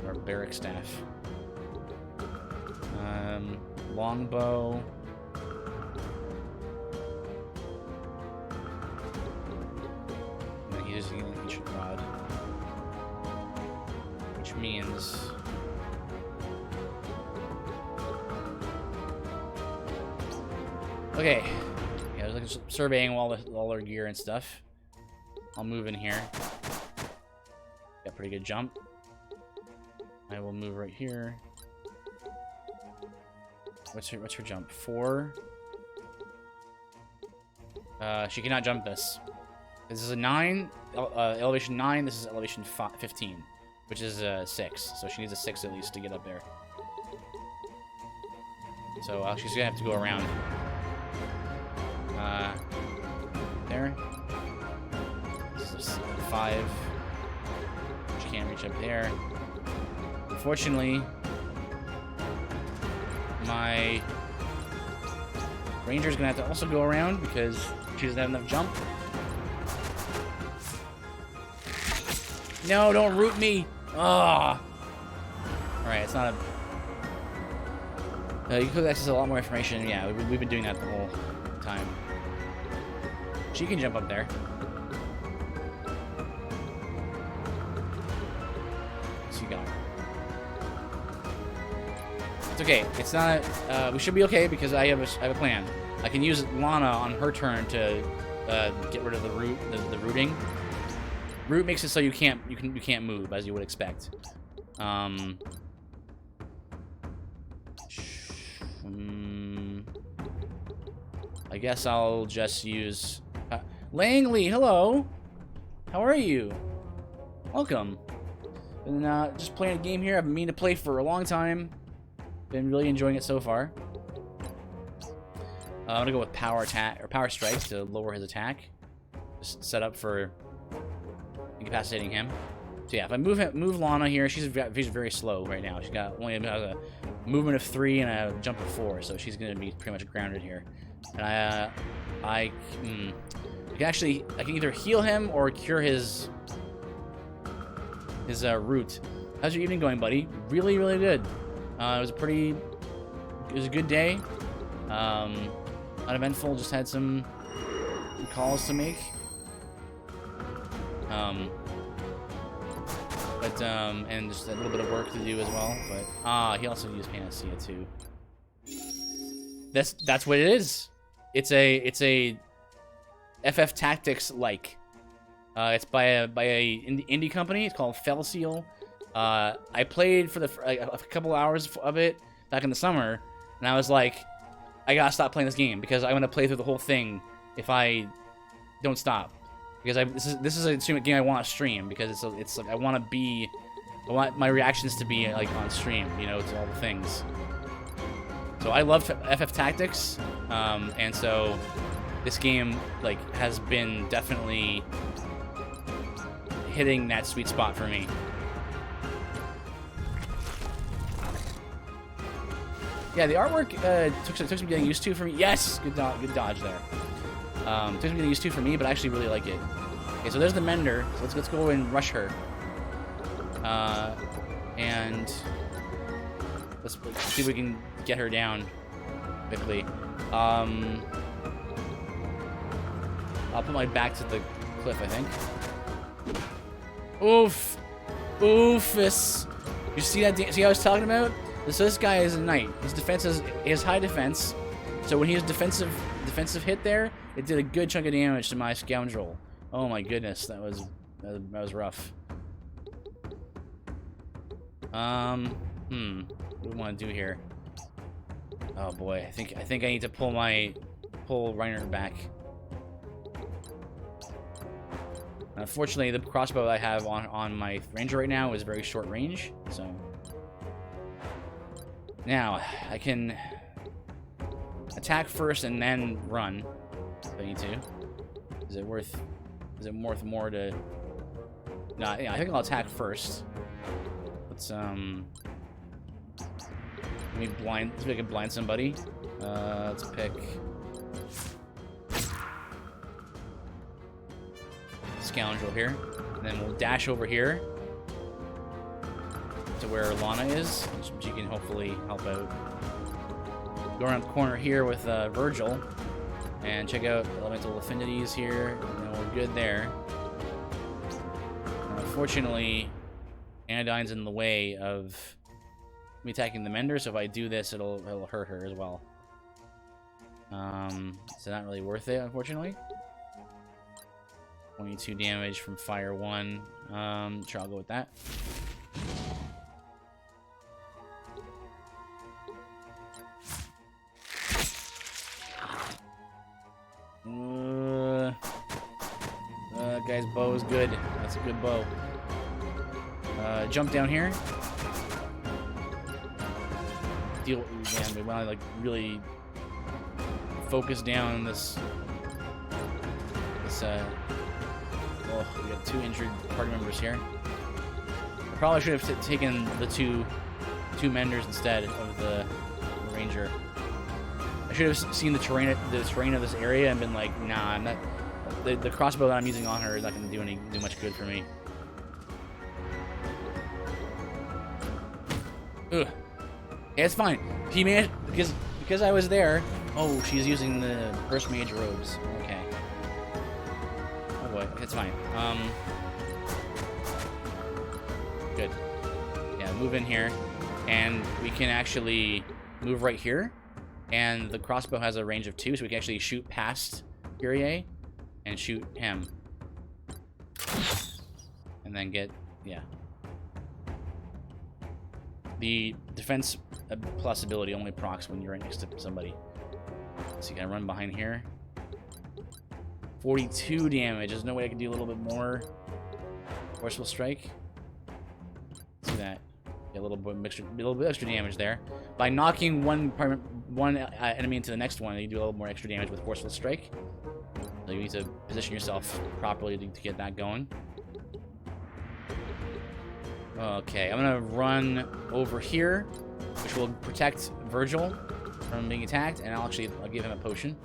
Barbaric staff. Longbow. And he is using ancient rod. Which means okay. Yeah, I was like surveying all their gear and stuff. I'll move in here. Got pretty good jump. I will move right here. What's her jump? 4. She cannot jump this. This is a 9, elevation 9. This is elevation 15, which is 6. So she needs a 6 at least to get up there. So she's gonna have to go around. There. 5. She can't reach up there. Unfortunately, my ranger's gonna have to also go around because she doesn't have enough jump. No, don't root me! Ah! Alright, it's not a... you could access a lot more information. Yeah, we've been doing that the whole time. She can jump up there. It's okay. It's not. We should be okay because I have a plan. I can use Lana on her turn to get rid of the root, the rooting. Root makes it so you can't move as you would expect. I guess I'll just use Langley. Hello. How are you? Welcome. Been just playing a game here I've been meaning to play for a long time. Been really enjoying it so far. I'm gonna go with power attack or power strikes to lower his attack. Just set up for incapacitating him. So yeah, if I move Lana here, she's very slow right now. She's got only a movement of 3 and a jump of 4, so she's gonna be pretty much grounded here. And I can either heal him or cure his his route. How's your evening going, buddy? Really, really good. It was a good day. Uneventful. Just had some calls to make. And just a little bit of work to do as well. But he also used Panacea too. That's what it is. It's a FF Tactics like. It's by a indie company. It's called Felseal. I played for a couple hours of it back in the summer, and I was like, I gotta stop playing this game because I'm gonna play through the whole thing if I don't stop. Because this is a game I want to stream because I want my reactions to be like on stream, you know, to all the things. So I love FF Tactics, and so this game like has been definitely hitting that sweet spot for me. Yeah, the artwork took some getting used to for me. Yes, good dodge there. Took some getting used to for me, but I actually really like it. Okay, so there's the Mender. So let's go and rush her. And let's see if we can get her down quickly. I'll put my back to the cliff, I think. Oof. Oofus. You see that? See what I was talking about? So this guy is a knight. His defense is high defense. So when he has defensive hit there, it did a good chunk of damage to my scoundrel. Oh my goodness, that was rough. What do we want to do here? Oh boy, I think I need to pull Reiner back. Unfortunately, the crossbow I have on my ranger right now is very short range, so now I can attack first and then run if I need to. Is it worth more to? No, yeah, I think I'll attack first. Let's let me see if I can blind somebody. Let's pick Scoundrel here, and then we'll dash over here to where Lana is, which you can hopefully help out. Go around the corner here with Virgil, and check out elemental affinities here, and then we're good there. Unfortunately, Anodyne's in the way of me attacking the Mender, so if I do this, it'll hurt her as well. So not really worth it, unfortunately. 22 damage from Fire 1. Sure, I'll go with that. Guy's bow is good. That's a good bow. Jump down here. Man, we want to like really focus down on this. Oh, we got 2 injured party members here. I probably should have taken the two Menders instead of the Ranger. I should have seen the terrain of this area and been like, nah, I'm not. The crossbow that I'm using on her is not going to do much good for me. Ugh. Yeah, it's fine. He managed because I was there. Oh, she's using the Burst Mage robes. Okay. Oh boy, it's fine. Good. Yeah, move in here, and we can actually move right here. And the crossbow has a range of 2, so we can actually shoot past Kyrie and shoot him. And then get, yeah. The defense plus ability only procs when you're right next to somebody. So you can run behind here. 42 damage. There's no way I can do a little bit more. Forceful strike. Let's do that. Get a little bit extra damage there. By knocking one enemy into the next one, you do a little more extra damage with forceful strike. So you need to position yourself properly to get that going. Okay, I'm gonna run over here, which will protect Virgil from being attacked, and I'll give him a potion.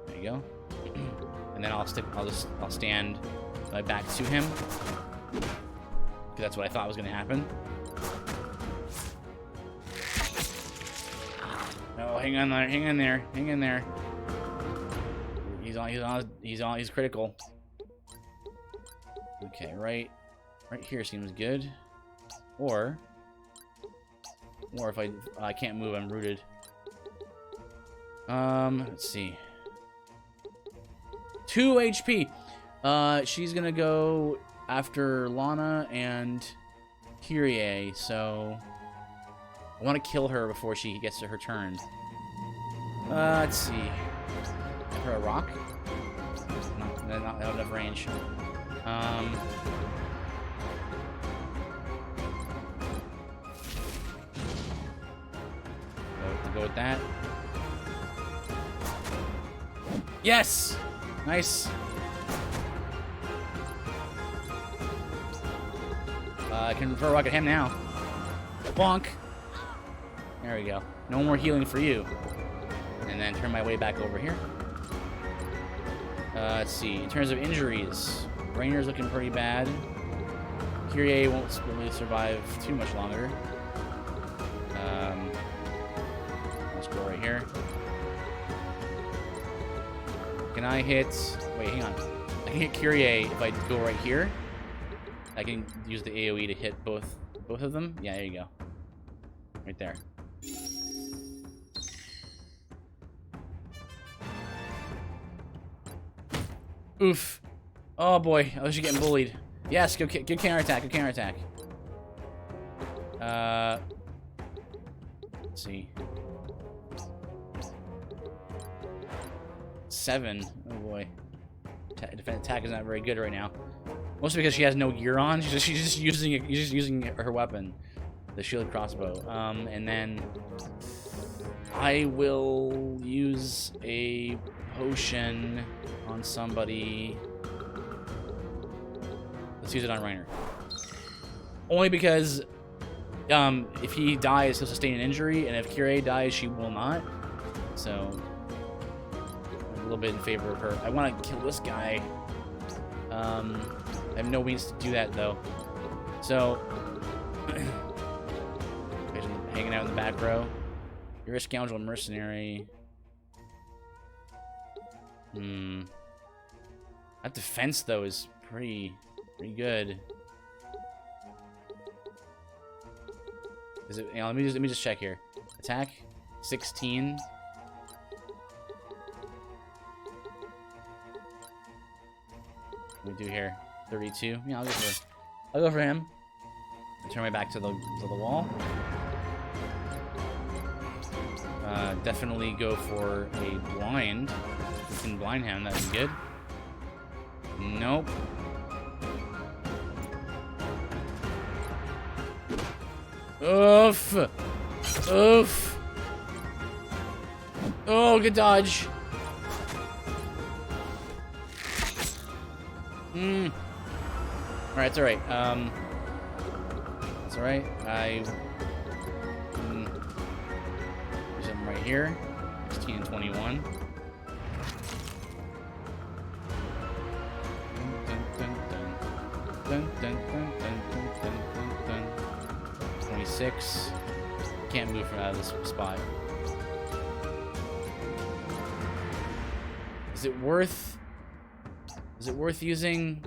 There you go. And then I'll stand my back to him, That's what I thought was going to happen. Oh, hang on there, hang in there, hang in there. He's critical. Okay, right here seems good. Or if I can't move, I'm rooted. Let's see. 2 HP. She's gonna go after Lana and Kyrie, so I want to kill her before she gets to her turn. Let's see. Give her a rock. Not enough range. Go with that. Yes! Nice. I can throw a rock at him now. Bonk. There we go. No more healing for you. And then turn my way back over here. Let's see. In terms of injuries, Rainer's looking pretty bad. Kyrie won't really survive too much longer. Let's go right here. Can I hit... Wait, hang on. I can hit Kyrie if I go right here. I can use the AoE to hit both of them. Yeah, there you go. Right there. Oof. Oh boy, I was just getting bullied. Yes, good counterattack, good counterattack. Let's see. 7. Oh boy. Defense attack is not very good right now. Mostly because she has no gear on. She's just using her weapon, the shielded crossbow. And then I will use a potion on somebody. Let's use it on Rainer. Only because if he dies, he'll sustain an injury, and if Kyrie dies, she will not. So I'm a little bit in favor of her. I want to kill this guy. I have no means to do that though. So hanging out in the back row. You're a scoundrel mercenary. That defense though is pretty good. Is it? You know, let me just check here. Attack 16. What do we do here? 32. Yeah, I'll go for him. I'll turn my back to the wall. Definitely go for a blind. If we can blind him, that'd be good. Nope. Oof. Oof. Oh, good dodge. Alright, it's alright. It's alright. I do something right here. 16 and 21. 26. Can't move from out of this spot. Is it worth using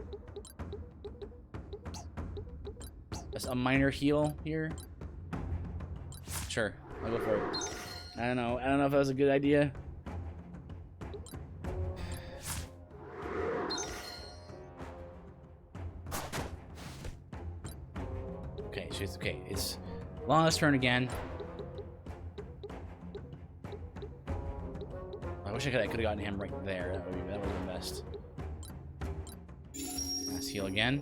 a minor heal here? Sure, I'll go for it. I don't know if that was a good idea. Okay, okay. It's Lana's turn again. I wish I could have gotten him right there. That would have been best. Let's heal again.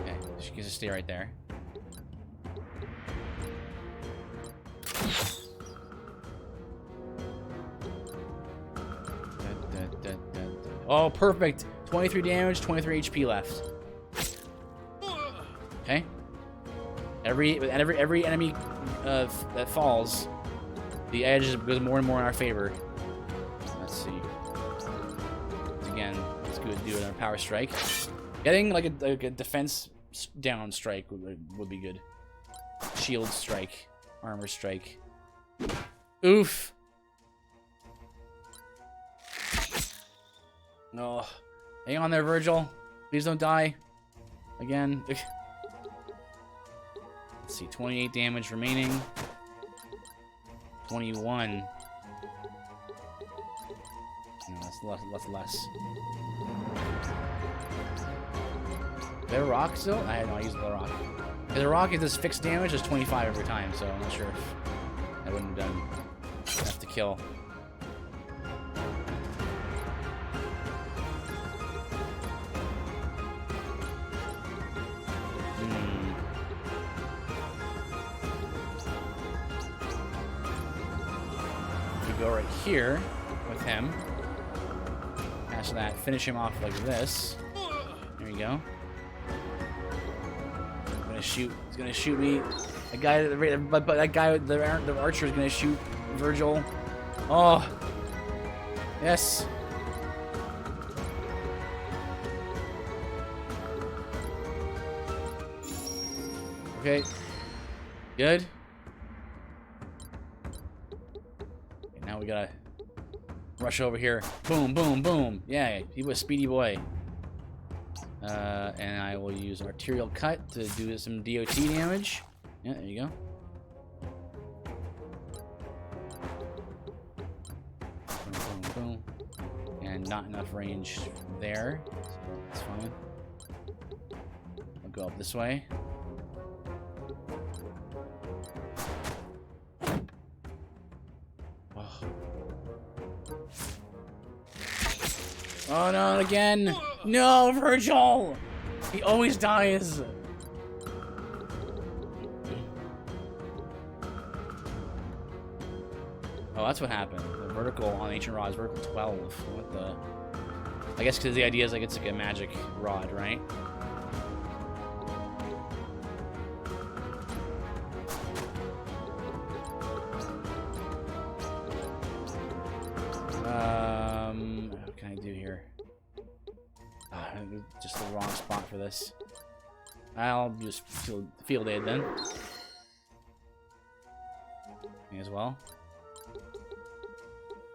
Okay, she can just stay right there. Oh, perfect. 23 damage, 23 HP left. Okay. Every enemy that falls, the edge goes more and more in our favor. Let's see. Again, let's go do another power strike. Getting like a defense down strike would be good. Shield strike, armor strike. Oof. No. Hang on there, Virgil. Please don't die. Again. Let's see, 28 damage remaining. 21. No, that's less. Is there a rock still? I know I used the rock. Because the rock, it does fixed damage, does 25 every time, so I'm not sure if I wouldn't have done enough to kill. Go right here with him. After that, finish him off like this. There you go. I'm gonna shoot. He's gonna shoot me. That guy, but that guy, the archer is gonna shoot Virgil. Oh, yes. Okay. Good. Now we gotta rush over here. Boom, boom, boom. Yeah, he was Speedy Boy. And I will use Arterial Cut to do some DOT damage. Yeah, there you go. Boom, boom, boom. And not enough range there, so that's fine. I'll go up this way. Oh no, again! No, Virgil! He always dies! Oh, that's what happened. The vertical on Ancient Rod is vertical 12. What the... I guess because the idea is like it's like a magic rod, right? What can I do here? Just the wrong spot for this. I'll just field aid then. Me as well.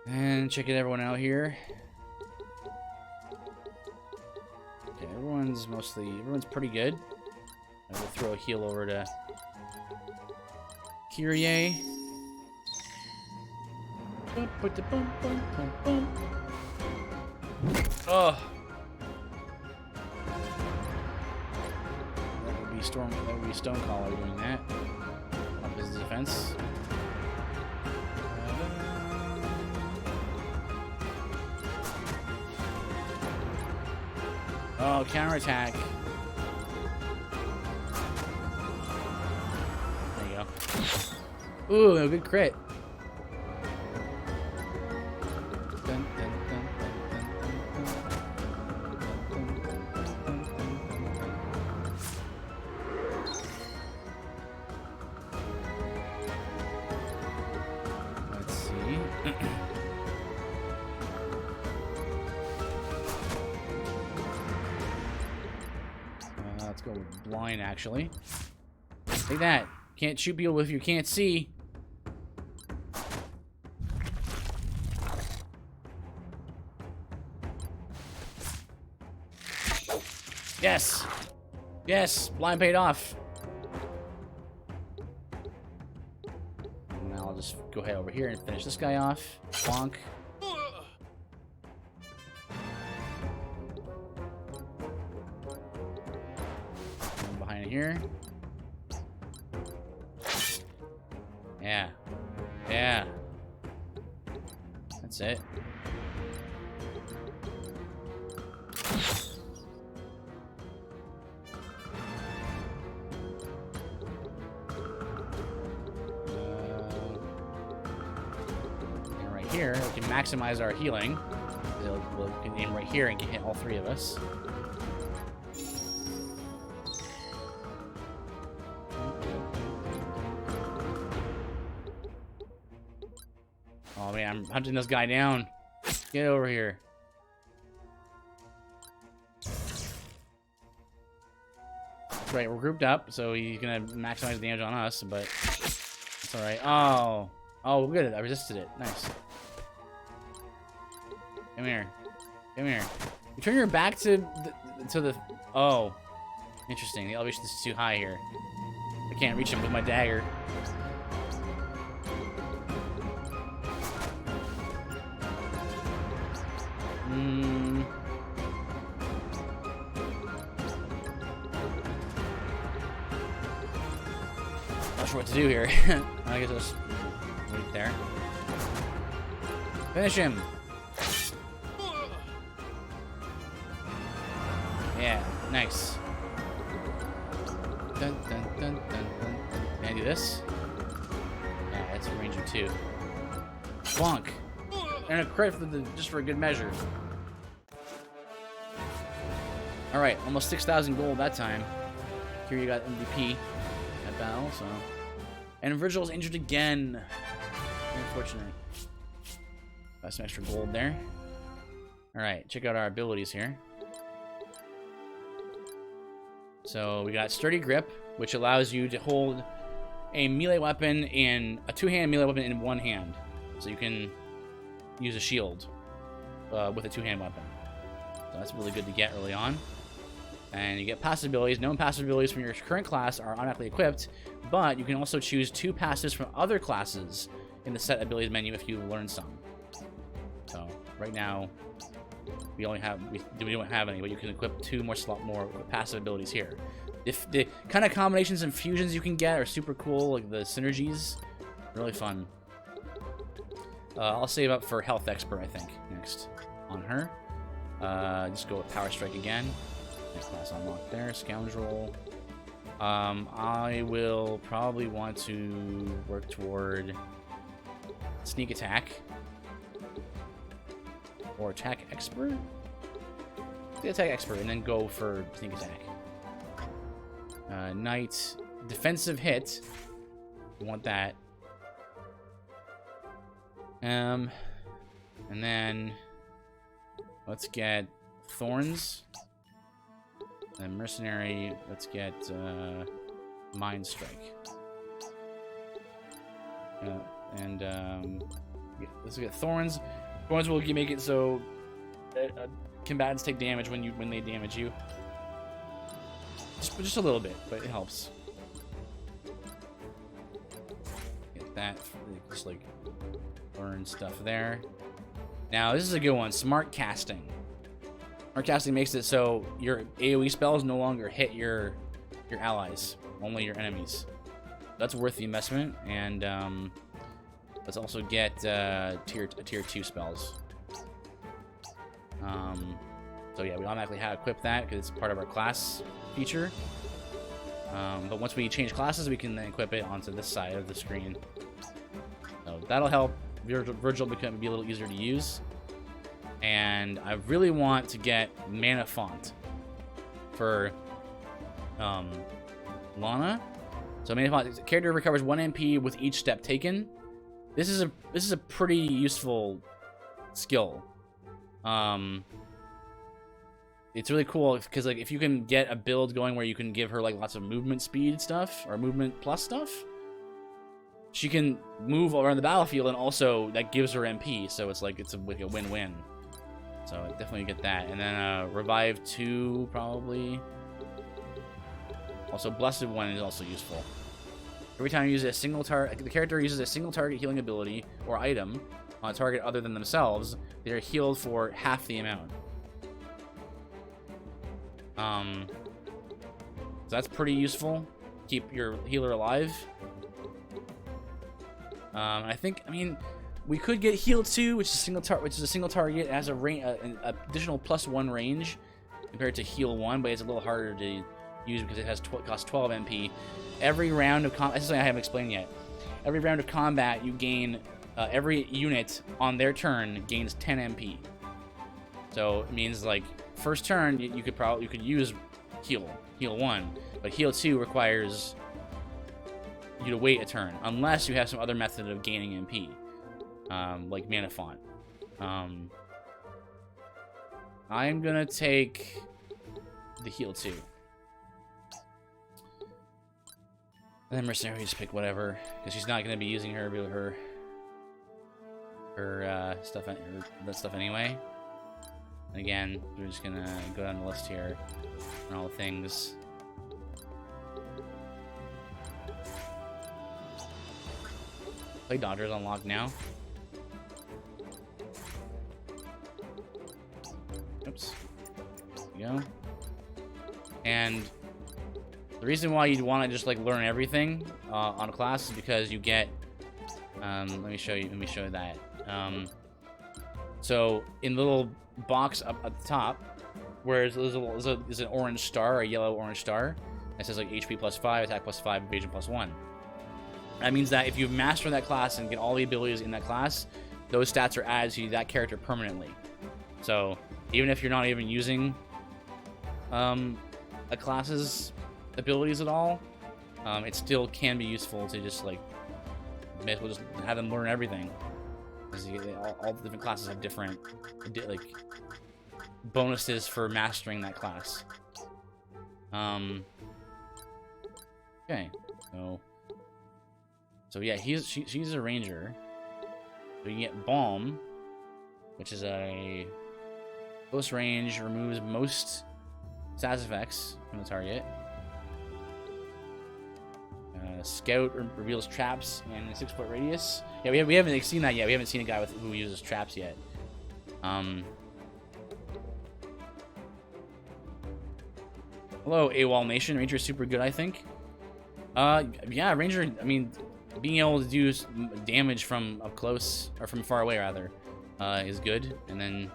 And checking everyone out here. Okay, everyone's pretty good. I will throw a heal over to Kyrie. Oh. That would be Stonecaller doing that. Up his defense. Oh, counterattack. There you go. Ooh, a good crit. Dun, dun, dun, dun, dun, dun, dun. Let's see. Let's go with blind, actually. Take that. Can't shoot people if you can't see. Yes! Yes! Blind paid off. Now I'll just go ahead over here and finish this guy off. Bonk. One behind here. Yeah. Yeah. That's it. And right here, we can maximize our healing. We'll aim right here and can hit all three of us. Oh man, I'm hunting this guy down. Get over here. That's right, we're grouped up, so he's gonna maximize damage on us, but it's alright. Oh. Oh, good. I resisted it. Nice. Come here. Come here. You turn your back to the... Oh. Interesting. The elevation is too high here. I can't reach him with my dagger. Not sure what to do here. I guess I'll just wait there. Finish him. Yeah, nice. Dun, dun, dun, dun, dun. Can I do this? Yeah, that's a range of 2. Bonk. And a crit for just for a good measure. Alright, almost 6,000 gold that time. Here you got MVP at battle, so. And Virgil's injured again. Unfortunate. Got some extra gold there. Alright, check out our abilities here. So we got Sturdy Grip, which allows you to hold a melee weapon in a 2-hand melee weapon in one hand. So you can use a shield with a 2-hand weapon. So that's really good to get early on. And you get passive abilities. Known passive abilities from your current class are automatically equipped, but you can also choose 2 passives from other classes in the set abilities menu if you learn some. So right now, we don't have any, but you can equip 2 more passive abilities here. If the kind of combinations and fusions you can get are super cool, like the synergies, really fun. I'll save up for Health Expert, I think, next on her. Just go with Power Strike again. Next class unlocked there. Scoundrel. I will probably want to work toward Sneak Attack. Or Attack Expert? The Attack Expert, and then go for Sneak Attack. Knight. Defensive Hit. You want that. And then let's get Thorns. And Mercenary, let's get Mind Strike. Let's get Thorns. Thorns will make it so combatants take damage when they damage you. Just a little bit, but it helps. Get that, just like burn stuff there. Now this is a good one. Smart Casting. Smart Casting makes it so your AoE spells no longer hit your allies, only your enemies. That's worth the investment, and let's also get tier 2 spells. So yeah, we automatically have equipped that because it's part of our class feature. But once we change classes, we can then equip it onto this side of the screen. So that'll help Virgil be a little easier to use. And I really want to get Mana Font for Lana. So Mana Font, the character recovers 1 MP with each step taken. This is a pretty useful skill. It's really cool because like if you can get a build going where you can give her like lots of movement speed stuff or movement plus stuff, she can move around the battlefield and also that gives her MP. So it's like a win-win. So I definitely get that. And then Revive 2 probably. Also Blessed 1 is also useful. Every time you use a single target, the character uses a single target healing ability or item on a target other than themselves, they are healed for half the amount. So that's pretty useful. Keep your healer alive. I mean, we could get Heal 2, which is a single target. It has an additional +1 range compared to Heal 1, but it's a little harder to use because it costs 12 MP. Every round of combat, this is something I haven't explained yet. Every round of combat, you gain every unit on their turn gains 10 MP. So it means like first turn you could use Heal 1, but Heal 2 requires you to wait a turn unless you have some other method of gaining MP, like Mana Font. I'm gonna take the Heal 2. And then Mercenary, just pick whatever, because she's not going to be using her stuff, that stuff anyway. And again, we're just gonna go down the list here and all the things. Play Dodgers unlocked now. Oops. There we go. And the reason why you'd want to just like learn everything on a class is because you get. Let me show you. Let me show you that. So in the little box up at the top, where there's an orange star, a yellow orange star, that says like HP +5, attack +5, evasion +1. That means that if you master that class and get all the abilities in that class, those stats are added to that character permanently. So even if you're not even using a class's abilities at all, it still can be useful to just like may as well just have them learn everything. Because all the different classes have different like bonuses for mastering that class. Okay, so yeah, she's a ranger. So you get Balm, which is a close range, removes most stats effects from the target. Scout reveals traps in a 6-foot radius. Yeah, we haven't seen that yet. We haven't seen a guy who uses traps yet. Hello, AWOL Nation. Ranger is super good, I think. Yeah, Ranger. I mean, being able to do damage from up close or from far away rather is good. And then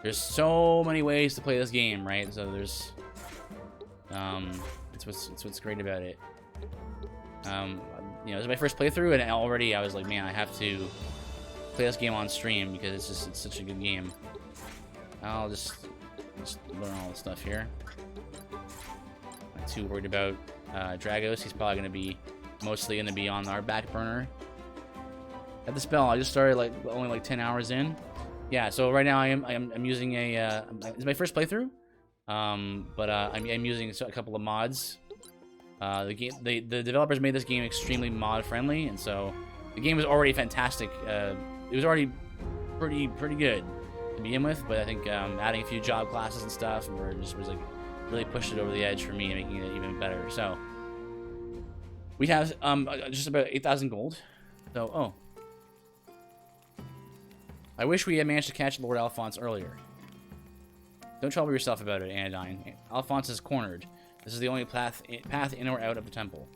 there's so many ways to play this game, right? So there's it's what's great about it. You know, this is my first playthrough, and already I was like, man, I have to play this game on stream because it's such a good game. I'll just learn all the stuff here. Not too worried about Dragos. He's probably mostly gonna be on our back burner. At the spell, I just started like only like 10 hours in. Yeah, so right now I'm using a it's my first playthrough, but I'm using a couple of mods. The developers made this game extremely mod friendly, and so the game was already fantastic. It was already pretty good to begin with, but I think adding a few job classes and stuff was like really pushed it over the edge for me, making it even better. So we have just about 8,000 gold. So I wish we had managed to catch Lord Alphonse earlier. Don't trouble yourself about it, Anodyne. Alphonse is cornered. This is the only path in or out of the temple.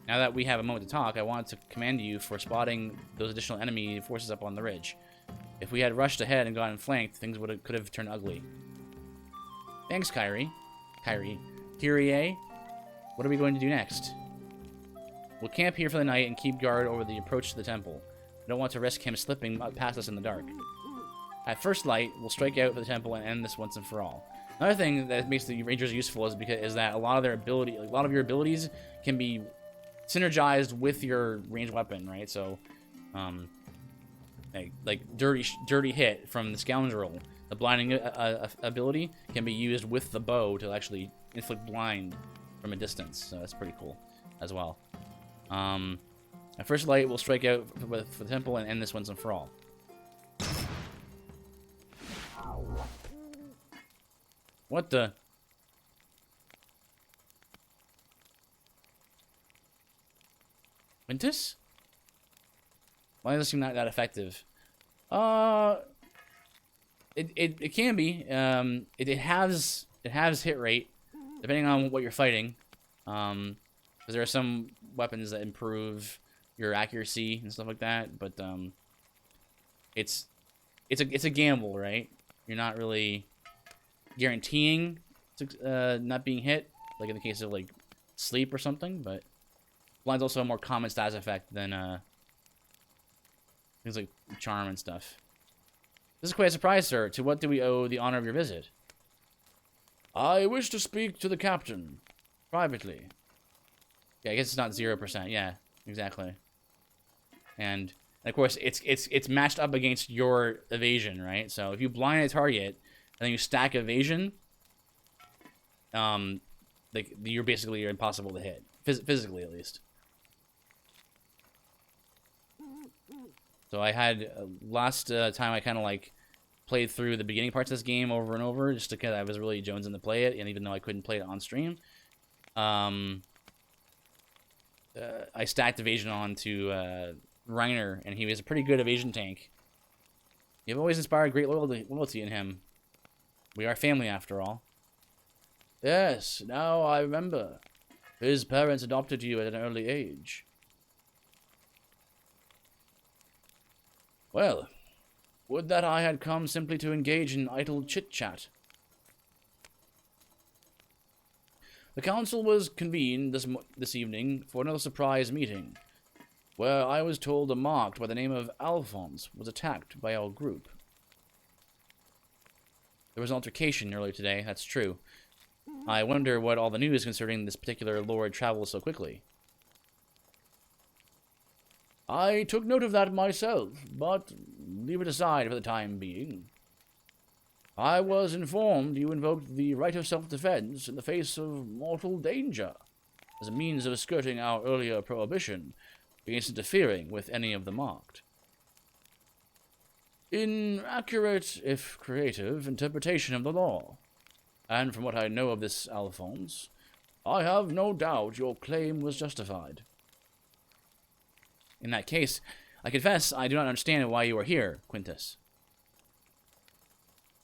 Now that we have a moment to talk, I wanted to commend you for spotting those additional enemy forces up on the ridge. If we had rushed ahead and gotten flanked, things could have turned ugly. Thanks, Kyrie. Kyrie, what are we going to do next? We'll camp here for the night and keep guard over the approach to the temple. I don't want to risk him slipping past us in the dark. At first light, we'll strike out for the temple and end this once and for all. Another thing that makes the Rangers useful is that a lot of your abilities can be synergized with your ranged weapon, right? So, like dirty hit from the Scoundrel, the blinding ability can be used with the bow to actually inflict blind from a distance. So that's pretty cool as well. At first light, we'll strike out for the temple and end this once and for all. What the? Quintus? Why does it seem not that effective? It can be. It has hit rate depending on what you're fighting. Because there are some weapons that improve your accuracy and stuff like that, but it's a gamble, right? You're not really guaranteeing not being hit, like in the case of like sleep or something, but blind's also a more common stats effect than things like charm and stuff. This is quite a surprise, sir. To what do we owe the honor of your visit? I wish to speak to the captain privately. Yeah, I guess it's not 0%. Yeah, exactly. And of course, it's matched up against your evasion, right? So if you blind a target and then you stack evasion, like you're impossible to hit, physically at least. So I had last time I kind of like played through the beginning parts of this game over and over just because I was really jonesing to play it, and even though I couldn't play it on stream, I stacked evasion onto Reiner, and he was a pretty good evasion tank. You've always inspired great loyalty in him. We are family, after all. Yes, now I remember. His parents adopted you at an early age. Well, would that I had come simply to engage in idle chit-chat. The council was convened this evening for another surprise meeting, where I was told a marked by the name of Alphonse was attacked by our group. There was an altercation earlier today, that's true. I wonder what all the news concerning this particular lord travels so quickly. I took note of that myself, but leave it aside for the time being. I was informed you invoked the right of self-defense in the face of mortal danger, as a means of skirting our earlier prohibition against interfering with any of the marked. In accurate, if creative, interpretation of the law, and from what I know of this Alphonse, I have no doubt your claim was justified. In that case, I confess I do not understand why you are here, Quintus.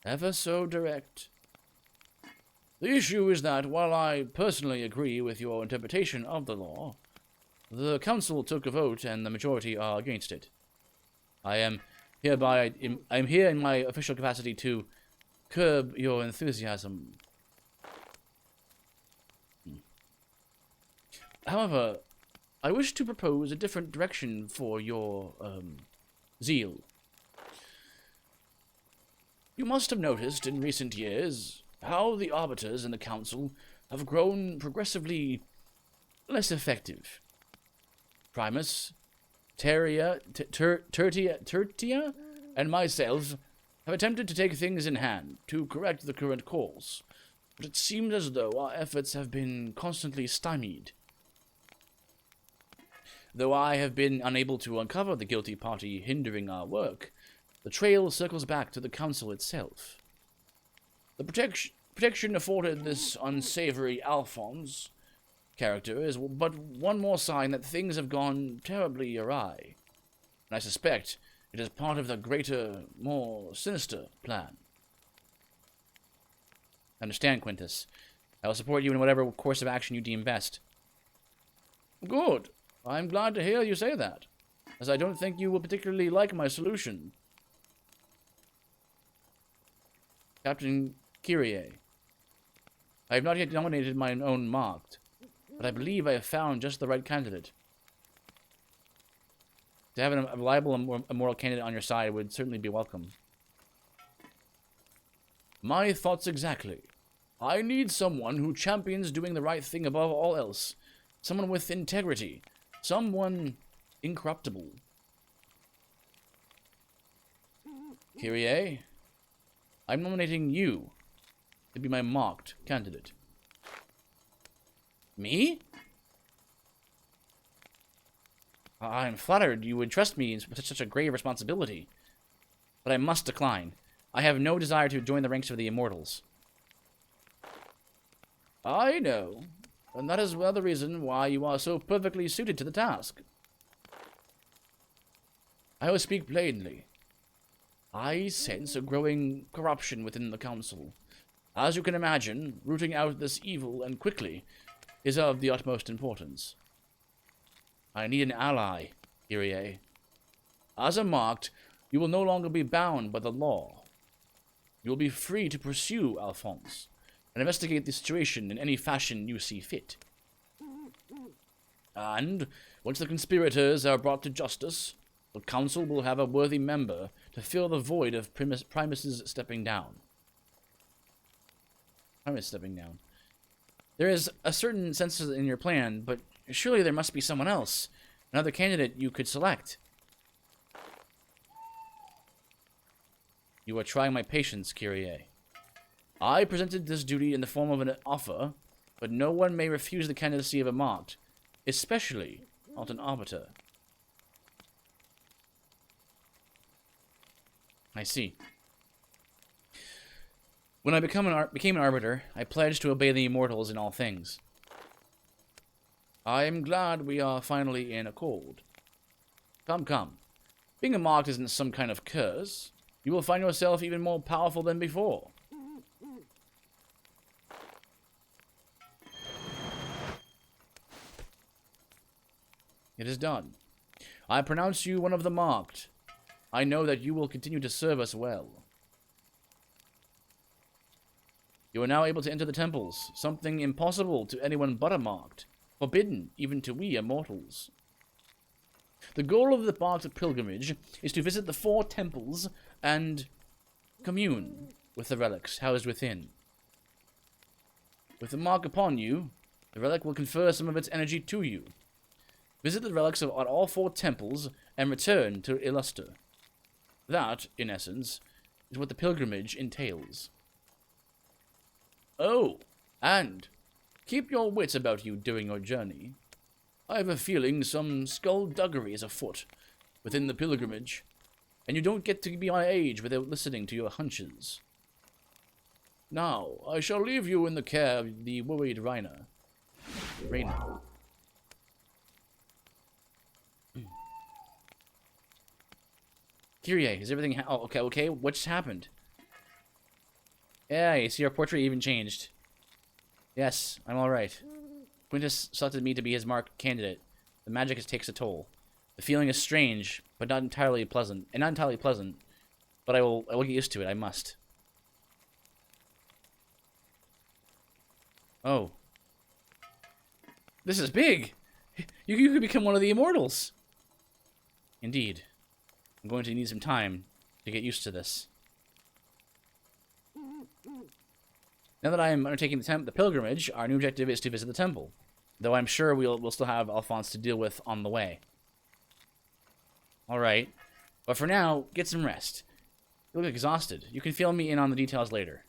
Ever so direct. The issue is that while I personally agree with your interpretation of the law, the council took a vote and the majority are against it. I am here in my official capacity to curb your enthusiasm. However, I wish to propose a different direction for your zeal. You must have noticed in recent years how the arbiters in the council have grown progressively less effective. Primus, Tertia, and myself have attempted to take things in hand to correct the current course, but it seems as though our efforts have been constantly stymied. Though I have been unable to uncover the guilty party hindering our work, the trail circles back to the council itself. The protection afforded this unsavory Alphonse character is but one more sign that things have gone terribly awry, and I suspect it is part of the greater, more sinister plan. Understand, Quintus. I will support you in whatever course of action you deem best. Good. I'm glad to hear you say that, as I don't think you will particularly like my solution. Captain Kyrie. I have not yet nominated my own marked, but I believe I have found just the right candidate. To have a reliable and immoral candidate on your side would certainly be welcome. My thoughts exactly. I need someone who champions doing the right thing above all else. Someone with integrity. Someone incorruptible. Kyrie, I'm nominating you to be my marked candidate. Me? I'm flattered you would trust me with such a grave responsibility, but I must decline. I have no desire to join the ranks of the Immortals. I know, and that is another reason why you are so perfectly suited to the task. I will speak plainly. I sense a growing corruption within the council. As you can imagine, rooting out this evil, and quickly, is of the utmost importance. I need an ally, Kyrie. As a marked, you will no longer be bound by the law. You will be free to pursue Alphonse, and investigate the situation in any fashion you see fit. And, once the conspirators are brought to justice, the council will have a worthy member to fill the void of Primus's stepping down. Primus stepping down. There is a certain sense in your plan, but surely there must be someone else, another candidate you could select. You are trying my patience, Kyrie. I presented this duty in the form of an offer, but no one may refuse the candidacy of a marked, especially not an arbiter. I see. When I became an arbiter, I pledged to obey the immortals in all things. I am glad we are finally in accord. Come, come. Being a marked isn't some kind of curse. You will find yourself even more powerful than before. It is done. I pronounce you one of the marked. I know that you will continue to serve us well. You are now able to enter the temples, something impossible to anyone but a marked, forbidden even to we immortals. The goal of the marked pilgrimage is to visit the 4 temples and commune with the relics housed within. With the mark upon you, the relic will confer some of its energy to you. Visit the relics at all 4 temples and return to Illuster. That, in essence, is what the pilgrimage entails. Oh, and keep your wits about you during your journey. I have a feeling some skullduggery is afoot within the pilgrimage, and you don't get to be my age without listening to your hunches. Now, I shall leave you in the care of the worried Raina. Kyrie, is everything... oh, okay, what just happened? Yeah, you see our portrait even changed. Yes, I'm alright. Quintus selected me to be his marked candidate. The magic takes a toll. The feeling is strange, but not entirely pleasant. But I will get used to it, I must. Oh. This is big! You could become one of the immortals! Indeed. I'm going to need some time to get used to this. Now that I am undertaking the pilgrimage, our new objective is to visit the temple. Though I'm sure we'll still have Alphonse to deal with on the way. Alright. But for now, get some rest. You look exhausted. You can fill me in on the details later.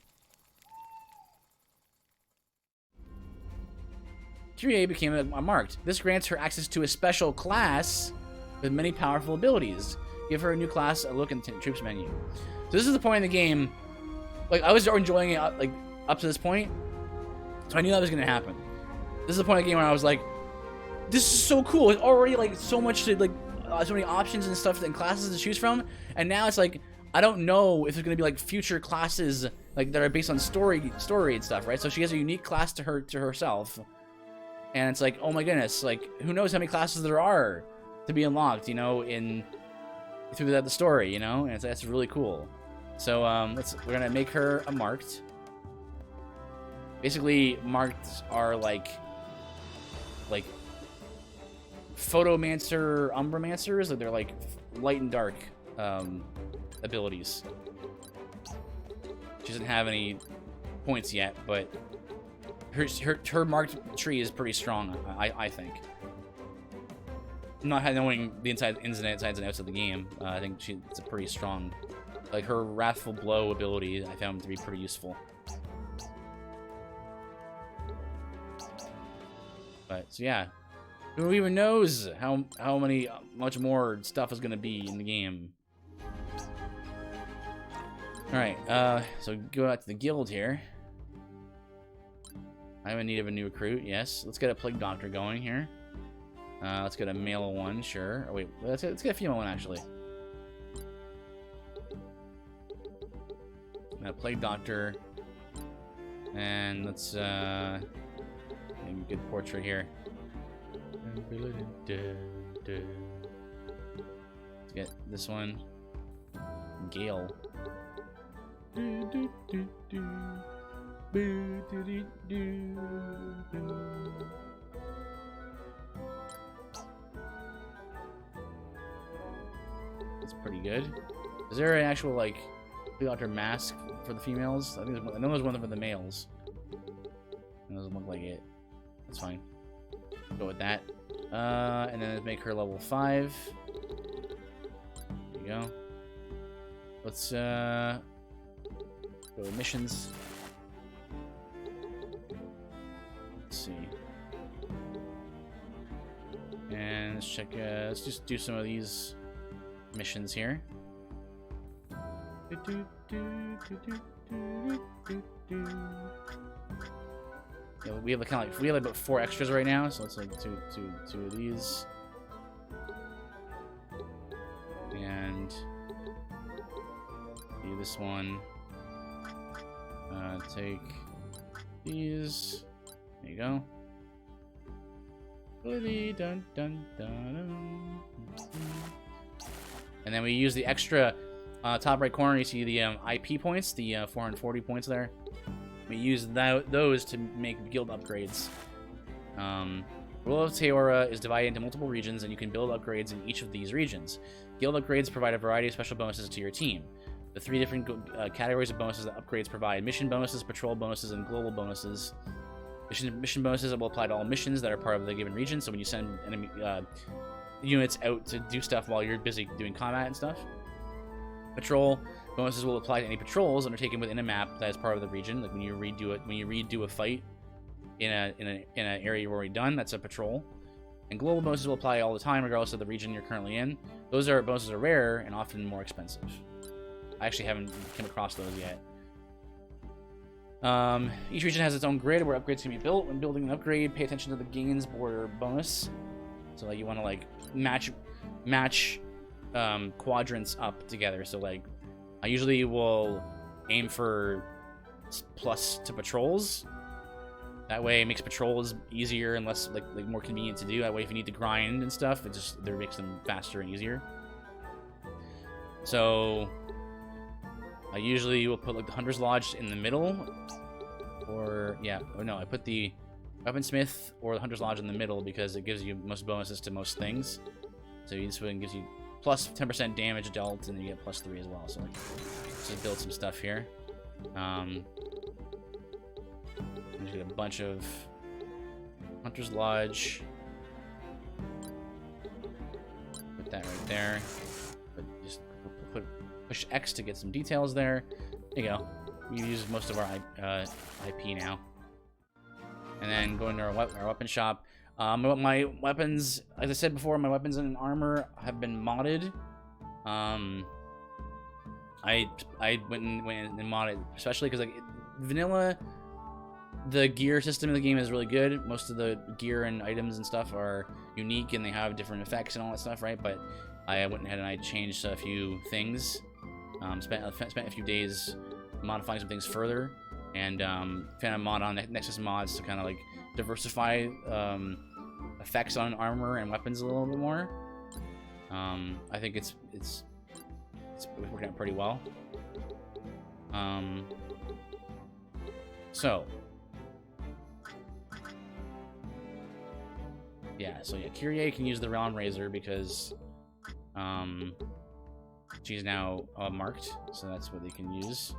Kyrie became a marked. This grants her access to a special class with many powerful abilities. Give her a new class, a look in the troops menu. So this is the point in the game. Like, I was enjoying it like up to this point, so I knew that was gonna happen. This is the point of the game where I was like, "This is so cool! It's already like so much to like, so many options and stuff and classes to choose from." And now it's like, I don't know if there's gonna be like future classes like that are based on story and stuff, right? So she has a unique class to herself, and it's like, oh my goodness, like who knows how many classes there are to be unlocked, you know, through the story, you know, and that's really cool. So we're gonna make her a marked. Basically, marked are like photomancer, umbramancers. Like they're like light and dark abilities. She doesn't have any points yet, but her marked tree is pretty strong. I think. Not knowing the ins and outs of the game, I think it's a pretty strong. Like her wrathful blow ability, I found to be pretty useful. But so yeah, who even knows how much more stuff is gonna be in the game? All right, so go out to the guild here. I'm in need of a new recruit. Yes, let's get a plague doctor going here. Let's get a male one, sure. Oh wait, let's get a female one actually. A plague doctor, and let's make a good portrait here. Let's get this one, Gale. That's pretty good. Is there an actual like doctor mask for the females? I know there's one for the males. It doesn't look like it. That's fine. Go with that. And then make her level 5. There you go. Let's go to missions. Let's see. And let's check. Let's just do some of these missions here. Yeah, we have kind of like we have about 4 extras right now, so let's like two of these, and do this one. Take these. There you go. Dun, dun, dun. And then we use the extra top right corner. You see the IP points, the 440 points there. We use those to make guild upgrades. Rule of Teora is divided into multiple regions, and you can build upgrades in each of these regions. Guild upgrades provide a variety of special bonuses to your team. The 3 different categories of bonuses that upgrades provide: mission bonuses, patrol bonuses, and global bonuses. Mission bonuses will apply to all missions that are part of the given region, so when you send enemy units out to do stuff while you're busy doing combat and stuff. Patrol bonuses will apply to any patrols undertaken within a map that is part of the region, like when you redo a fight in an area you've already done, that's a patrol. And global bonuses will apply all the time, regardless of the region you're currently in. Those bonuses are rare and often more expensive. I actually haven't come across those yet. Each region has its own grid where upgrades can be built. When building an upgrade, pay attention to the gains border bonus. So like you want to like match quadrants up together. So like I usually will aim for plus to patrols. That way it makes patrols easier and less like more convenient to do. That way if you need to grind and stuff, it just makes them faster and easier. So I usually will put like the Hunter's Lodge in the middle, or yeah, oh no, I put the Weaponsmith or the Hunter's Lodge in the middle because it gives you most bonuses to most things. So this one gives you plus 10% damage dealt, and then you get plus 3 as well. So like, just build some stuff here. Just get a bunch of Hunter's Lodge. Put that right there. But just push X to get some details there. There you go. We use most of our IP now. And then go into our weapon shop. My weapons, as I said before, my weapons and armor have been modded. I went and modded, especially because like vanilla, the gear system in the game is really good. Most of the gear and items and stuff are unique and they have different effects and all that stuff, right? But I went ahead and I changed a few things. Spent a few days modifying some things further, and found a mod on Nexus Mods to kind of like diversify effects on armor and weapons a little bit more. I think it's working out pretty well. So yeah, Kyrie can use the Realm Razor because she's now marked, so that's what they can use.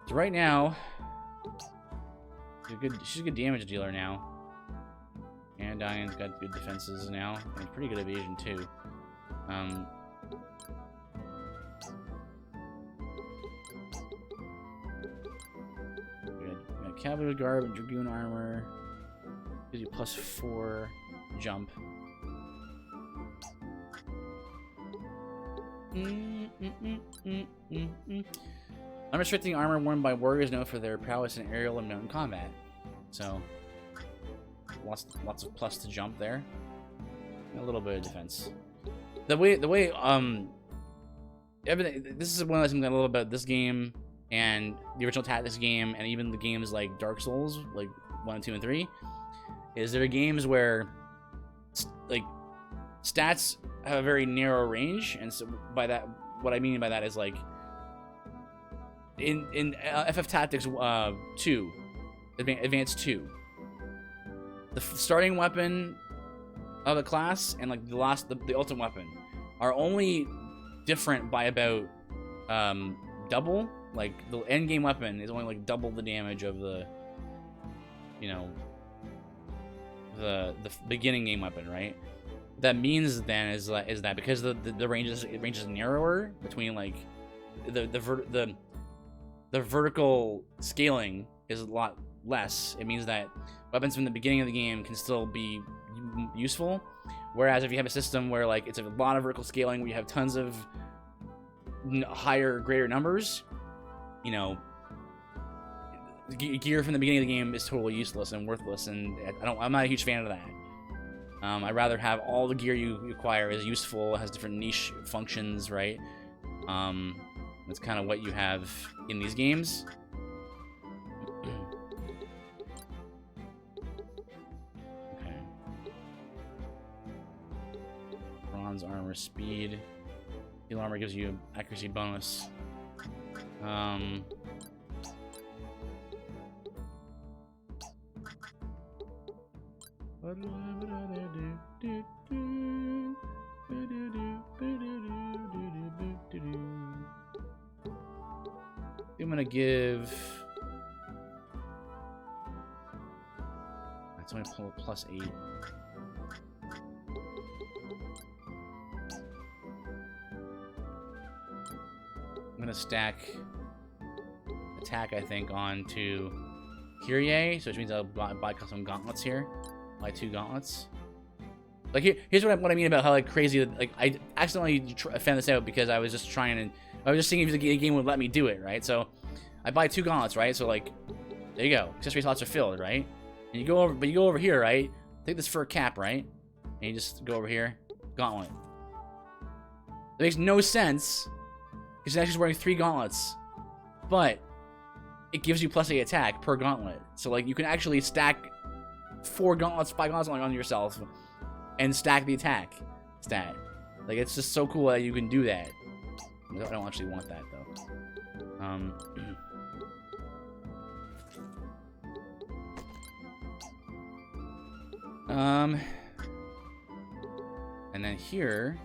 So right now, she's a good damage dealer now. And Diane's got good defenses now, and pretty good evasion too. We got Cavalry Garb and Dragoon Armor. Gives you plus 4 jump. Unrestricted armor worn by warriors known for their prowess in aerial and mountain combat. So lots of plus to jump there. And a little bit of defense. The way everything, this is one of the things I love about this game and the original Tactics game, and even the games like Dark Souls, like 1, 2, and 3, is there are games where like stats have a very narrow range, and so by that, what I mean by that is like in FF Tactics 2, Advanced 2, the starting weapon of a class and like the ultimate weapon are only different by about double. Like the end game weapon is only like double the damage of the, you know, the beginning game weapon, right? What that means then is that because the range is narrower between like the vertical scaling is a lot less, it means that weapons from the beginning of the game can still be useful. Whereas if you have a system where like it's a lot of vertical scaling, where you have tons of greater numbers, you know, gear from the beginning of the game is totally useless and worthless, and I'm not a huge fan of that. I'd rather have all the gear you acquire is useful, has different niche functions, right? That's kind of what you have in these games. Okay. Bronze armor, speed. Steel armor gives you accuracy bonus. I'm gonna give. That's only +8. I'm gonna stack attack, I think, onto Kyrie, so which means I'll buy custom gauntlets here. Buy 2 gauntlets. Like here's what I mean about how like crazy, like I accidentally found this out because I was just seeing if the game would let me do it, right? So I buy 2 gauntlets, right? So like there you go, accessory slots are filled, right? And you go over here, right? Take this fur cap, right? And you just go over here, gauntlet. It makes no sense because you're actually wearing 3 gauntlets, but it gives you +8 attack per gauntlet. So like you can actually stack 4 gauntlets, 5 gauntlets on yourself, and stack the attack stat. Like it's just so cool that you can do that. I don't actually want that though. And then here,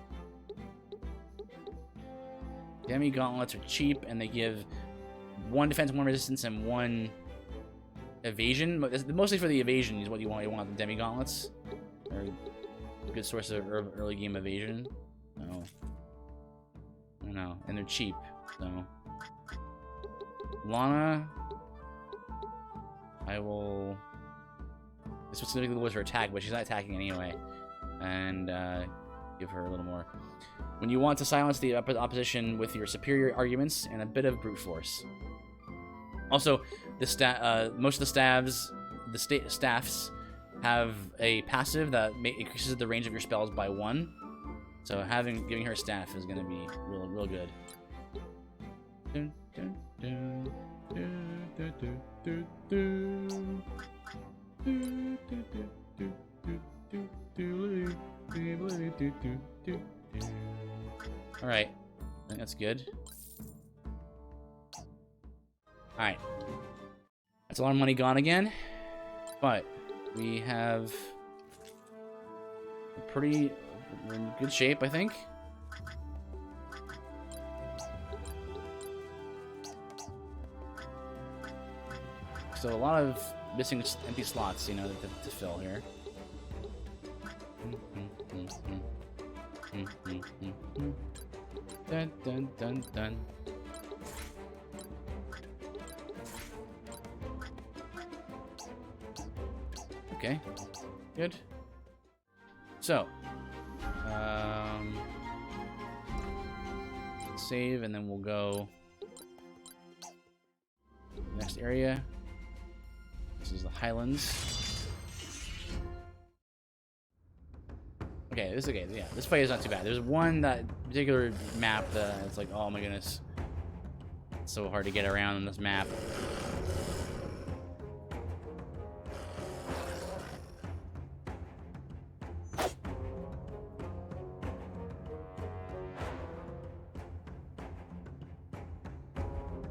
demi gauntlets are cheap, and they give 1 defense, 1 resistance, and 1 evasion. Mostly for the evasion is what you want. You want the demi gauntlets. They're a good source of early game evasion. No. I don't know. And they're cheap. So Lana, I will. This specifically lowers her attack, but she's not attacking anyway. And give her a little more. When you want to silence the opposition with your superior arguments and a bit of brute force. Also, most of the staffs have a passive that increases the range of your spells by 1. So giving her a staff is going to be real good. All right, I think that's good. All right, that's a lot of money gone again, but we have we're in good shape, I think. So a lot of missing empty slots, you know, to fill here. Dun dun dun dun. Okay, good. So, save, and then we'll go next area. This is the Highlands. Okay, this is okay. Yeah, this fight is not too bad. There's one particular map that it's like, oh my goodness, it's so hard to get around on this map.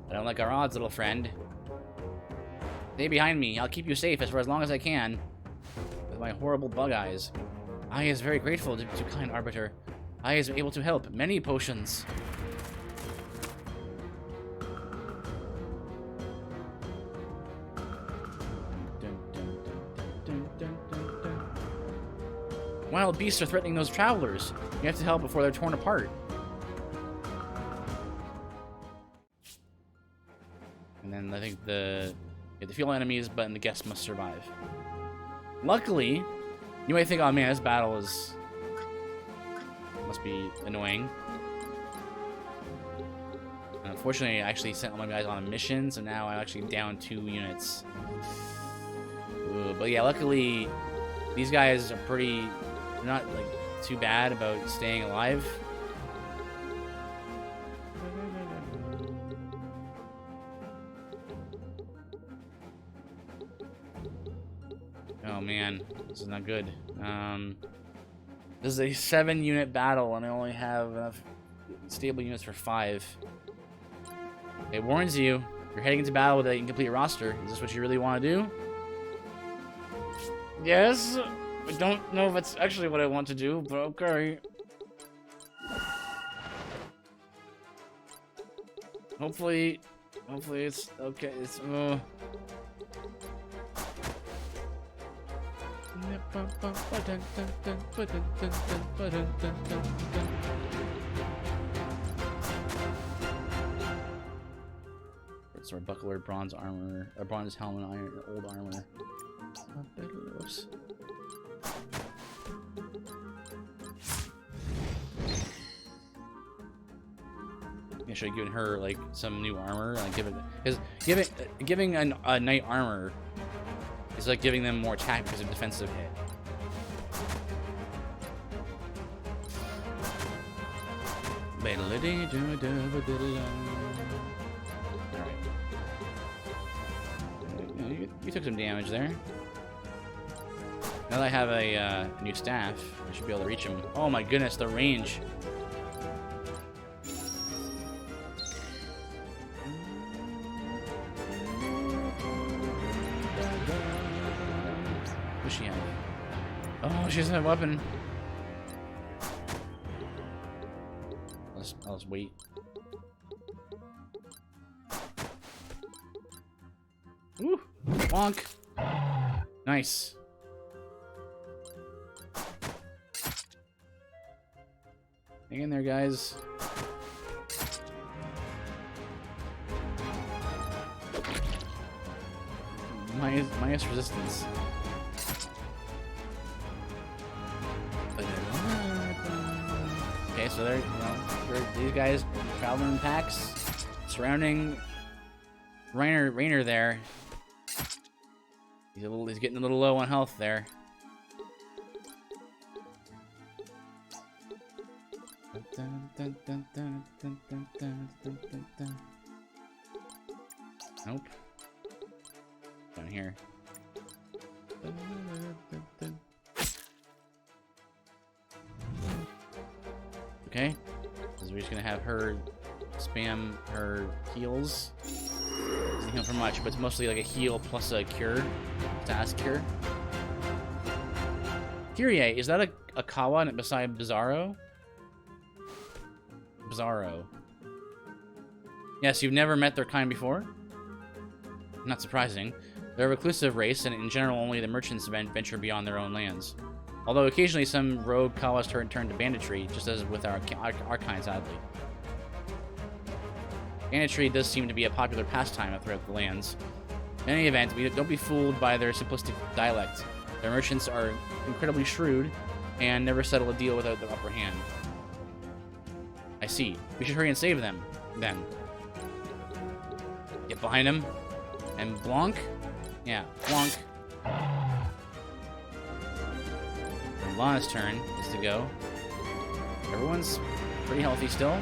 I don't like our odds, little friend. Stay behind me. I'll keep you safe for as long as I can. With my horrible bug eyes. I is very grateful to kind Arbiter. I is able to help many potions. Wild beasts are threatening those travelers. You have to help before they're torn apart. And then I think you have to defeat all enemies, but the guests must survive. Luckily, you might think, oh man, this battle must be annoying. And unfortunately, I actually sent all my guys on a mission, so now I'm actually down 2 units. Ooh, but yeah, luckily, these guys are they're not like too bad about staying alive. Oh man, this is not good. This is a 7-unit battle, and I only have enough stable units for 5. It warns you, you're heading into battle with an incomplete roster. Is this what you really want to do? Yes. I don't know if it's actually what I want to do, but okay. Hopefully it's okay. It's sword, buckler, bronze armor, bronze helmet, iron, old armor. Oops. I should have given her like some new armor. Like giving a knight armor is like giving them more attack because of defensive hit. Alright. You took some damage there. Now that I have a new staff, I should be able to reach him. Oh my goodness, the range. What's she have? Oh, she doesn't have a weapon. I'll just wait. Woo! Bonk! Nice. Hang in there, guys. Minus resistance. Okay, so these guys traveling in packs, surrounding Rainer there. He's getting a little low on health there. Nope. Down here. Okay. So we're just gonna have her spam her heals. Doesn't heal for much, but it's mostly like a heal plus a cure. Status cure. Kyrie, is that a Kawa beside Bizarro? Bizarro. Yes, you've never met their kind before? Not surprising. They're a reclusive race, and in general only the merchants venture beyond their own lands. Although occasionally some rogue Kawas turn to banditry, just as with our kind, sadly. Banditry does seem to be a popular pastime throughout the lands. In any event, don't be fooled by their simplistic dialect. Their merchants are incredibly shrewd, and never settle a deal without their upper hand. I see. We should hurry and save them, then. Get behind him. And Blanc? Yeah, Blanc. And Lana's turn is to go. Everyone's pretty healthy still.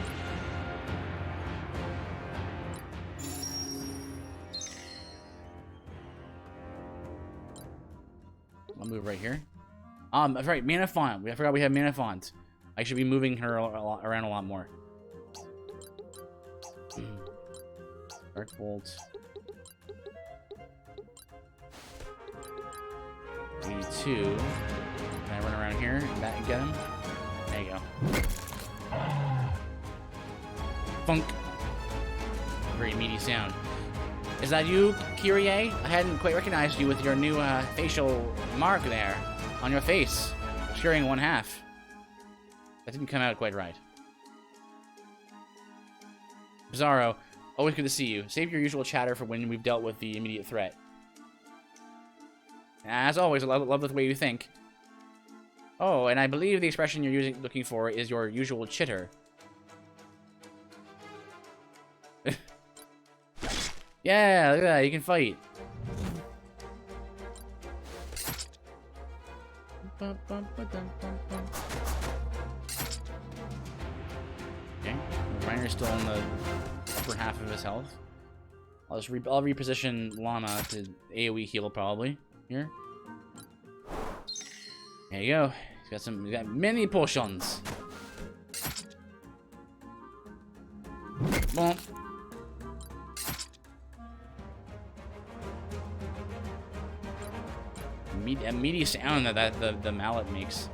I'll move right here. That's right, Mana Font. I forgot we have Mana Font. I should be moving her around a lot more. Dark Bolt. 82. Can I run around here and get him? There you go. Funk. Very meaty sound. Is that you, Kyrie? I hadn't quite recognized you with your new facial mark there on your face, sharing 1/2. That didn't come out quite right. Bizarro, always good to see you. Save your usual chatter for when we've dealt with the immediate threat. As always, I love the way you think. Oh, and I believe the expression you're looking for is your usual chitter. Yeah, look at that. You can fight. Okay, Reiner's still in the upper half of his health. I'll reposition Lana to AoE heal probably here. There you go. He's got many potions. Boom. A meaty sound that the mallet makes.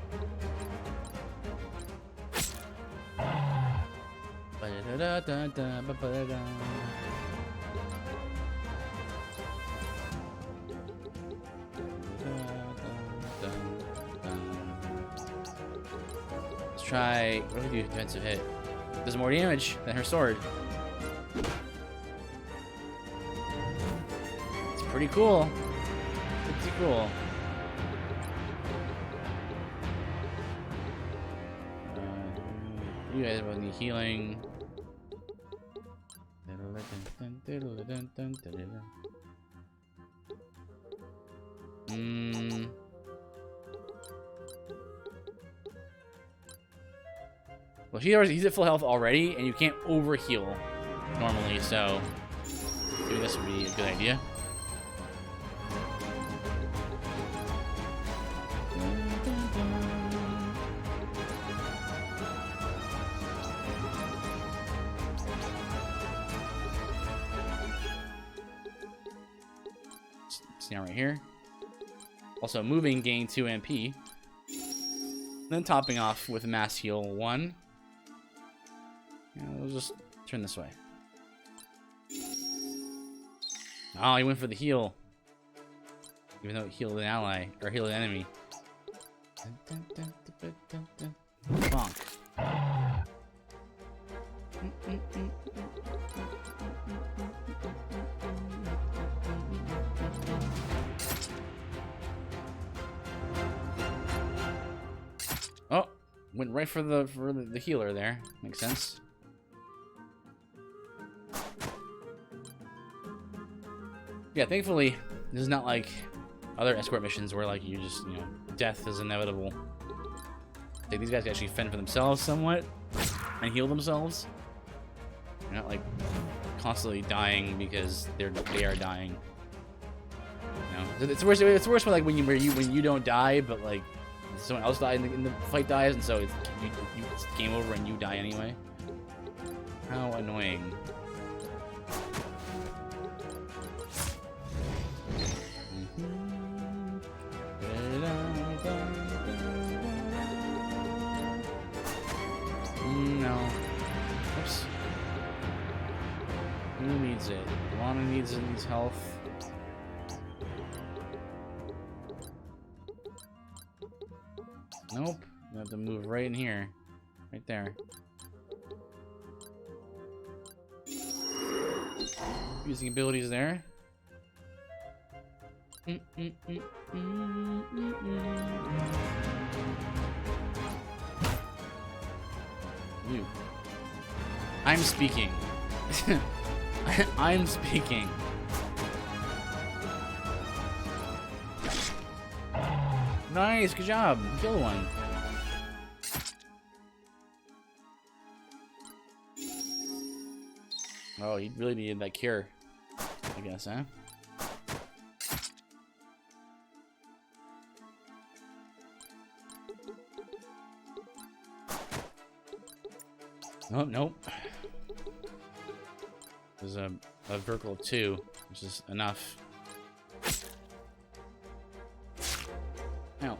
Let's try. What do we do? Defensive hit. Does more damage than her sword. It's pretty cool. Pretty cool. You guys have any healing? Well, he's at full health already, and you can't over heal normally, so maybe this would be a good idea. Now right here. Also moving, gain 2 MP. Then topping off with mass heal 1. We'll just turn this way. Oh, he went for the heal. Even though it healed an ally, or healed an enemy. Bonk. Oh, went right for the healer there. Makes sense. Yeah, thankfully, this is not like other escort missions where like you just, death is inevitable. I think these guys can actually fend for themselves somewhat and heal themselves. They're not like constantly dying because they are dying. It's worse. It's worse when like when you don't die, but like someone else died in the fight dies, and so it's game over and you die anyway. How annoying. No. Oops. Who needs it? Lana needs health. Nope. You have to move right in here. Right there. Using abilities there. You. I'm speaking. I'm speaking. Nice, good job. Kill one. Oh, he really needed that cure, I guess, huh? Oh, nope. There's a vertical 2, which is enough. Ow.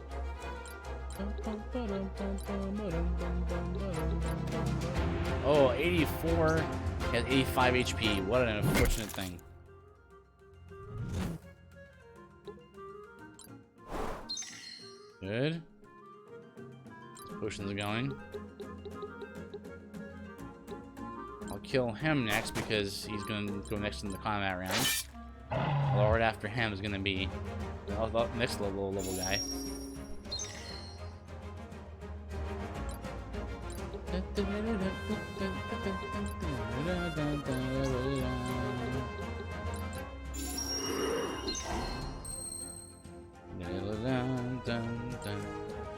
Oh, 84. He has 85 HP. What an unfortunate thing. Good. Potions are going. I'll kill him next because he's going to go next in the combat round. Although right after him is going to be the next level guy.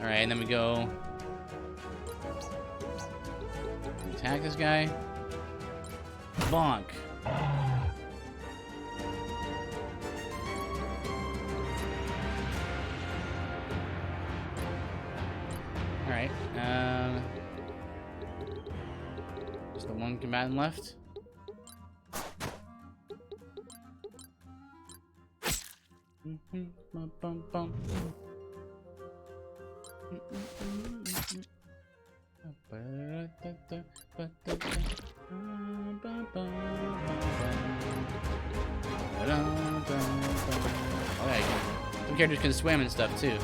Alright, and then we go attack this guy. Bonk. Alright, just the one combatant left. Okay, some characters can swim and stuff too.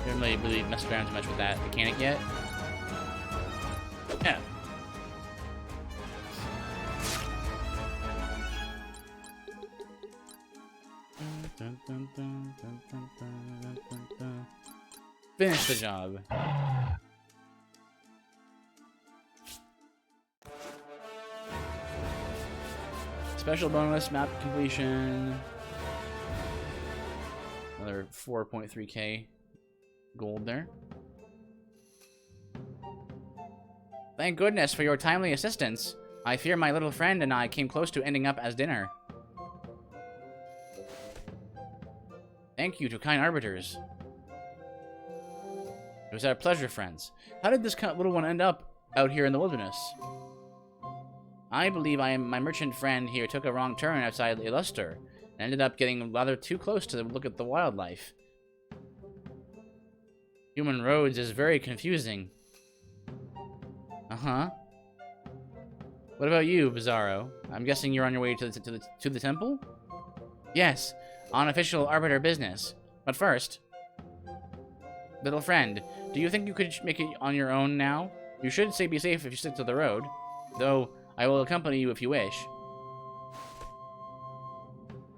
Haven't really messed around too much with that mechanic yet. Yeah. Finish the job. Special bonus, map completion. Another 4.3k gold there. Thank goodness for your timely assistance. I fear my little friend and I came close to ending up as dinner. Thank you to kind arbiters. It was our pleasure, friends. How did this little one end up out here in the wilderness? I believe my merchant friend here took a wrong turn outside Illuster and ended up getting rather too close to look at the wildlife. Human roads is very confusing. Uh-huh. What about you, Bizarro? I'm guessing you're on your way to the temple? Yes, on official arbiter business. But first, little friend, do you think you could make it on your own now? You should be safe if you stick to the road, though I will accompany you if you wish.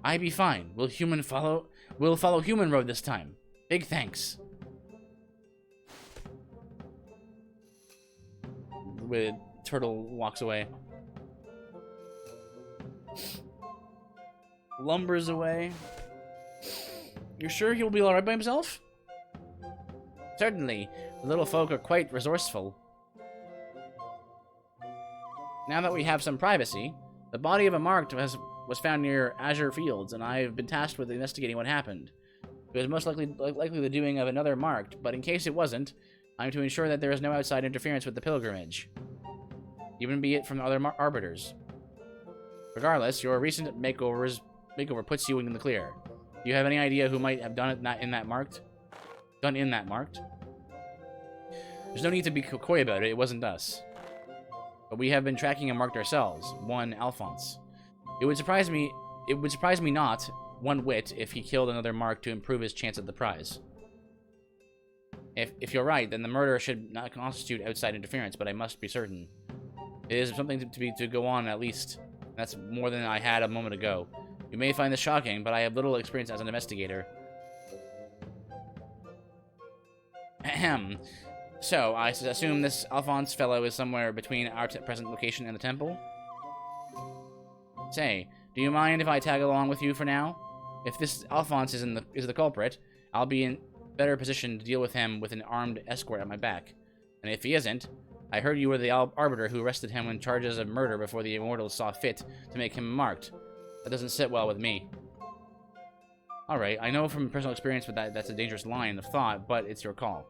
I be fine. We'll follow human road this time. Big thanks. The turtle walks away. Lumbers away. You're sure he'll be alright by himself? Certainly. The little folk are quite resourceful. Now that we have some privacy, the body of a marked was found near Azure Fields, and I've been tasked with investigating what happened. It was most likely the doing of another marked, but in case it wasn't, I'm to ensure that there is no outside interference with the pilgrimage, even be it from other arbiters. Regardless, your recent makeover puts you in the clear. Do you have any idea who might have done it in that marked? There's no need to be coy about it. It wasn't us. But we have been tracking a marked ourselves, one Alphonse. It would surprise me not one whit if he killed another mark to improve his chance at the prize. If you're right, then the murder should not constitute outside interference, but I must be certain. It is something to go on at least. That's more than I had a moment ago. You may find this shocking, but I have little experience as an investigator. Ahem. So, I assume this Alphonse fellow is somewhere between our present location and the temple? Say, do you mind if I tag along with you for now? If this Alphonse is the culprit, I'll be in better position to deal with him with an armed escort at my back. And if he isn't, I heard you were the arbiter who arrested him on charges of murder before the Immortals saw fit to make him marked. That doesn't sit well with me. Alright, I know from personal experience that's a dangerous line of thought, but it's your call.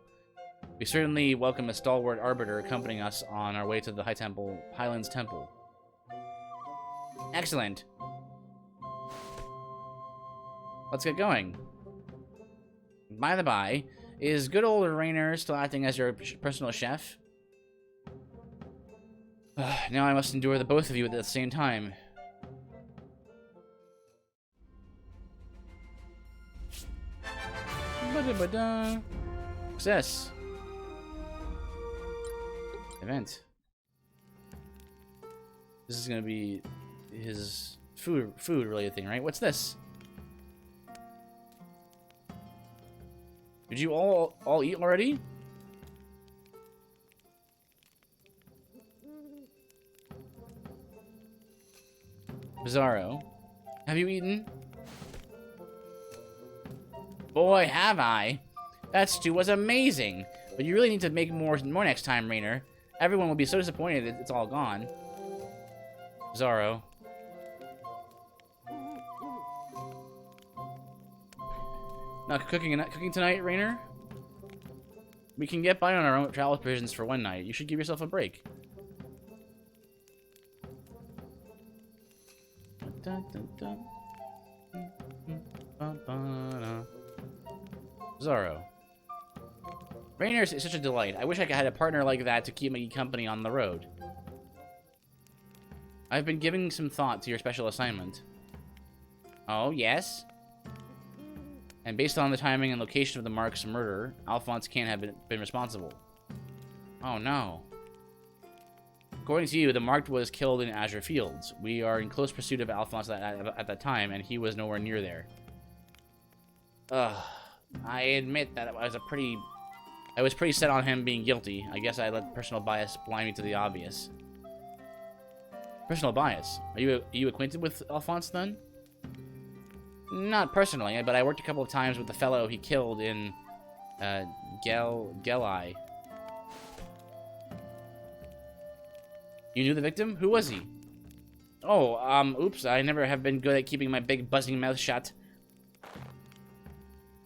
We certainly welcome a stalwart arbiter accompanying us on our way to the Highlands Temple. Excellent. Let's get going. By the by, is good old Rainer still acting as your personal chef? Now I must endure the both of you at the same time. Success. Event. This is gonna be his food related thing, right? What's this? Did you all eat already? Bizarro. Have you eaten? Boy, have I. That stew was amazing. But you really need to make more next time, Rainer. Everyone will be so disappointed that it's all gone. Bizarro. Not cooking tonight, Rainer? We can get by on our own travel provisions for one night. You should give yourself a break. Bizarro. Rainer is such a delight. I wish I had a partner like that to keep me company on the road. I've been giving some thought to your special assignment. Oh, yes? And based on the timing and location of the Mark's murder, Alphonse can't have been responsible. Oh, no. According to you, the Mark was killed in Azure Fields. We are in close pursuit of Alphonse at that time, and he was nowhere near there. Ugh. I admit that I was pretty set on him being guilty. I guess I let personal bias blind me to the obvious. Personal bias? Are you acquainted with Alphonse, then? Not personally, but I worked a couple of times with the fellow he killed in Gelai. You knew the victim? Who was he? Oh, oops, I never have been good at keeping my big buzzing mouth shut.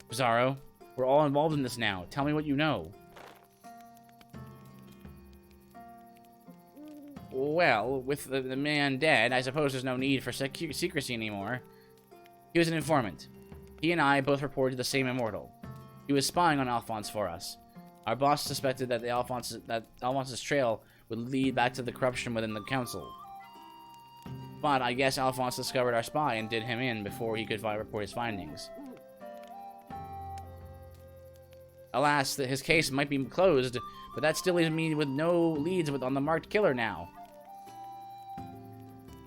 Bizarro, we're all involved in this now. Tell me what you know. Well, with the man dead, I suppose there's no need for secrecy anymore. He was an informant. He and I both reported the same immortal. He was spying on Alphonse for us. Our boss suspected that Alphonse's trail would lead back to the corruption within the council. But I guess Alphonse discovered our spy and did him in before he could report his findings. Alas, his case might be closed, but that still leaves me with no leads on the marked killer now.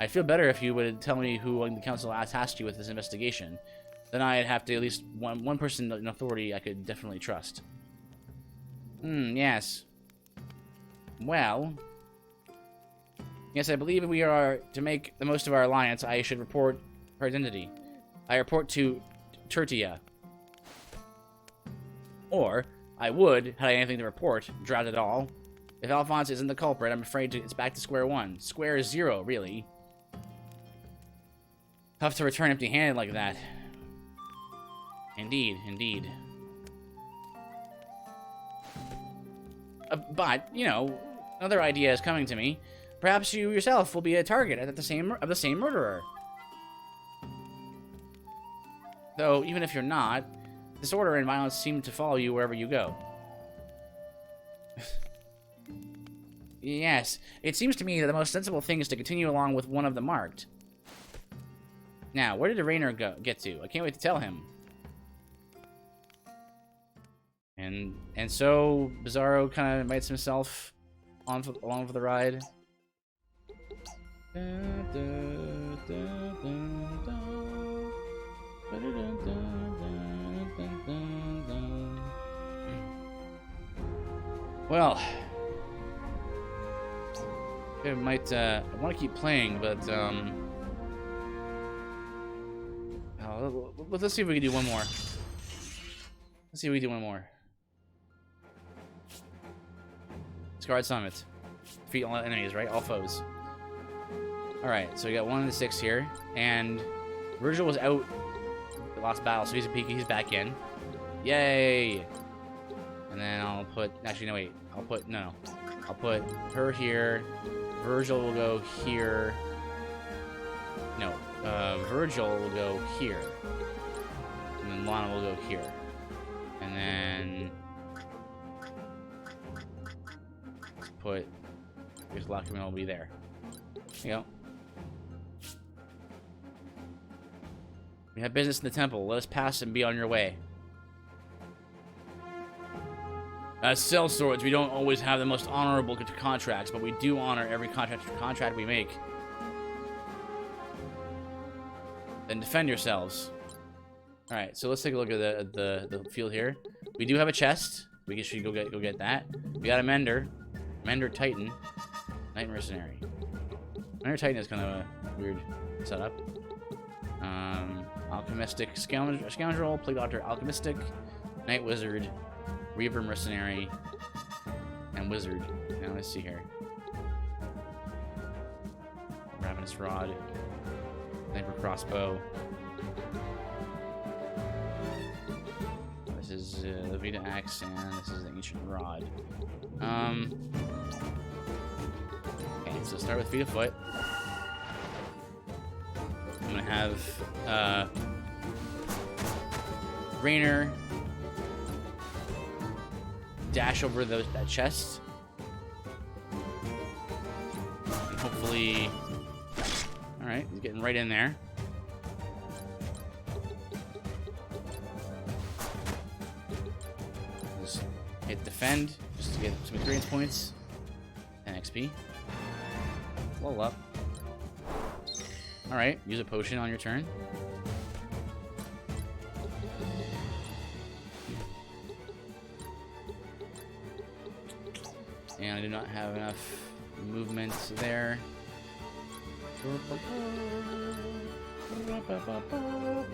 I'd feel better if you would tell me who the council tasked you with this investigation. Then I'd have to at least one person in authority I could definitely trust. Yes. Well... Yes, I believe if we are to make the most of our alliance, I should report her identity. I report to Tertia. Or, I would, had I anything to report, drought it all. If Alphonse isn't the culprit, I'm afraid it's back to square one. Square zero, really. Tough to return empty-handed like that. Indeed, indeed. But, you know, another idea is coming to me. Perhaps you yourself will be a target of the same murderer. Though, even if you're not, disorder and violence seem to follow you wherever you go. Yes, it seems to me that the most sensible thing is to continue along with one of the marked. Now, where did Rainer get to? I can't wait to tell him. And so Bizarro kind of invites himself along for the ride. Well, I might I want to keep playing, but let's see if we can do one more. Let's see if we can do one more. Scarred Summit. Defeat all enemies, right? All foes. Alright, so we got 1 in the 6 here. And Virgil was out the last battle, so he's back in. Yay! And then I'll put... Actually, no, wait. I'll put her here. Virgil will go here. No. Virgil will go here. And then Lana will go here. And then... put... Here's Lachman will be there. There you go. We have business in the temple. Let us pass and be on your way. As sellswords, we don't always have the most honorable contracts, but we do honor every contract we make. Then defend yourselves. All right, so let's take a look at the field here. We do have a chest. We should go get that. We got a Mender Titan, Knight Mercenary. Mender Titan is kind of a weird setup. Alchemistic Scoundrel, Plague Doctor, Alchemistic, Knight Wizard, Reaver Mercenary, and Wizard. Now let's see here. Ravenous Rod, Sniper Crossbow. This is the Vita Axe, and this is the Ancient Rod. Okay, so start with Vita Foot. I'm gonna have Raynor dash over that chest, and hopefully, all right, he's getting right in there. Just hit defend just to get some experience points and XP. Level up. All right, use a potion on your turn. And I do not have enough movement there.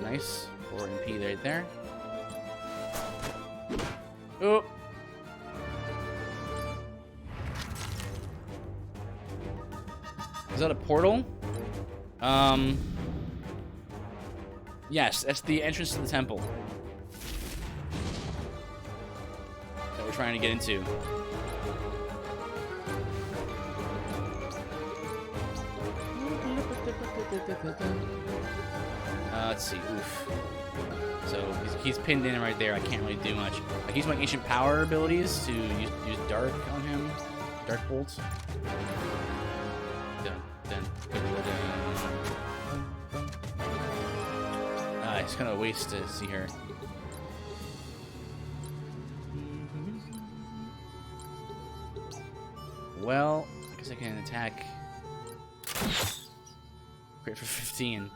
Nice. 4 MP right there. Oh! Is that a portal? Yes, that's the entrance to the temple that we're trying to get into. Let's see. Oof. So he's pinned in right there. I can't really do much. I use my ancient power abilities to use dark on him. Dark bolts. Dun, dun, dun, dun, dun. It's kind of a waste to see her. Well, I guess I can attack. Great for 15.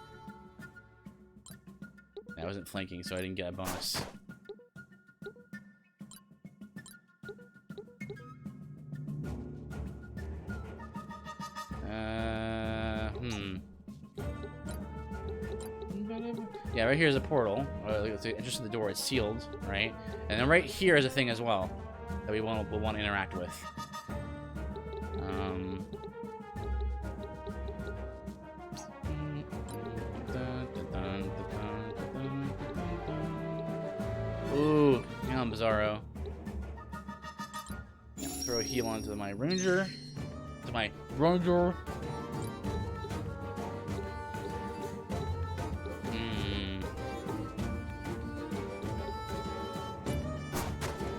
I wasn't flanking, so I didn't get a bonus. Yeah, right here is a portal. It's the entrance to the door. It's sealed, right? And then right here is a thing as well that we'll want to interact with. Ooh, yeah, Bizarro. Throw a heal onto my ranger. To my ranger.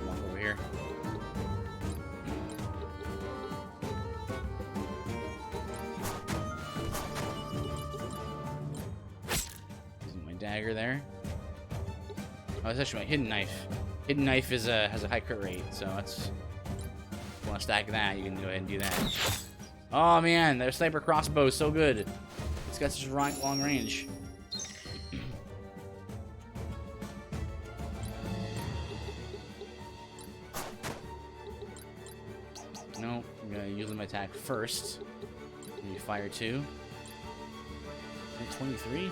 Walk over here. Using my dagger there. Oh, that's actually my hidden knife. Hidden knife has a high crit rate, so that's. If you want to stack that, you can go ahead and do that. Oh man, their sniper crossbow is so good. It's got such long range. No, I'm gonna use my attack first. Maybe fire 2. 23.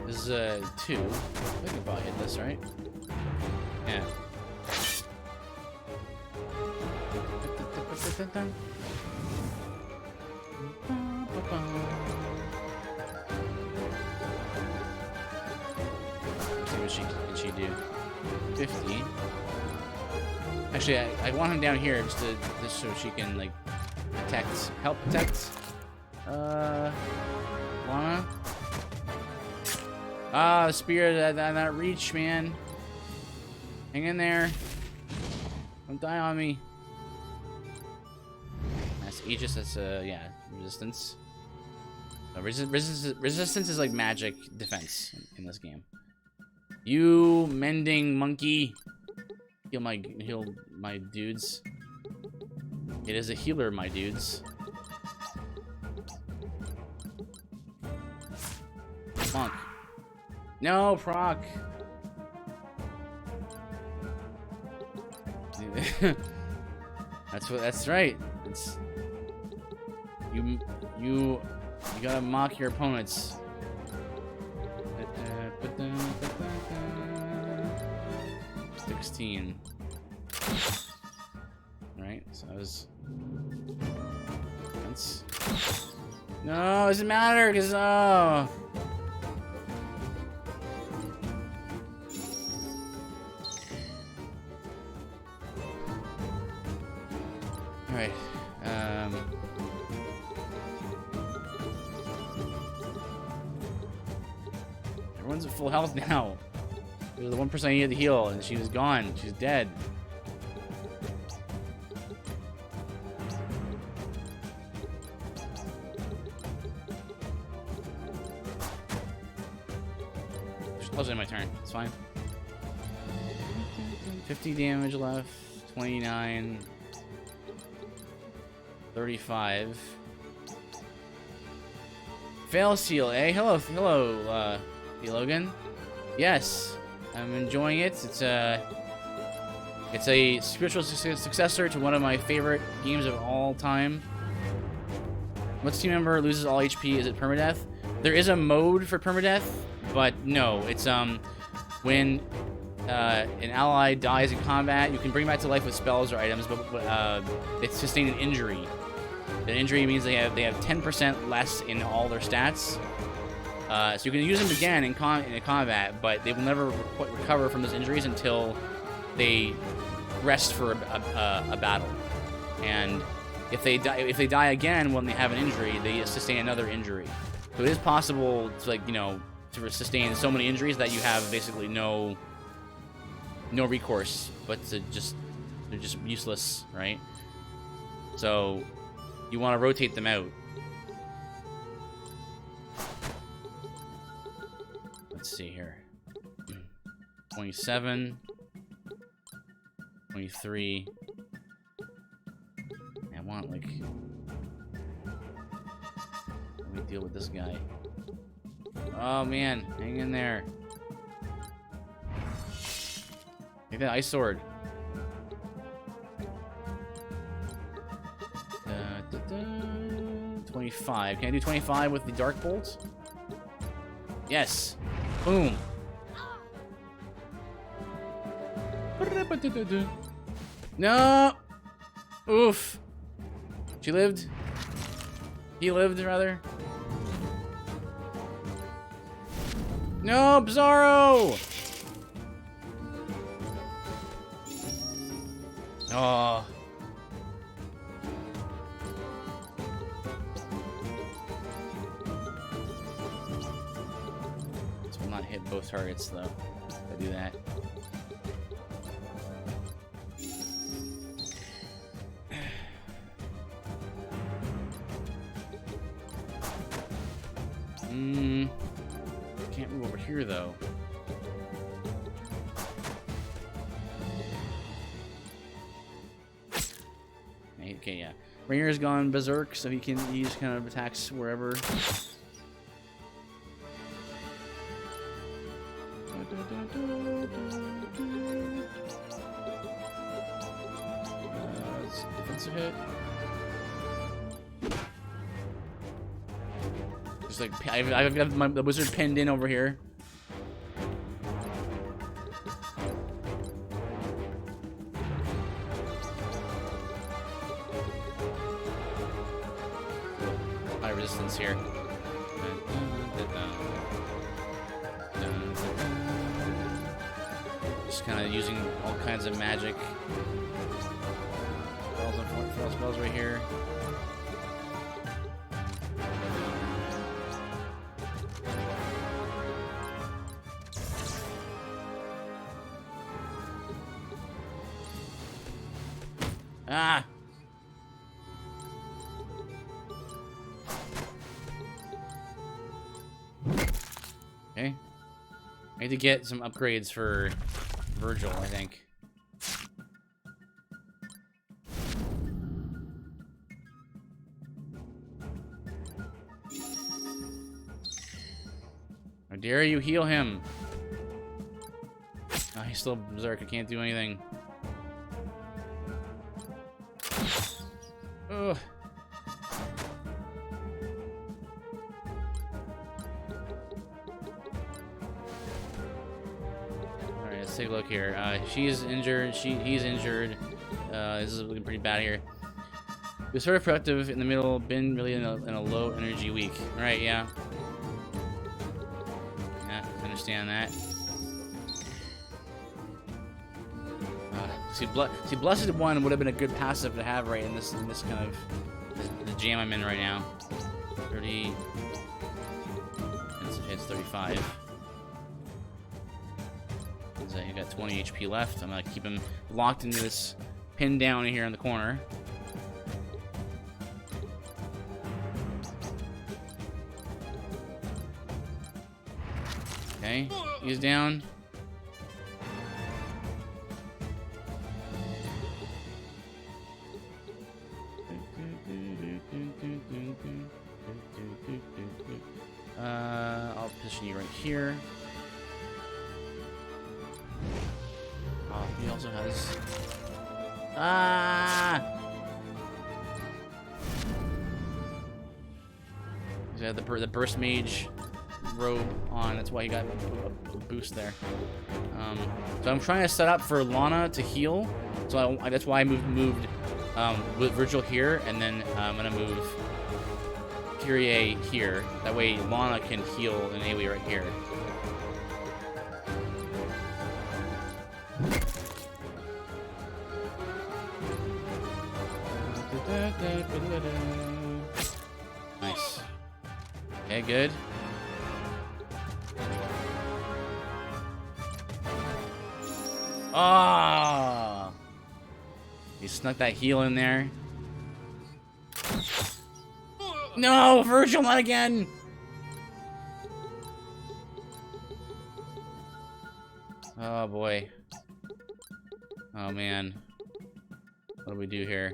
This is 2. I think we probably hit this, right? Yeah. Let's see what she do. 50. Actually, I want him down here just so she can like help protect. Lana. Ah, the spear that reach, man. Hang in there. Don't die on me. That's Aegis. That's yeah, resistance. Resistance is like magic defense in this game. You mending monkey. Heal my dudes. It is a healer, my dudes. Monk. No, proc. That's right. It's you gotta mock your opponents. 16. Right, so that was. No, it doesn't matter because oh. All right. Everyone's at full health now. There's the one person I needed to heal, and she was gone. She's dead. I'll end my turn. It's fine. 50 damage left. 29. 35. Fail seal, eh? Hello, Logan. Yes, I'm enjoying it. It's a spiritual successor to one of my favorite games of all time. Once a team member loses all HP, is it permadeath? There is a mode for permadeath, but no. It's when an ally dies in combat, you can bring back to life with spells or items, but they sustain an injury. An injury means they have 10% less in all their stats. So you can use them again in a combat, but they will never recover from those injuries until they rest for a battle. And if they die again when they have an injury, they sustain another injury. So it is possible to to sustain so many injuries that you have basically no recourse, but they're just useless, right? So you want to rotate them out. Let's see here. 27. 23. I want, like... Let me deal with this guy. Oh, man. Hang in there. Take that ice sword. 25. Can I do 25 with the dark bolt? Yes. Boom. No. Oof. She lived. He lived, rather. No, Bizarro. Oh. This will not hit both targets, though, if I do that. Can't move over here, though. Okay, yeah. Rainier's gone berserk, so he just kind of attacks wherever. It's a defensive hit. Just like I've got the wizard pinned in over here. High resistance here. Just kind of using all kinds of magic spells and spells right here. Ah! I need to get some upgrades for Virgil, I think. How dare you heal him? Oh, he's still berserk. I can't do anything. Ugh. Alright, let's take a look here. She's injured. He's injured. This is looking pretty bad here. We're sort of productive in the middle, been really in a low energy week. Alright, yeah. Yeah, understand that. See, Blessed One would have been a good passive to have right in this kind of the jam I'm in right now. 30. It's 35. So you got 20 HP left. I'm gonna keep him locked into this pin down here in the corner. Okay, he's down. I'll position you right here. Oh, he also has... Ah! He's got the burst mage robe on. That's why he got a boost there. So I'm trying to set up for Lana to heal. So that's why I moved with Virgil here, and then I'm gonna move Kyrie here. That way Lana can heal an AoE right here. Nice. Okay, good. Ah! He snuck that heal in there. No, Virgil, not again! Oh boy. Oh man. What do we do here?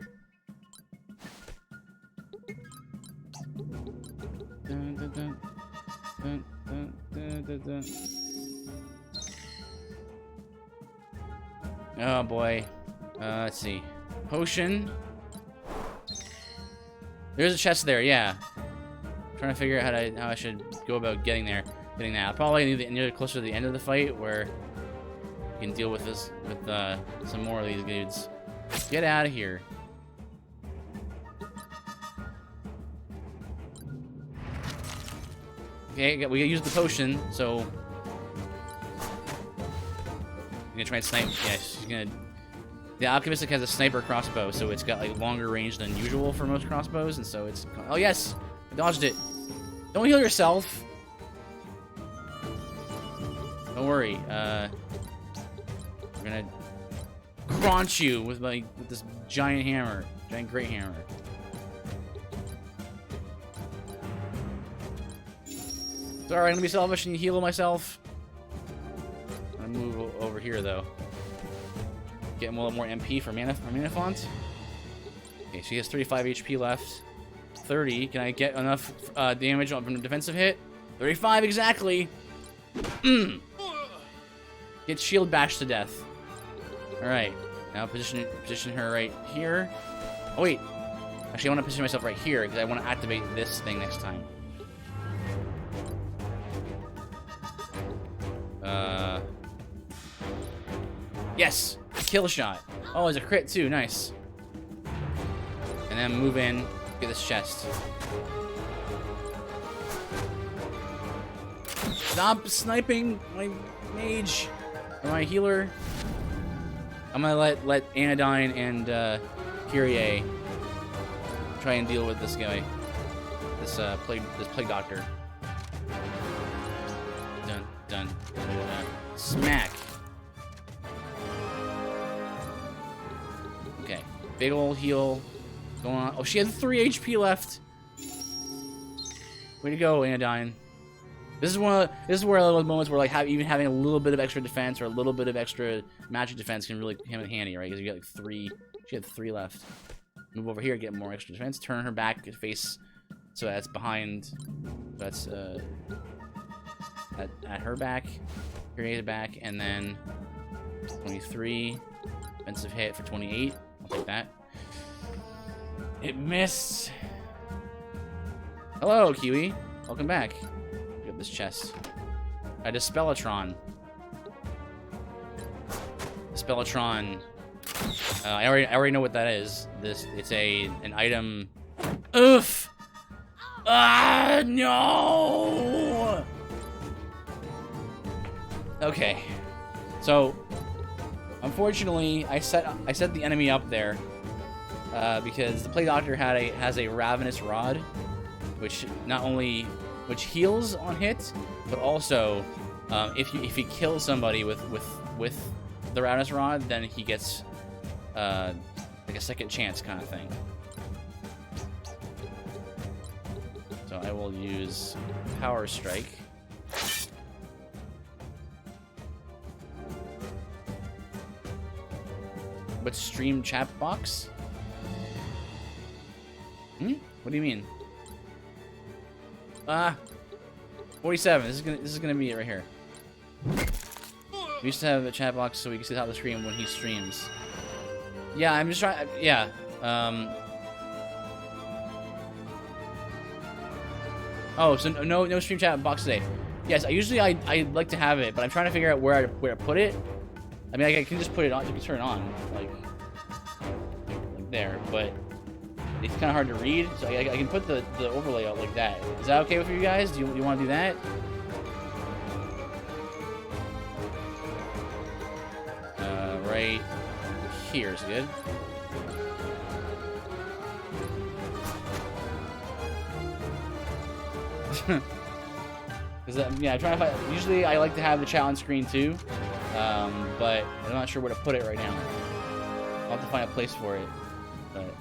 Dun, dun, dun. Dun, dun, dun, dun, dun. Oh boy. Let's see. Potion. There's a chest there, yeah. I'm trying to figure out how I should go about getting that. I'll probably need it closer to the end of the fight where you can deal with this with some more of these dudes. Get out of here. Okay, we use the potion, so I'm gonna try and snipe. Yeah, she's gonna. The Alchemistic has a sniper crossbow, so it's got like longer range than usual for most crossbows, and so it's. Oh yes, I dodged it. Don't heal yourself. Don't worry. We're gonna crunch you with this giant hammer, giant great hammer. It's alright, I'm gonna be selfish and heal myself. I'm gonna move over here though. Get a little more MP for mana font. Okay, she has 35 HP left. 30. Can I get enough damage from a defensive hit? 35 exactly. Get shield bashed to death. All right. Now position her right here. Oh wait. Actually, I want to position myself right here because I want to activate this thing next time. Yes. Kill shot. Oh, it's a crit too. Nice. And then move in. Get this chest. Stop sniping my mage or my healer. I'm gonna let Anodyne and Kyrie try and deal with this guy. This plague doctor. Dun dun dun dun. Smack. Okay, big old heal going on. Oh, she had 3 HP left. Way to go, Anodyne. This is where those moments where like even having a little bit of extra defense or a little bit of extra magic defense can really come in handy, right? Because you got like 3. She had 3 left. Move over here, get more extra defense. Turn her back, face so that's behind. That's at her back. Create back, and then 23 defensive hit for 28. I'll take that. It missed. Hello, Kiwi. Welcome back. Look at this chest. A Dispelatron. Dispelatron. I already know what that is. It's an item. Oof. Ah, no. Okay. So, unfortunately, I set the enemy up there because the Plague Doctor has a Ravenous Rod, which heals on hit, but also if he kills somebody with the Ravenous Rod, then he gets like a second chance kind of thing. So I will use Power Strike. But stream chat box? What do you mean? 47. This is gonna be it right here. We used to have a chat box so we can see the top of the screen when he streams. Yeah, I'm just trying. Yeah. Oh, so no stream chat box today. Yes, I like to have it, but I'm trying to figure out where to put it. I mean, I can just put it on. You can turn it on, like there, but it's kind of hard to read. So I can put the overlay out like that. Is that okay with you guys? Do you want to do that? Right here is good. Yeah, I'm trying to find. Usually, I like to have the chat on screen too, but I'm not sure where to put it right now. I'll have to find a place for it. But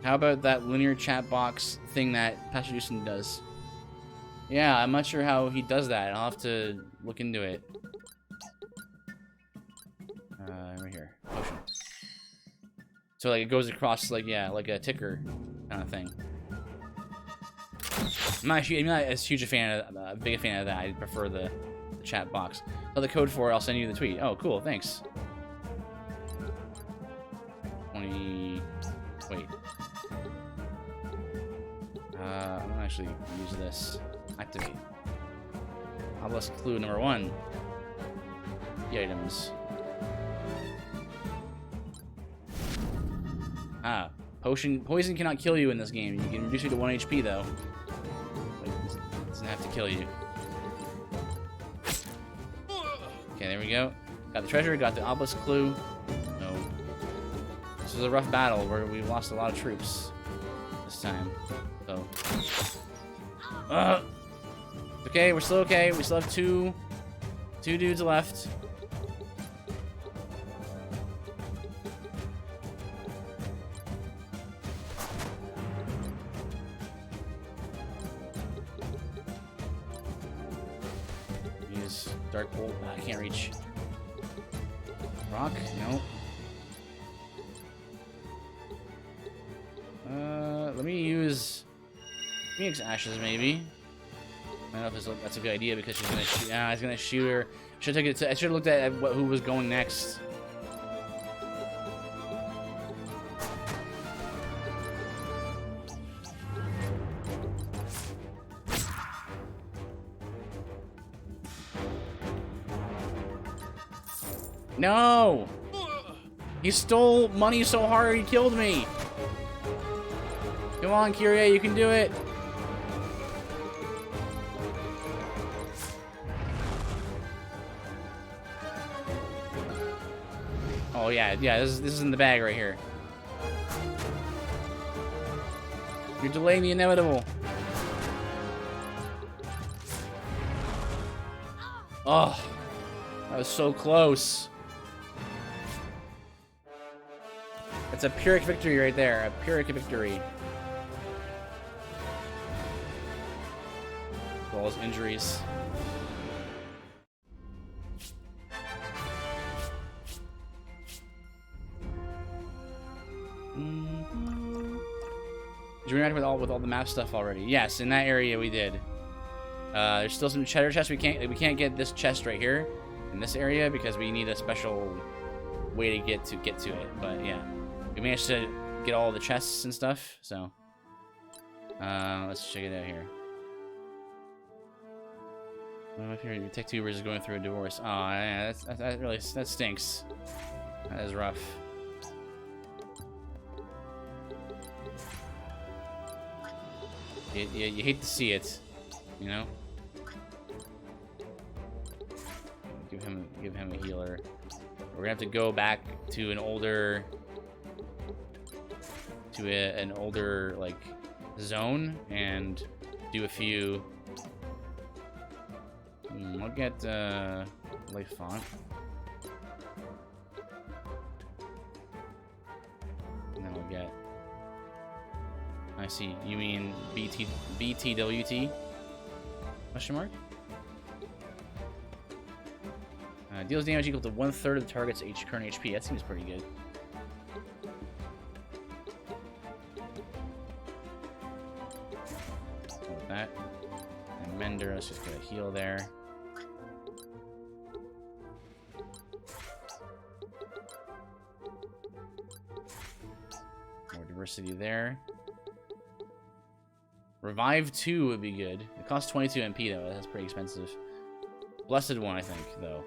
how about that linear chat box thing that Pastor Houston does? Yeah, I'm not sure how he does that. I'll have to look into it. Right here. Potion. So like it goes across like, yeah, like a ticker kind of thing. I'm not as huge a fan of big a fan of that. I prefer the chat box. So the code for it, I'll send you the tweet. Oh, cool, thanks. 20. Wait. I'm gonna actually use this. Activate. Obelisk clue number 1. The items. Poison cannot kill you in this game. You can reduce you to 1 HP though. Like, it doesn't have to kill you. Okay, there we go. Got the treasure, got the obelisk clue. No. This was a rough battle where we lost a lot of troops this time. So. Okay, we're still okay. We still have two dudes left. Use Dark Bolt. I can't reach. Rock? No. Let me use Phoenix Ashes maybe. I don't know if that's a good idea because she's gonna shoot. Yeah, he's gonna shoot her. I should have looked at who was going next. No! He stole money so hard he killed me. Come on, Kyrie, you can do it. Oh yeah, this is in the bag right here. You're delaying the inevitable. Oh, that was so close. It's a Pyrrhic victory right there. A Pyrrhic victory. all his injuries. Did we interact with all the map stuff already? Yes, in that area we did. There's still some cheddar chests. We can't get this chest right here in this area because we need a special way to get to it. But yeah, we managed to get all the chests and stuff. So let's check it out here. Well, if your tech tubers is going through a divorce. Oh, yeah, that stinks. That is rough. You hate to see it, you know. Give him a healer. We're gonna have to go back to an older like zone and do a few. I'll get life font. And then we'll get. I see. You mean BTWT? Question mark? Deals damage equal to 1/3 of the target's current HP. That seems pretty good. So with that. And Mender, let's just get a heal there. More diversity there. Revive 2 would be good. It costs 22 MP though. That's pretty expensive. Blessed 1, I think, though.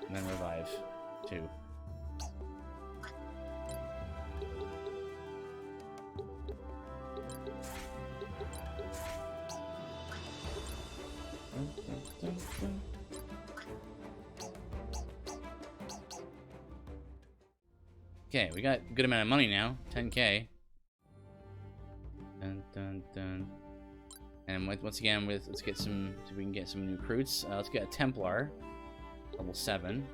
And then Revive 2. Okay, we got a good amount of money now. 10K. Dun, dun, dun. And once again, let's get some. So we can get some new recruits. Let's get a Templar, level 7.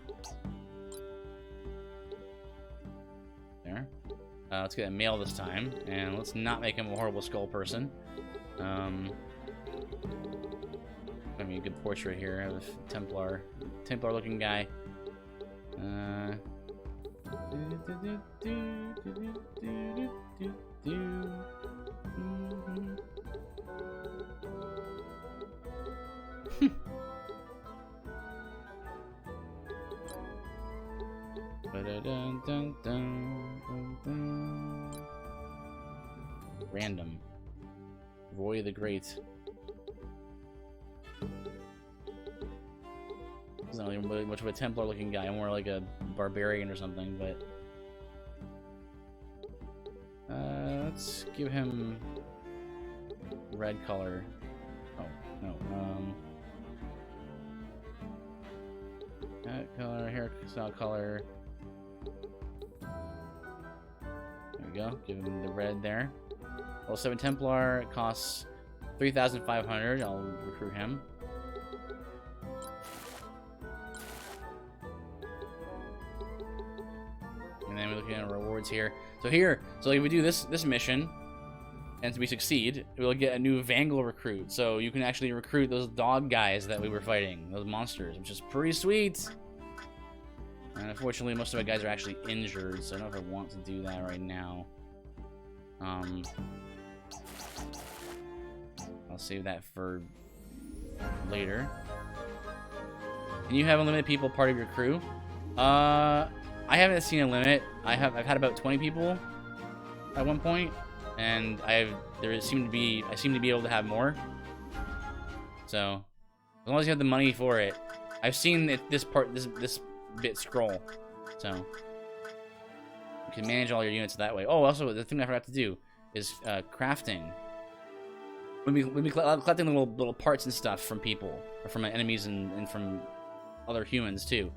There. Let's get a male this time, and let's not make him a horrible skull person. Gonna be a good portrait here of Templar-looking guy. Random. Roy the Great. He's not even really much of a Templar looking guy, more like a barbarian or something, but let's give him red color. Oh, no. That color, hairstyle color. There we go. Give him the red there. Level 7 Templar, it costs 3,500. I'll recruit him. And then we're looking at rewards here. So if we do this mission, and we succeed, we'll get a new Vangal recruit. So you can actually recruit those dog guys that we were fighting, those monsters, which is pretty sweet. And unfortunately, most of my guys are actually injured, so I don't know if I want to do that right now. I'll save that for later. And you have unlimited people part of your crew. I haven't seen a limit. I've had about 20 people at one point, and I seem to be able to have more. So as long as you have the money for it, I've seen this bit scroll, so you can manage all your units that way. Oh, also the thing I forgot to do is crafting. When we collecting little parts and stuff from people or from enemies and from other humans too.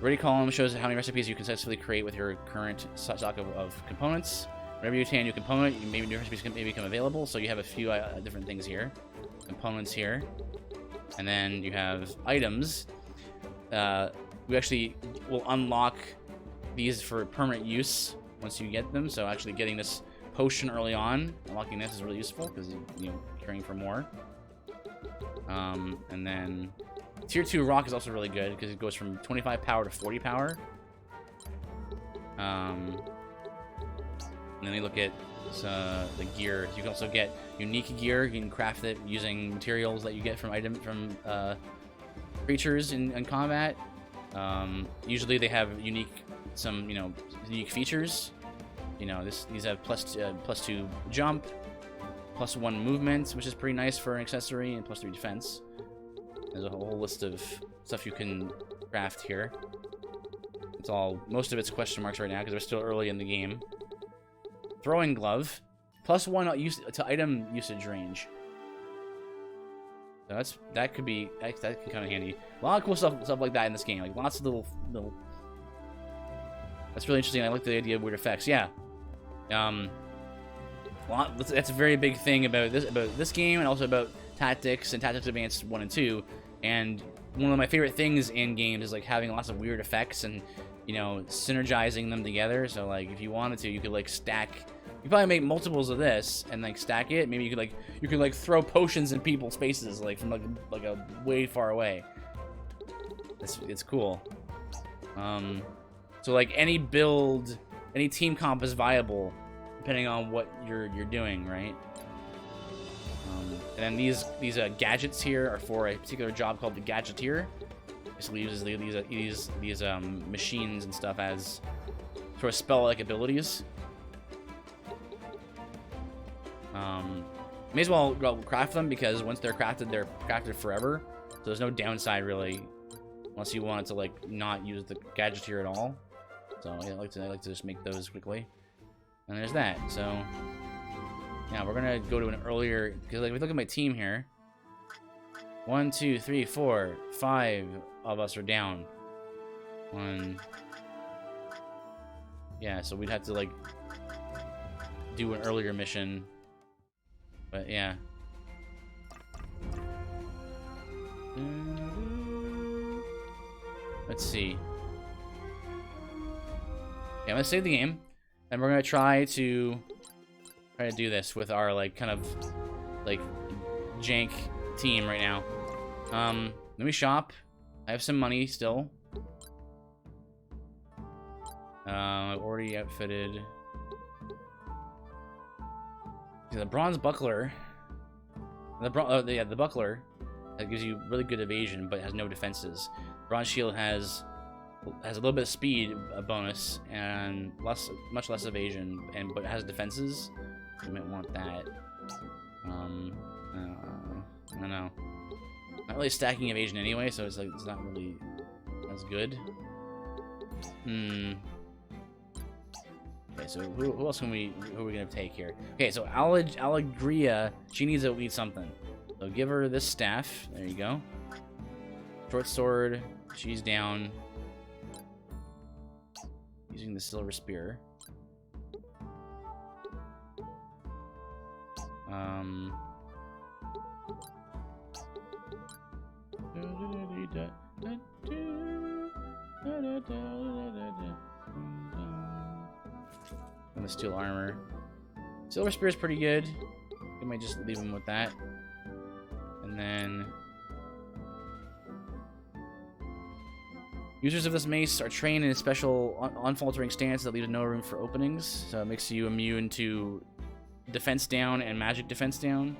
Ready column shows how many recipes you can successfully create with your current stock of components. Whenever you obtain a new component, maybe new recipes may become available. So you have a few different things here, components here, and then you have items. We actually will unlock these for permanent use once you get them. So actually getting this potion early on. Unlocking this is really useful because you know carrying for more. And then tier 2 rock is also really good because it goes from 25 power to 40 power. And then we look at the gear. You can also get unique gear. You can craft it using materials that you get from creatures in combat. Usually they have some unique features. You know, these have +2 jump, +1 movement, which is pretty nice for an accessory, and +3 defense. There's a whole list of stuff you can craft here. Most of it's question marks right now because we're still early in the game. Throwing glove, +1 to item usage range. So that can come in handy. A lot of cool stuff like that in this game. Like lots of little. That's really interesting. I like the idea of weird effects. Yeah. That's a very big thing about this game, and also about Tactics and Tactics Advanced 1 and 2. And one of my favorite things in games is like having lots of weird effects and synergizing them together. So like if you wanted to, you could like stack. You probably make multiples of this and like stack it. Maybe you could throw potions in people's faces like from like a way far away. It's cool. So like any build, any team comp is viable depending on what you're doing, right? And then these gadgets here are for a particular job called the Gadgeteer. Basically uses these machines and stuff as sort of spell-like abilities. May as well craft them because once they're crafted forever. So there's no downside really, unless you wanted to like not use the Gadgeteer at all. So yeah, I like to just make those quickly. And there's that. So yeah, we're gonna go to an earlier because like if we look at my team here. 1, 2, 3, 4, 5 of us are down. Yeah, so we'd have to like do an earlier mission. But yeah. Let's see. Yeah, I'm gonna save the game, and we're gonna try to do this with our like kind of like jank team right now. Let me shop. I have some money still. I've already outfitted. The bronze buckler. The buckler that gives you really good evasion, but has no defenses. Bronze shield has a little bit of speed bonus and much less evasion, but has defenses. You might want that. I don't know. Not really stacking evasion anyway, so it's not really as good. Okay, so who else who are we gonna take here? Okay, so Allegria, she needs to eat something. So give her this staff. There you go. Short sword, she's down. Using the silver spear. And the steel armor. Silver spear is pretty good. We might just leave him with that. And then users of this mace are trained in a special unfaltering stance that leaves no room for openings. So it makes you immune to defense down and magic defense down.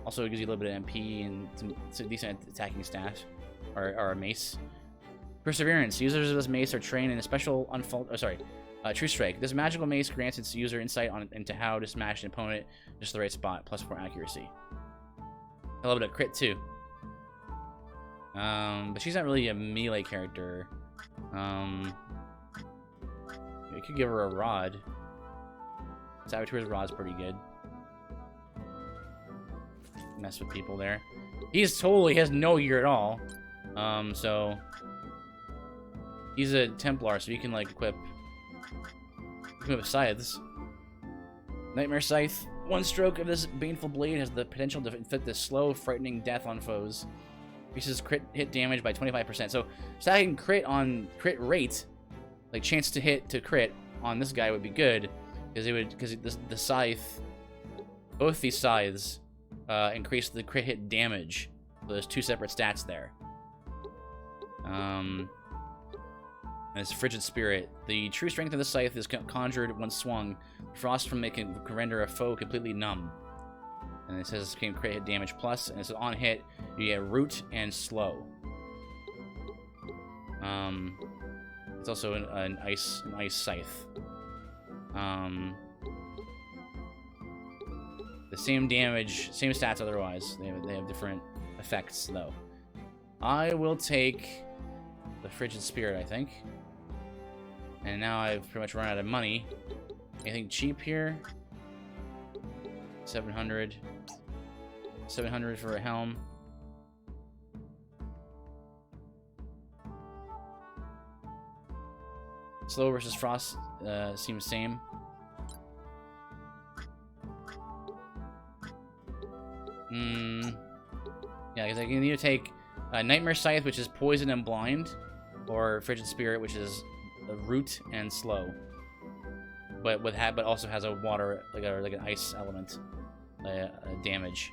Also, it gives you a little bit of MP and some decent attacking stat, or a mace. Perseverance. Users of this mace are trained in a special True Strike. This magical mace grants its user insight into how to smash an opponent just the right spot, +4 accuracy. A little bit of crit too. But she's not really a melee character. You could give her a rod. Saboteur's rod's pretty good. Mess with people there. He has no gear at all. So he's a Templar, so you can like equip scythes. Nightmare Scythe. One stroke of this baneful blade has the potential to inflict this slow, frightening death on foes. Increases crit hit damage by 25%. So stacking crit on crit rate, like chance to hit to crit on this guy would be good. because the scythe, both these scythes, increase the crit hit damage. So there's two separate stats there. And it's Frigid Spirit. The true strength of the scythe is conjured when swung. Frost from it can render a foe completely numb. And it says can crit hit damage plus, and it's on hit you get root and slow. It's also an ice scythe. The same damage, same stats otherwise. They have different effects though. I will take the Frigid Spirit, I think. And now I've pretty much run out of money. Anything cheap here? 700. 700 for a helm. Slow versus Frost seems same. Yeah, because I can either take Nightmare Scythe, which is poison and blind, or Frigid Spirit, which is root and slow, but also has a water like an ice element damage.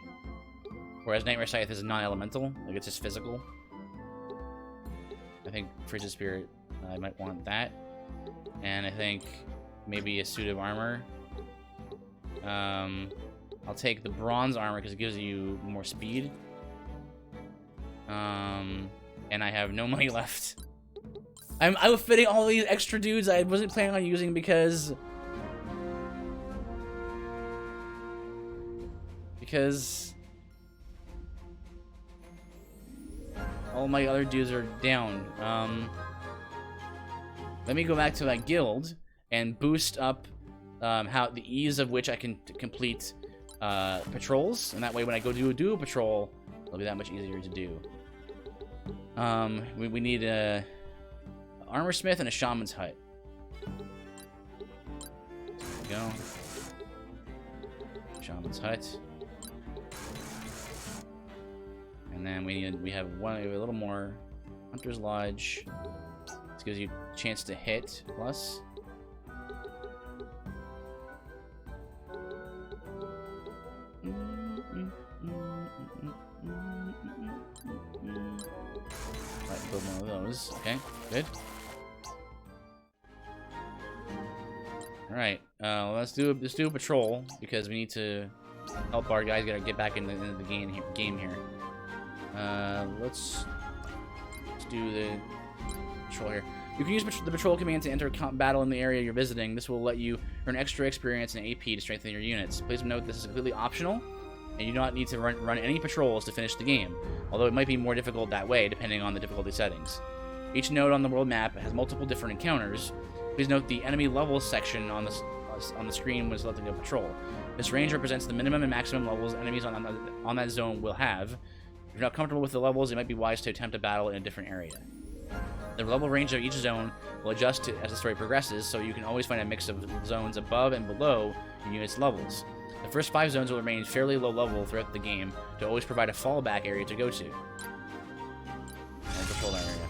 Whereas Nightmare Scythe is non-elemental, like it's just physical. I think Frigid Spirit, I might want that, and I think maybe a suit of armor. I'll take the bronze armor because it gives you more speed. And I have no money left. I'm outfitting all these extra dudes I wasn't planning on using because all my other dudes are down. Let me go back to that guild and boost up how the ease of which I can complete patrols, and that way when I go do a patrol, it'll be that much easier to do. We need a armor smith and a shaman's hut. There we go. Shaman's hut. And then we have a little more. Hunter's Lodge. This gives you a chance to hit plus. Alright, build one of those. Okay, good. Alright, let's do a patrol because we need to help our guys get back into the game here. Let's do the patrol here. You can use the patrol command to enter battle in the area you're visiting. This will let you earn extra experience and AP to strengthen your units. Please note this is completely optional, and you do not need to run any patrols to finish the game, although it might be more difficult that way depending on the difficulty settings. Each node on the world map has multiple different encounters. Please note the enemy levels section on the screen when selecting a patrol. This range represents the minimum and maximum levels enemies on that zone will have. If you're not comfortable with the levels, it might be wise to attempt a battle in a different area. The level range of each zone will adjust as the story progresses, so you can always find a mix of zones above and below your unit's levels. The first 5 zones will remain fairly low level throughout the game to always provide a fallback area to go to. And control that area.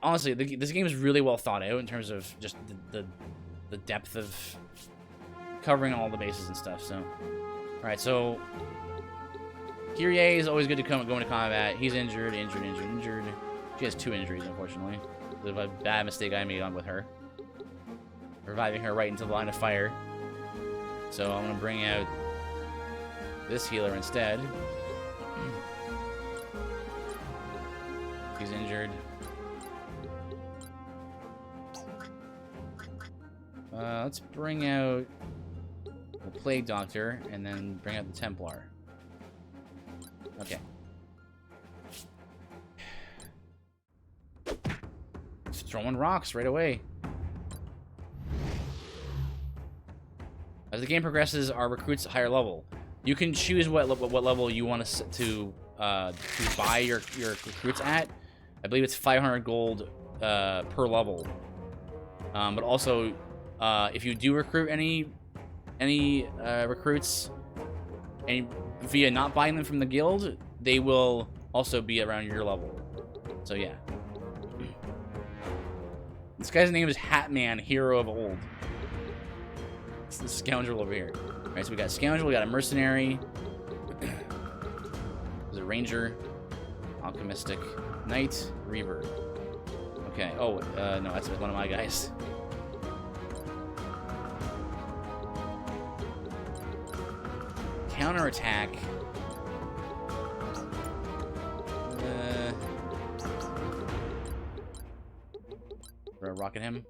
Honestly, this game is really well thought out in terms of just the depth of covering all the bases and stuff. So, all right, so Kyrie is always good to go into combat. He's injured. She has 2 injuries, unfortunately. There's a bad mistake I made on with her, reviving her right into the line of fire. So I'm gonna bring out this healer instead. He's injured. Let's bring out the Plague Doctor and then bring out the Templar. Okay. Just throwing rocks right away. As the game progresses, our recruits higher level. You can choose what level you want to buy your recruits at. I believe it's 500 gold per level. But also, if you do recruit any recruits, and via not buying them from the guild, they will also be around your level. So yeah. This guy's name is Hatman, Hero of Old. this scoundrel over here. All right, so we got scoundrel, we got a mercenary. There's a ranger, alchemistic, knight, reaver. Okay. Oh, no, that's one of my guys. Counterattack. Rocket him.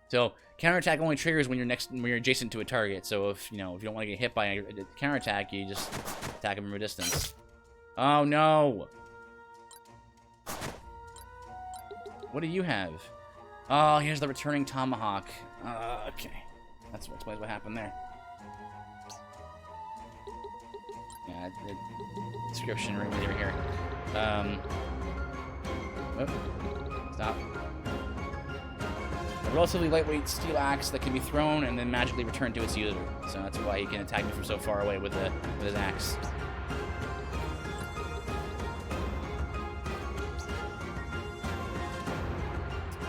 So counterattack only triggers when you're adjacent to a target. So if you don't want to get hit by a counterattack, you just attack him from a distance. Oh no! What do you have? Oh, here's the returning tomahawk. Okay, that's what explains what happened there. Yeah, the description room is over here. Stop. A relatively lightweight steel axe that can be thrown and then magically returned to its user. So that's why he can attack me from so far away with his axe.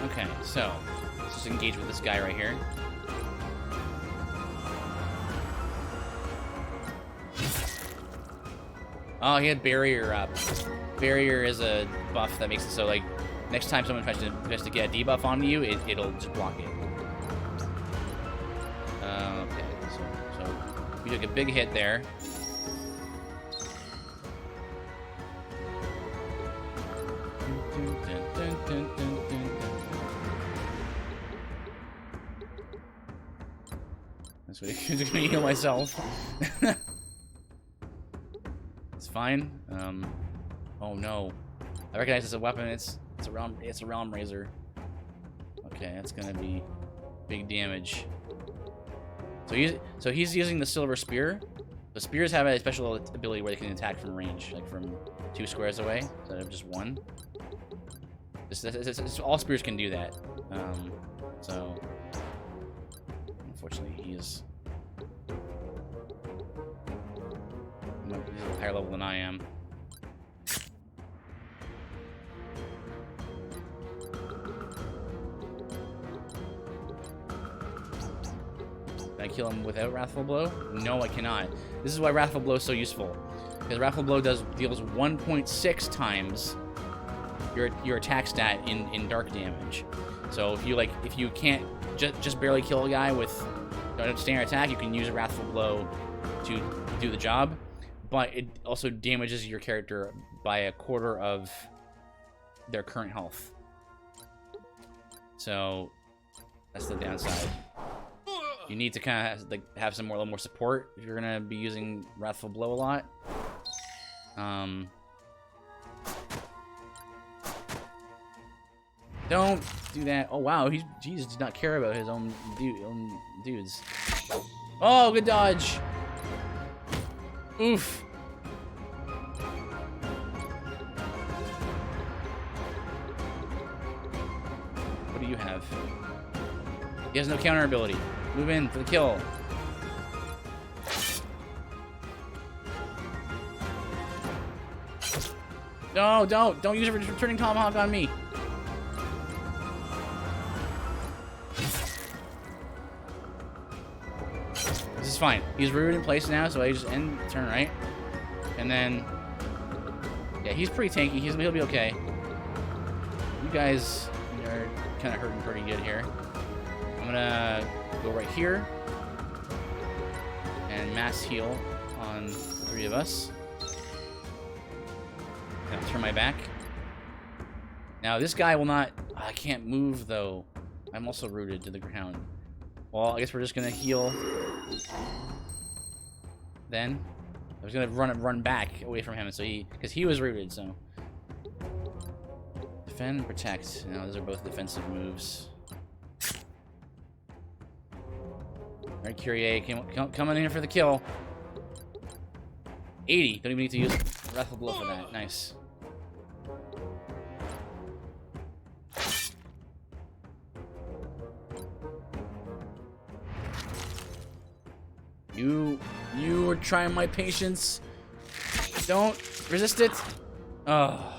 Okay, so let's just engage with this guy right here. Oh, he had barrier up. Barrier is a buff that makes it so, like, next time someone tries to get a debuff onto you, it'll just block it. Okay, so we took a big hit there. That's what I'm just gonna heal myself. It's fine. Oh no. I recognize it's a weapon. It's a realm razor. Okay, that's gonna be big damage. So he's using the silver spear. The spears have a special ability where they can attack from range, like from 2 squares away instead of just 1. All spears can do that. So unfortunately, he's a higher level than I am. Can I kill him without Wrathful Blow? No, I cannot. This is why Wrathful Blow is so useful. Because Wrathful Blow deals 1.6 times your attack stat in dark damage. So if you can't just barely kill a guy with standard attack, you can use a Wrathful Blow to do the job. But it also damages your character by 1/4 of their current health. So that's the downside. You need to kind of have a little more support if you're gonna be using Wrathful Blow a lot. Don't do that. Oh wow, Jesus does not care about his own dudes. Oh, good dodge. Oof. What do you have? He has no counter ability. Move in for the kill. No, don't use a returning tomahawk on me. This is fine. He's rooted in place now, so I just end turn right. And then, yeah, he's pretty tanky. He'll be okay. You guys are kind of hurting pretty good here. I'm gonna go right here and mass heal on the 3 of us. Now turn my back. Now this guy will not. I can't move though. I'm also rooted to the ground. Well, I guess we're just gonna heal. Then I was gonna run back away from him, so because he was rooted. So defend, protect. Now those are both defensive moves. Alright, Kyrie, coming in for the kill. 80. Don't even need to use Wrathful Blow for that. Nice. You are trying my patience. Don't resist it. Oh.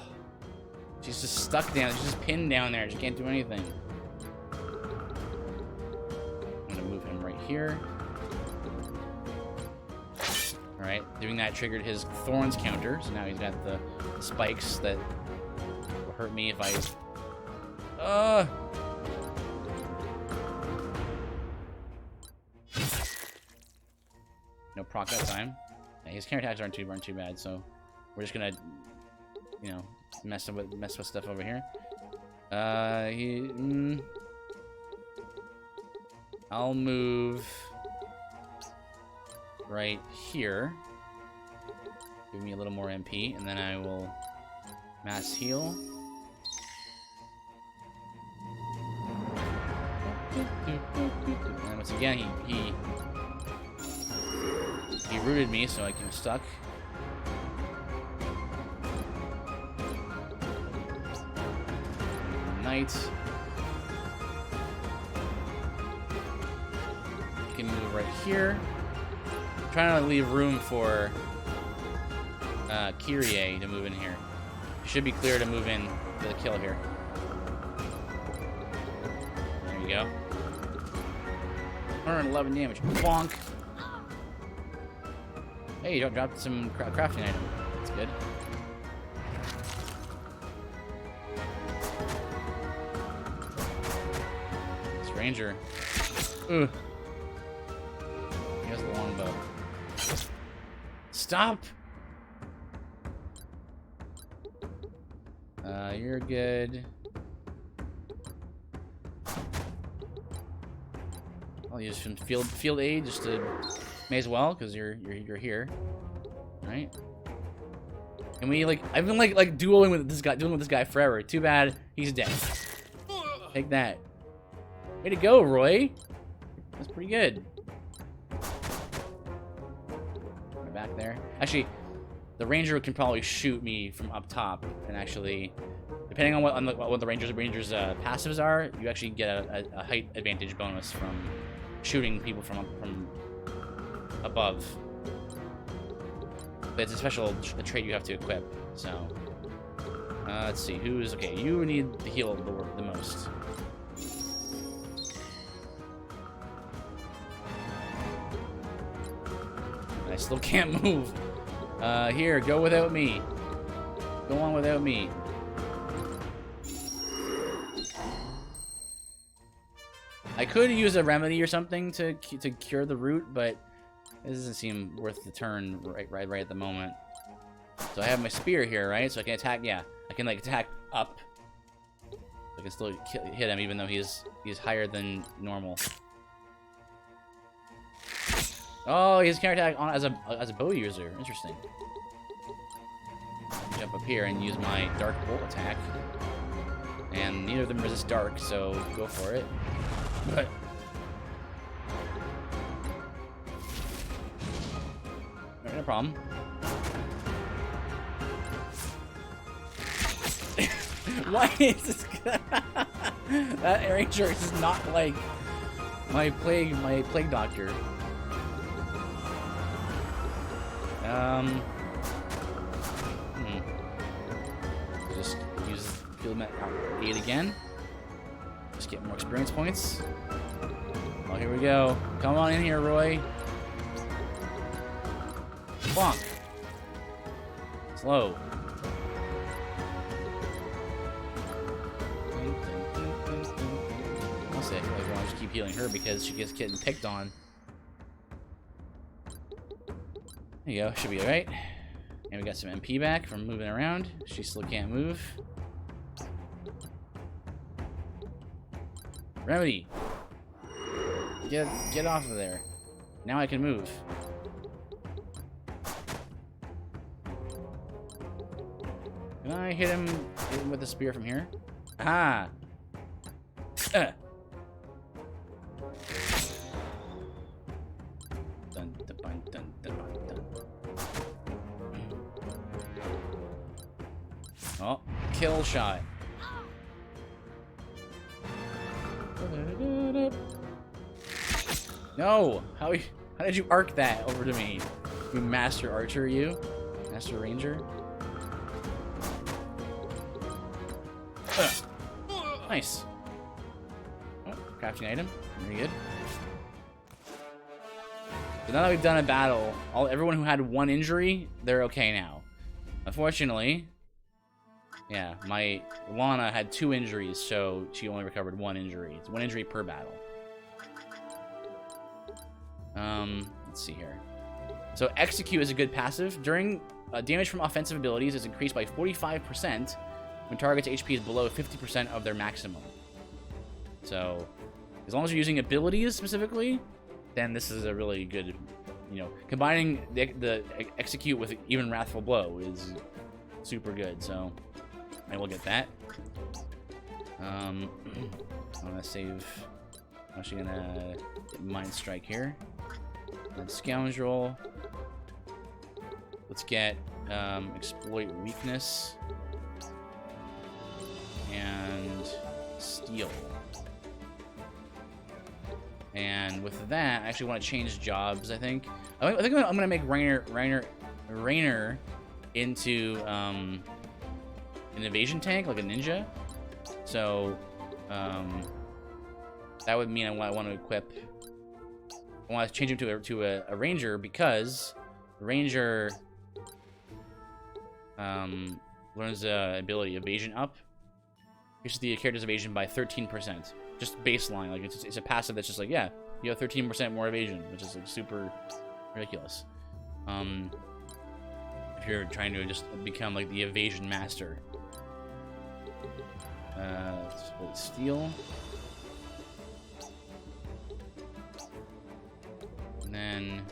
She's just stuck down. She's just pinned down there. She can't do anything. here. Alright, doing that triggered his thorns counter, so now he's got the spikes that will hurt me if I... No proc that time. Yeah, his counter attacks aren't too bad, so we're just gonna, you know, mess with stuff over here. I'll move right here. Give me a little more MP, and then I will mass heal. And once again, he rooted me, so I get stuck. Knight. You can move right here. I'm trying to leave room for Kyrie to move in here. It should be clear to move in for the kill here. There you go. 111 damage. Bonk! Hey, you dropped some crafting item. That's good. This ranger. Ugh. He has the longbow. Stop! You're good. I'll use some field aid just to may as well, because you're here. Right? And we I've been like dueling with this guy forever. Too bad he's dead. Take that. Way to go, Roy. That's pretty good. Right back there. Actually, the ranger can probably shoot me from up top, and actually, depending on what the ranger's passives are, you actually get a height advantage bonus from shooting people from above. But it's a special trait you have to equip. So, let's see who's okay. You need to heal the most. I still can't move. Here, go without me. Go on without me. I could use a remedy or something to cure the root, but it doesn't seem worth the turn right at the moment. So I have my spear here, right? So I can attack. Yeah, I can attack up. I can still hit him even though he's higher than normal. Oh, he's counter attack on as a bow user. Interesting. Jump up here and use my dark bolt attack, and neither of them resist dark, so go for it. But no problem. Why is this? That ranger is not like my plague doctor. Just use field met aid again. Just get more experience points. Oh, here we go. Come on in here, Roy. Bonk. Slow. Honestly, I feel like I want to just keep healing her because she gets getting picked on. There you go. Should be alright. And we got some MP back from moving around. She still can't move. Remedy. Get off of there. Now I can move. Can I hit him with the spear from here? Ah. Dun, dun, dun, dun, dun, dun. Oh, kill shot. No! How did you arc that over to me? You master archer, you? Master ranger? Nice. Oh, crafting item. Very good. So now that we've done a battle, everyone who had 1 injury, they're okay now. Unfortunately, yeah, my Lana had 2 injuries, so she only recovered 1 injury. It's 1 injury per battle. Let's see here. So Execute is a good passive. During damage from offensive abilities is increased by 45% when target's HP is below 50% of their maximum. So as long as you're using abilities specifically, then this is a really good, you know, combining the Execute with even Wrathful Blow is super good. So I will get that. I'm gonna save. I'm actually gonna get Mind Strike here. Then Scoundrel. Let's get Exploit Weakness and Steal. And with that, I actually want to change jobs. I think I'm gonna make Rainer into an evasion tank, like a ninja. So that would mean I want to equip. I want to change him to a ranger, because ranger learns the ability Evasion Up. Increases the character's evasion by 13%. Just baseline, like it's a passive that's just like, yeah, you have 13% more evasion, which is like super ridiculous. If you're trying to just become like the evasion master. Steal. And then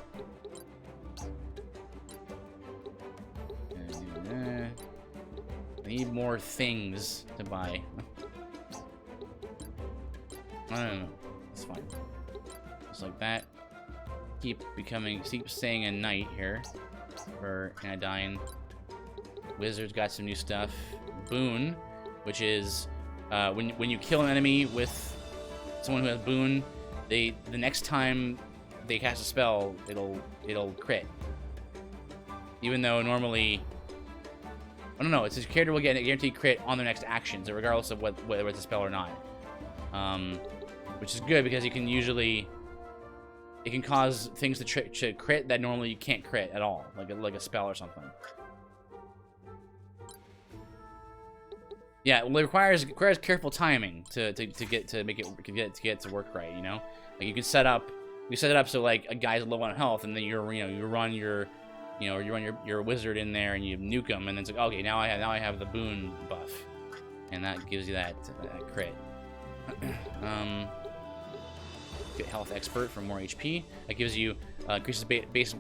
I need more things to buy. I don't know. It's fine. Just like that. Keep staying a knight here for Anodyne. Wizard's got some new stuff. Boon, which is when you kill an enemy with someone who has Boon, the next time they cast a spell, it'll crit. Even though normally, I don't know, it's his character will get a guaranteed crit on their next action, so regardless of whether it's a spell or not. Which is good because it can cause things to crit that normally you can't crit at all, like a spell or something. Yeah, well, it requires careful timing to get it to work right. You know, like you can set it up so like a guy's low on health, and then you run your wizard in there and you nuke him, and then it's like, okay, now I have the Boon buff, and that gives you that crit. Get Health Expert for more HP. That gives you increases base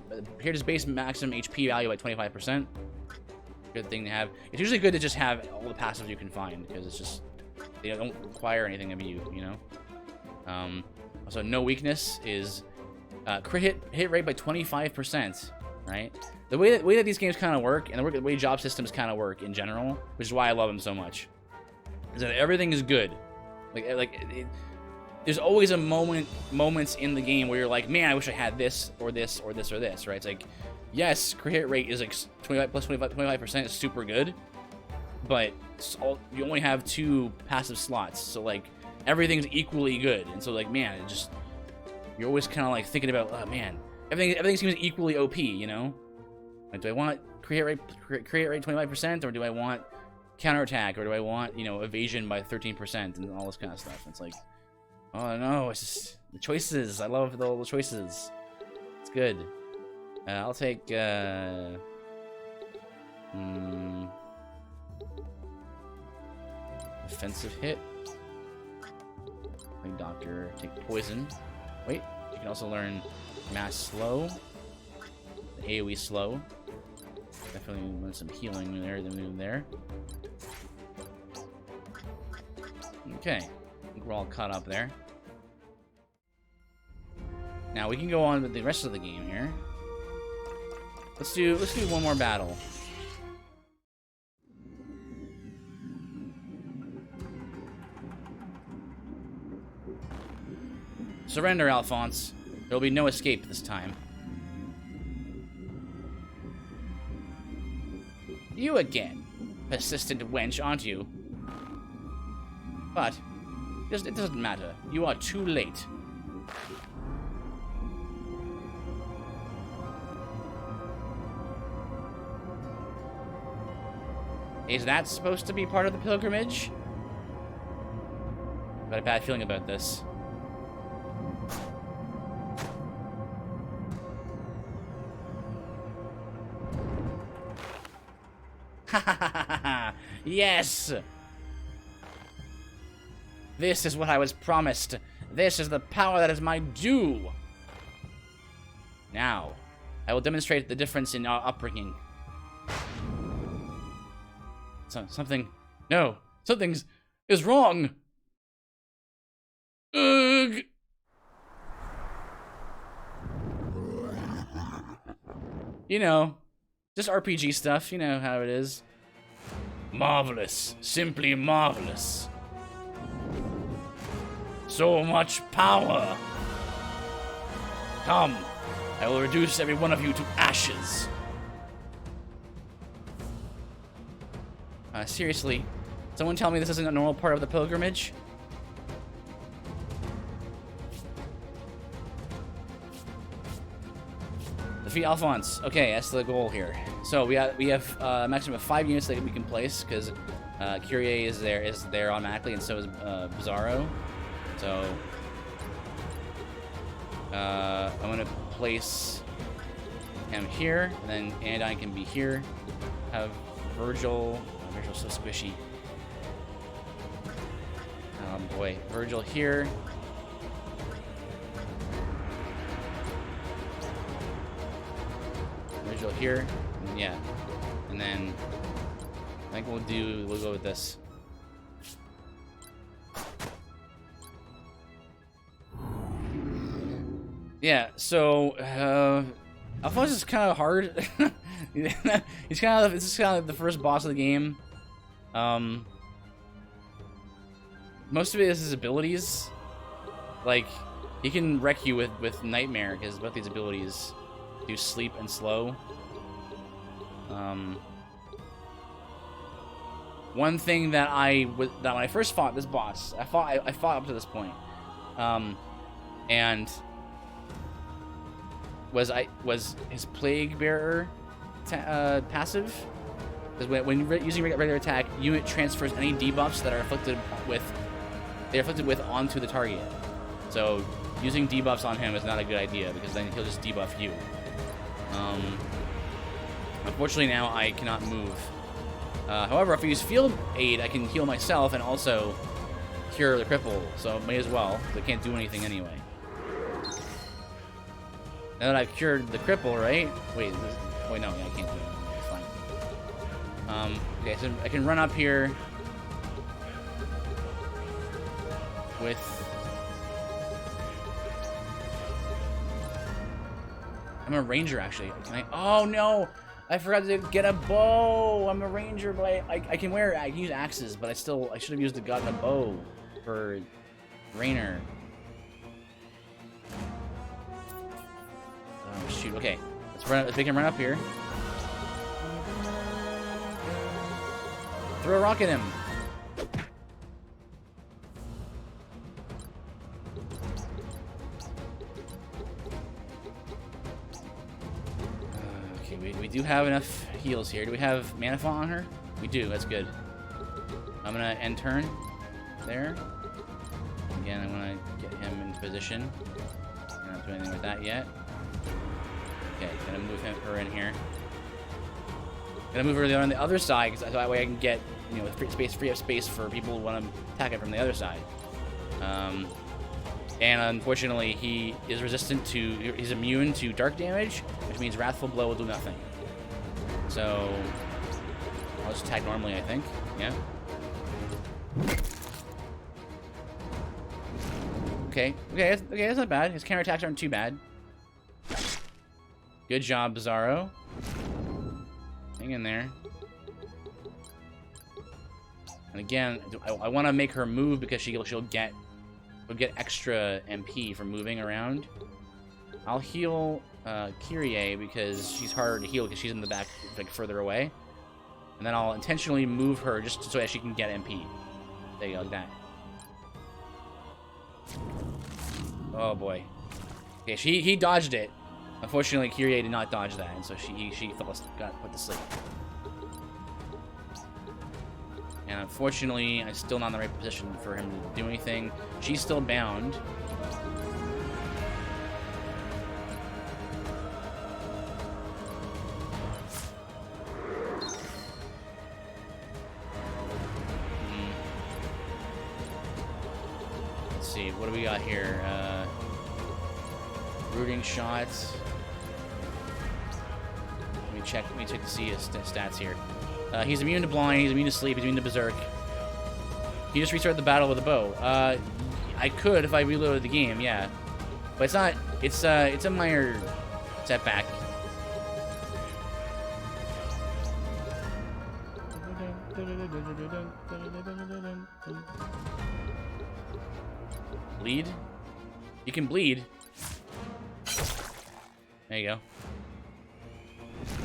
maximum HP value by 25%. Good thing to have. It's usually good to just have all the passives you can find, because it's just they don't require anything of you, you know. Also, no weakness is crit hit rate by 25%. Right? The way that these games kind of work, and the way job systems kind of work in general, which is why I love them so much, is that everything is good. There's always a moments in the game where you're like, man, I wish I had this or this or this or this, right? It's like, yes, crit hit rate is like 25% is super good, but you only have 2 passive slots, so like everything's equally good, and so like, man, you're always kind of like thinking about, oh man, everything seems equally OP, you know? Like, do I want crit rate 25%, or do I want counterattack, or do I want, you know, evasion by 13% and all this kind of stuff? It's like, oh no, it's just the choices. I love all the choices. It's good. I'll take defensive hit. Like Doctor, take poison. Wait, you can also learn Mass Slow, the AoE Slow. Definitely learn some healing there. The move there. Okay, I think we're all caught up there. Now we can go on with the rest of the game here. Let's do one more battle. Surrender, Alphonse. There will be no escape this time. You again. Persistent wench, aren't you? But it doesn't matter. You are too late. Is that supposed to be part of the pilgrimage? I've got a bad feeling about this. Yes! This is what I was promised. This is the power that is my due. Now, I will demonstrate the difference in our upbringing. Something is wrong. Ugh. You know, just RPG stuff. You know how it is. Marvelous. Simply marvelous. So much power. Come, I will reduce every one of you to ashes. Seriously, someone tell me this isn't a normal part of the pilgrimage? Defeat Alphonse. Okay, that's the goal here. So we have a maximum of 5 units that we can place because Kyrie is there automatically, and so is Bizarro. So I'm gonna place him here, and then Anodyne can be here. Have Virgil. Virgil's so squishy. Oh boy, Virgil here. Virgil here, and yeah, and then I think we'll go with this. Yeah, so Alphonse is kind of hard. This is kind of the first boss of the game. Most of it is his abilities. Like, he can wreck you with Nightmare because both these abilities do sleep and slow. One thing that when I first fought this boss, I fought up to this point, and was his Plague Bearer passive. Because when using regular attack, unit transfers any debuffs that are afflicted with onto the target. So using debuffs on him is not a good idea because then he'll just debuff you. Unfortunately, now I cannot move. However, if I use Field Aid, I can heal myself and also cure the cripple. So may as well. They can't do anything anyway. Now that I've cured the cripple, right? Wait, no, yeah, I can't do it. It's fine. Okay, so I can run up here with... I'm a ranger, actually. Oh, no! I forgot to get a bow! I'm a ranger, but I can use axes, but I should have gotten a bow for Raynor. Oh, shoot. Okay. Let's make him run up here. Throw a rock at him. Okay, we do have enough heals here. Do we have Mana Font on her? We do. That's good. I'm gonna end turn there. Again, I'm gonna get him into position. I'm not doing anything with that yet. Okay, gonna move her in here. Gonna move her on the other side, because that way I can get, free up space for people who want to attack it from the other side. And unfortunately, he's immune to dark damage, which means Wrathful Blow will do nothing. So I'll just attack normally, I think. Yeah. Okay, that's not bad. His counterattacks aren't too bad. Good job, Bizarro. Hang in there. And again, I want to make her move because she'll get extra MP from moving around. I'll heal Kyrie because she's harder to heal because she's in the back, like further away. And then I'll intentionally move her just so that she can get MP. There you go, like that. Oh boy. Okay, he dodged it. Unfortunately, Kyrie did not dodge that, and so she got put to sleep. And unfortunately, I'm still not in the right position for him to do anything. She's still bound. Let's see, what do we got here? Rooting shots. Let me check to see his stats here. He's immune to blind, he's immune to sleep, he's immune to berserk. He just restarted the battle with a bow. I could if I reloaded the game, yeah. But it's not, it's a minor setback. Bleed? You can bleed. There you go.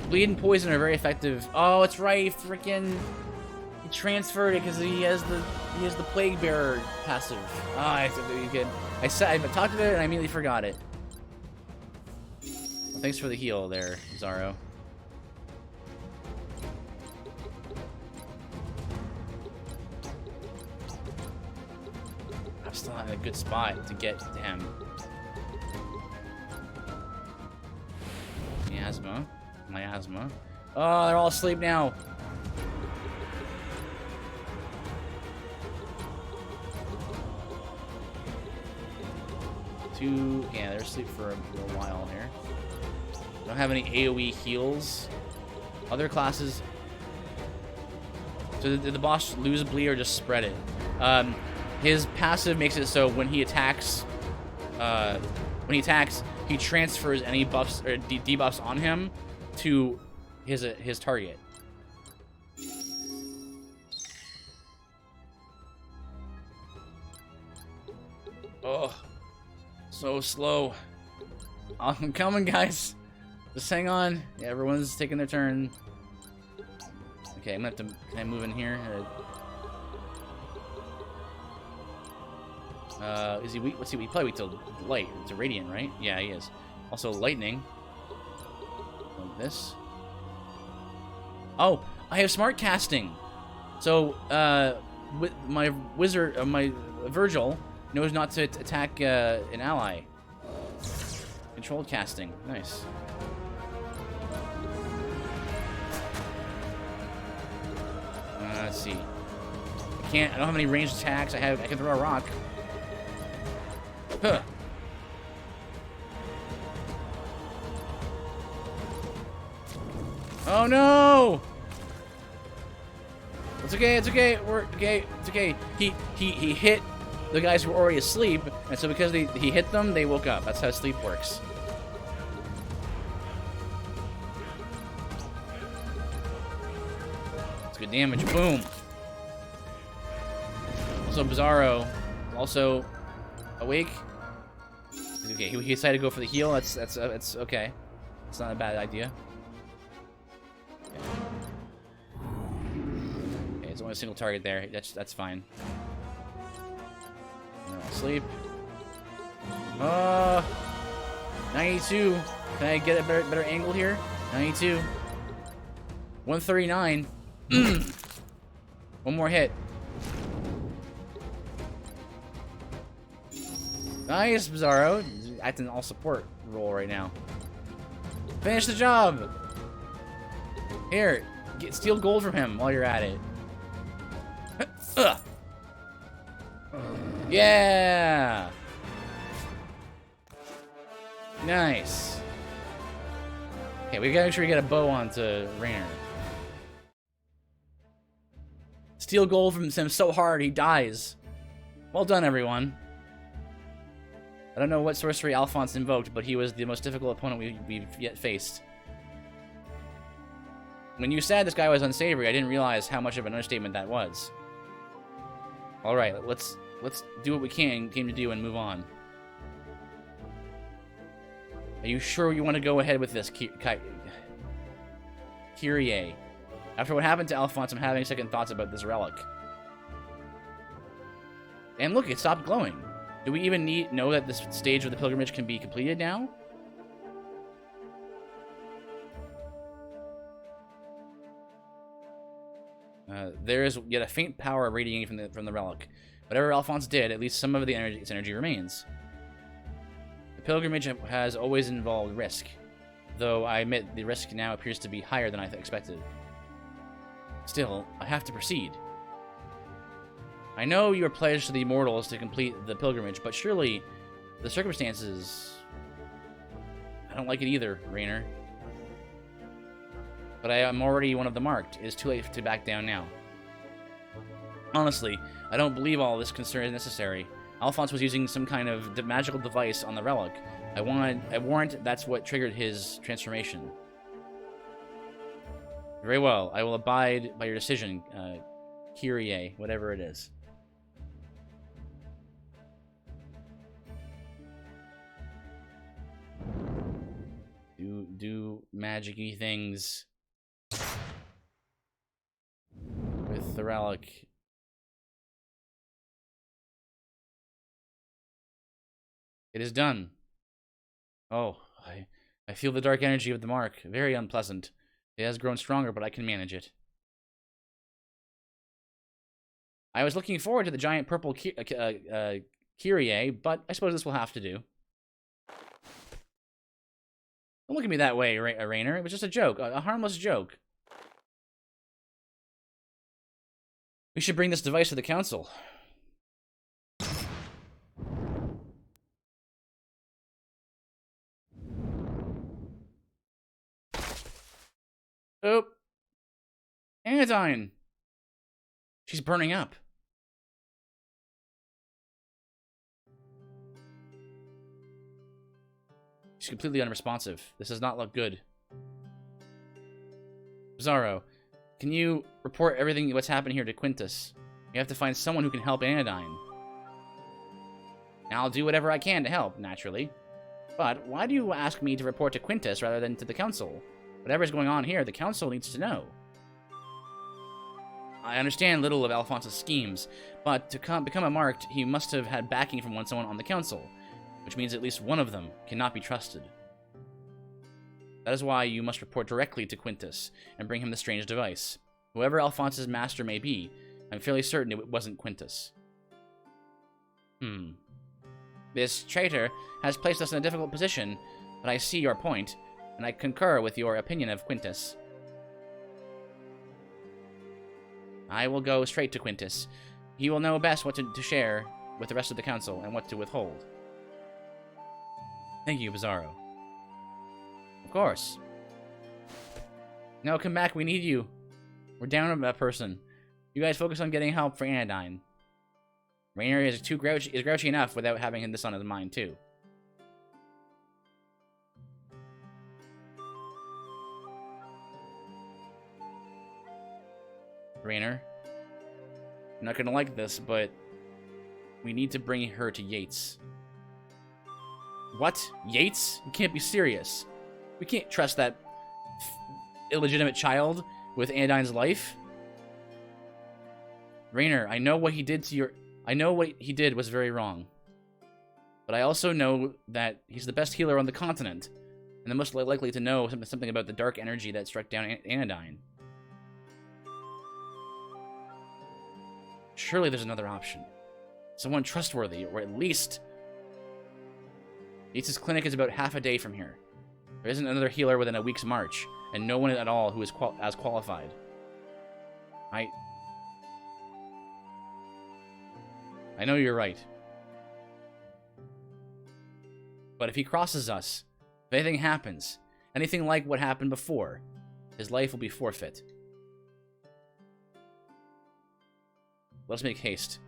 Bleed and poison are very effective. Oh, it's right, freaking. He transferred it because he has the plague bearer passive. Ah, I talked about it and I immediately forgot it. Well, thanks for the heal there, Zaro. I'm still not in a good spot to get to him. Miasma. Miasma. Oh, they're all asleep now. Yeah, they're asleep for a little while here. Don't have any AoE heals. Other classes. So did the boss lose bleed or just spread it? His passive makes it so when he attacks, he transfers any buffs or debuffs on him to his target. Oh, so slow. I'm coming, guys. Just hang on. Yeah, everyone's taking their turn. Okay, I'm gonna have to. Can I move in here? Is he weak? What's he weak? Probably weak to light. It's a radiant, right? Yeah, he is. Also, lightning. Like this. Oh, I have smart casting. So, with my wizard, my Virgil knows not to attack an ally. Controlled casting. Nice. Let's see. I don't have any ranged attacks. I can throw a rock. Huh. Oh no! It's okay, it's okay, we're okay, it's okay. He hit the guys who were already asleep, and so because he hit them, they woke up. That's how sleep works. That's good damage. Boom. Also, Bizarro, also awake. Okay, he decided to go for the heal. That's okay. It's not a bad idea. Okay, it's only a single target there. That's fine. And they're all asleep. 92. Can I get a better angle here? 92. 139. One more hit. Nice, Bizarro. Acting all support role right now. Finish the job. Here, steal gold from him while you're at it. Yeah. Nice. Okay, we gotta make sure we get a bow onto Raynor. Steal gold from him so hard he dies. Well done, everyone. I don't know what sorcery Alphonse invoked, but he was the most difficult opponent we've yet faced. When you said this guy was unsavory, I didn't realize how much of an understatement that was. Alright, let's do what we came to do and move on. Are you sure you want to go ahead with this, Kyrie? After what happened to Alphonse, I'm having second thoughts about this relic. And look, it stopped glowing. Do we even know that this stage of the pilgrimage can be completed now? There is yet a faint power radiating from the relic. Whatever Alphonse did, at least some of its energy remains. The pilgrimage has always involved risk, though I admit the risk now appears to be higher than I expected. Still, I have to proceed. I know you are pledged to the immortals to complete the pilgrimage, but surely the circumstances... I don't like it either, Raynor. But I am already one of the marked. It is too late to back down now. Honestly, I don't believe all this concern is necessary. Alphonse was using some kind of magical device on the relic. I warrant that's what triggered his transformation. Very well. I will abide by your decision, Kyrie, whatever it is. Do magic-y things with the relic. It is done. Oh, I feel the dark energy of the mark. Very unpleasant. It has grown stronger, but I can manage it. I was looking forward to the giant purple Kyrie, but I suppose this will have to do. Don't look at me that way, Raynor. It was just a joke, a harmless joke. We should bring this device to the council. Oh. Anodyne. She's burning up. She's completely unresponsive. This does not look good. Bizarro, can you report everything what's happened here to Quintus? We have to find someone who can help Anodyne. Now I'll do whatever I can to help, naturally. But why do you ask me to report to Quintus rather than to the council? Whatever's going on here, the council needs to know. I understand little of Alphonse's schemes, but to become a marked, he must have had backing from someone on the council, which means at least one of them cannot be trusted. That is why you must report directly to Quintus and bring him the strange device. Whoever Alphonse's master may be, I'm fairly certain it wasn't Quintus. This traitor has placed us in a difficult position, but I see your point, and I concur with your opinion of Quintus. I will go straight to Quintus. He will know best what to share with the rest of the council and what to withhold. Thank you, Bizarro. Of course. No, come back. We need you. We're down on that person. You guys focus on getting help for Anodyne. Raynor is grouchy enough without having this on his mind, too. Raynor, I'm not gonna like this, but we need to bring her to Yates. What? Yates? You can't be serious. We can't trust that illegitimate child with Anodyne's life. Raynor, I know what he did to your... I know what he did was very wrong. But I also know that he's the best healer on the continent, and the most likely to know something about the dark energy that struck down Anodyne. Surely there's another option. Someone trustworthy, or at least... Yates' clinic is about half a day from here. There isn't another healer within a week's march, and no one at all who is as qualified. I know you're right. But if he crosses us, if anything happens, anything like what happened before, his life will be forfeit. Let's make haste,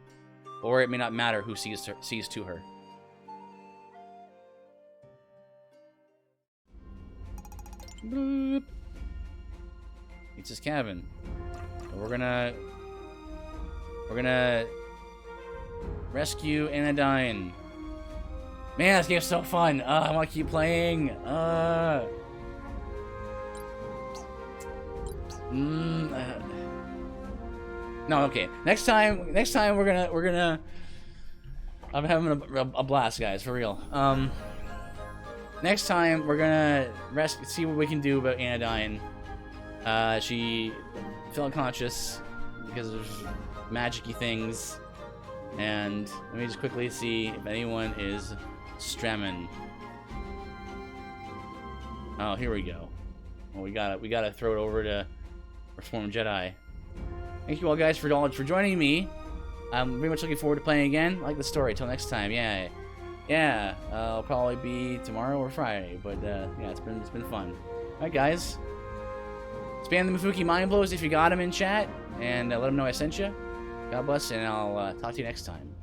or it may not matter who sees to her. Boop. It's his cabin. We're gonna rescue Anodyne. Man, this game's so fun. I want to keep playing. No, okay. Next time we're gonna. I'm having a blast, guys, for real. Next time we're gonna see what we can do about Anodyne. She fell unconscious. because there's magic-y things. And let me just quickly see if anyone is Stremen. Oh, here we go. Well, we gotta throw it over to Reformed Jedi. Thank you all guys for joining me. I'm very much looking forward to playing again. I like the story. Till next time. Yeah. It'll probably be tomorrow or Friday. But yeah, it's been fun. All right, guys. Spam the Mifuki Mind Blows if you got them in chat, and let them know I sent you. God bless, and I'll talk to you next time.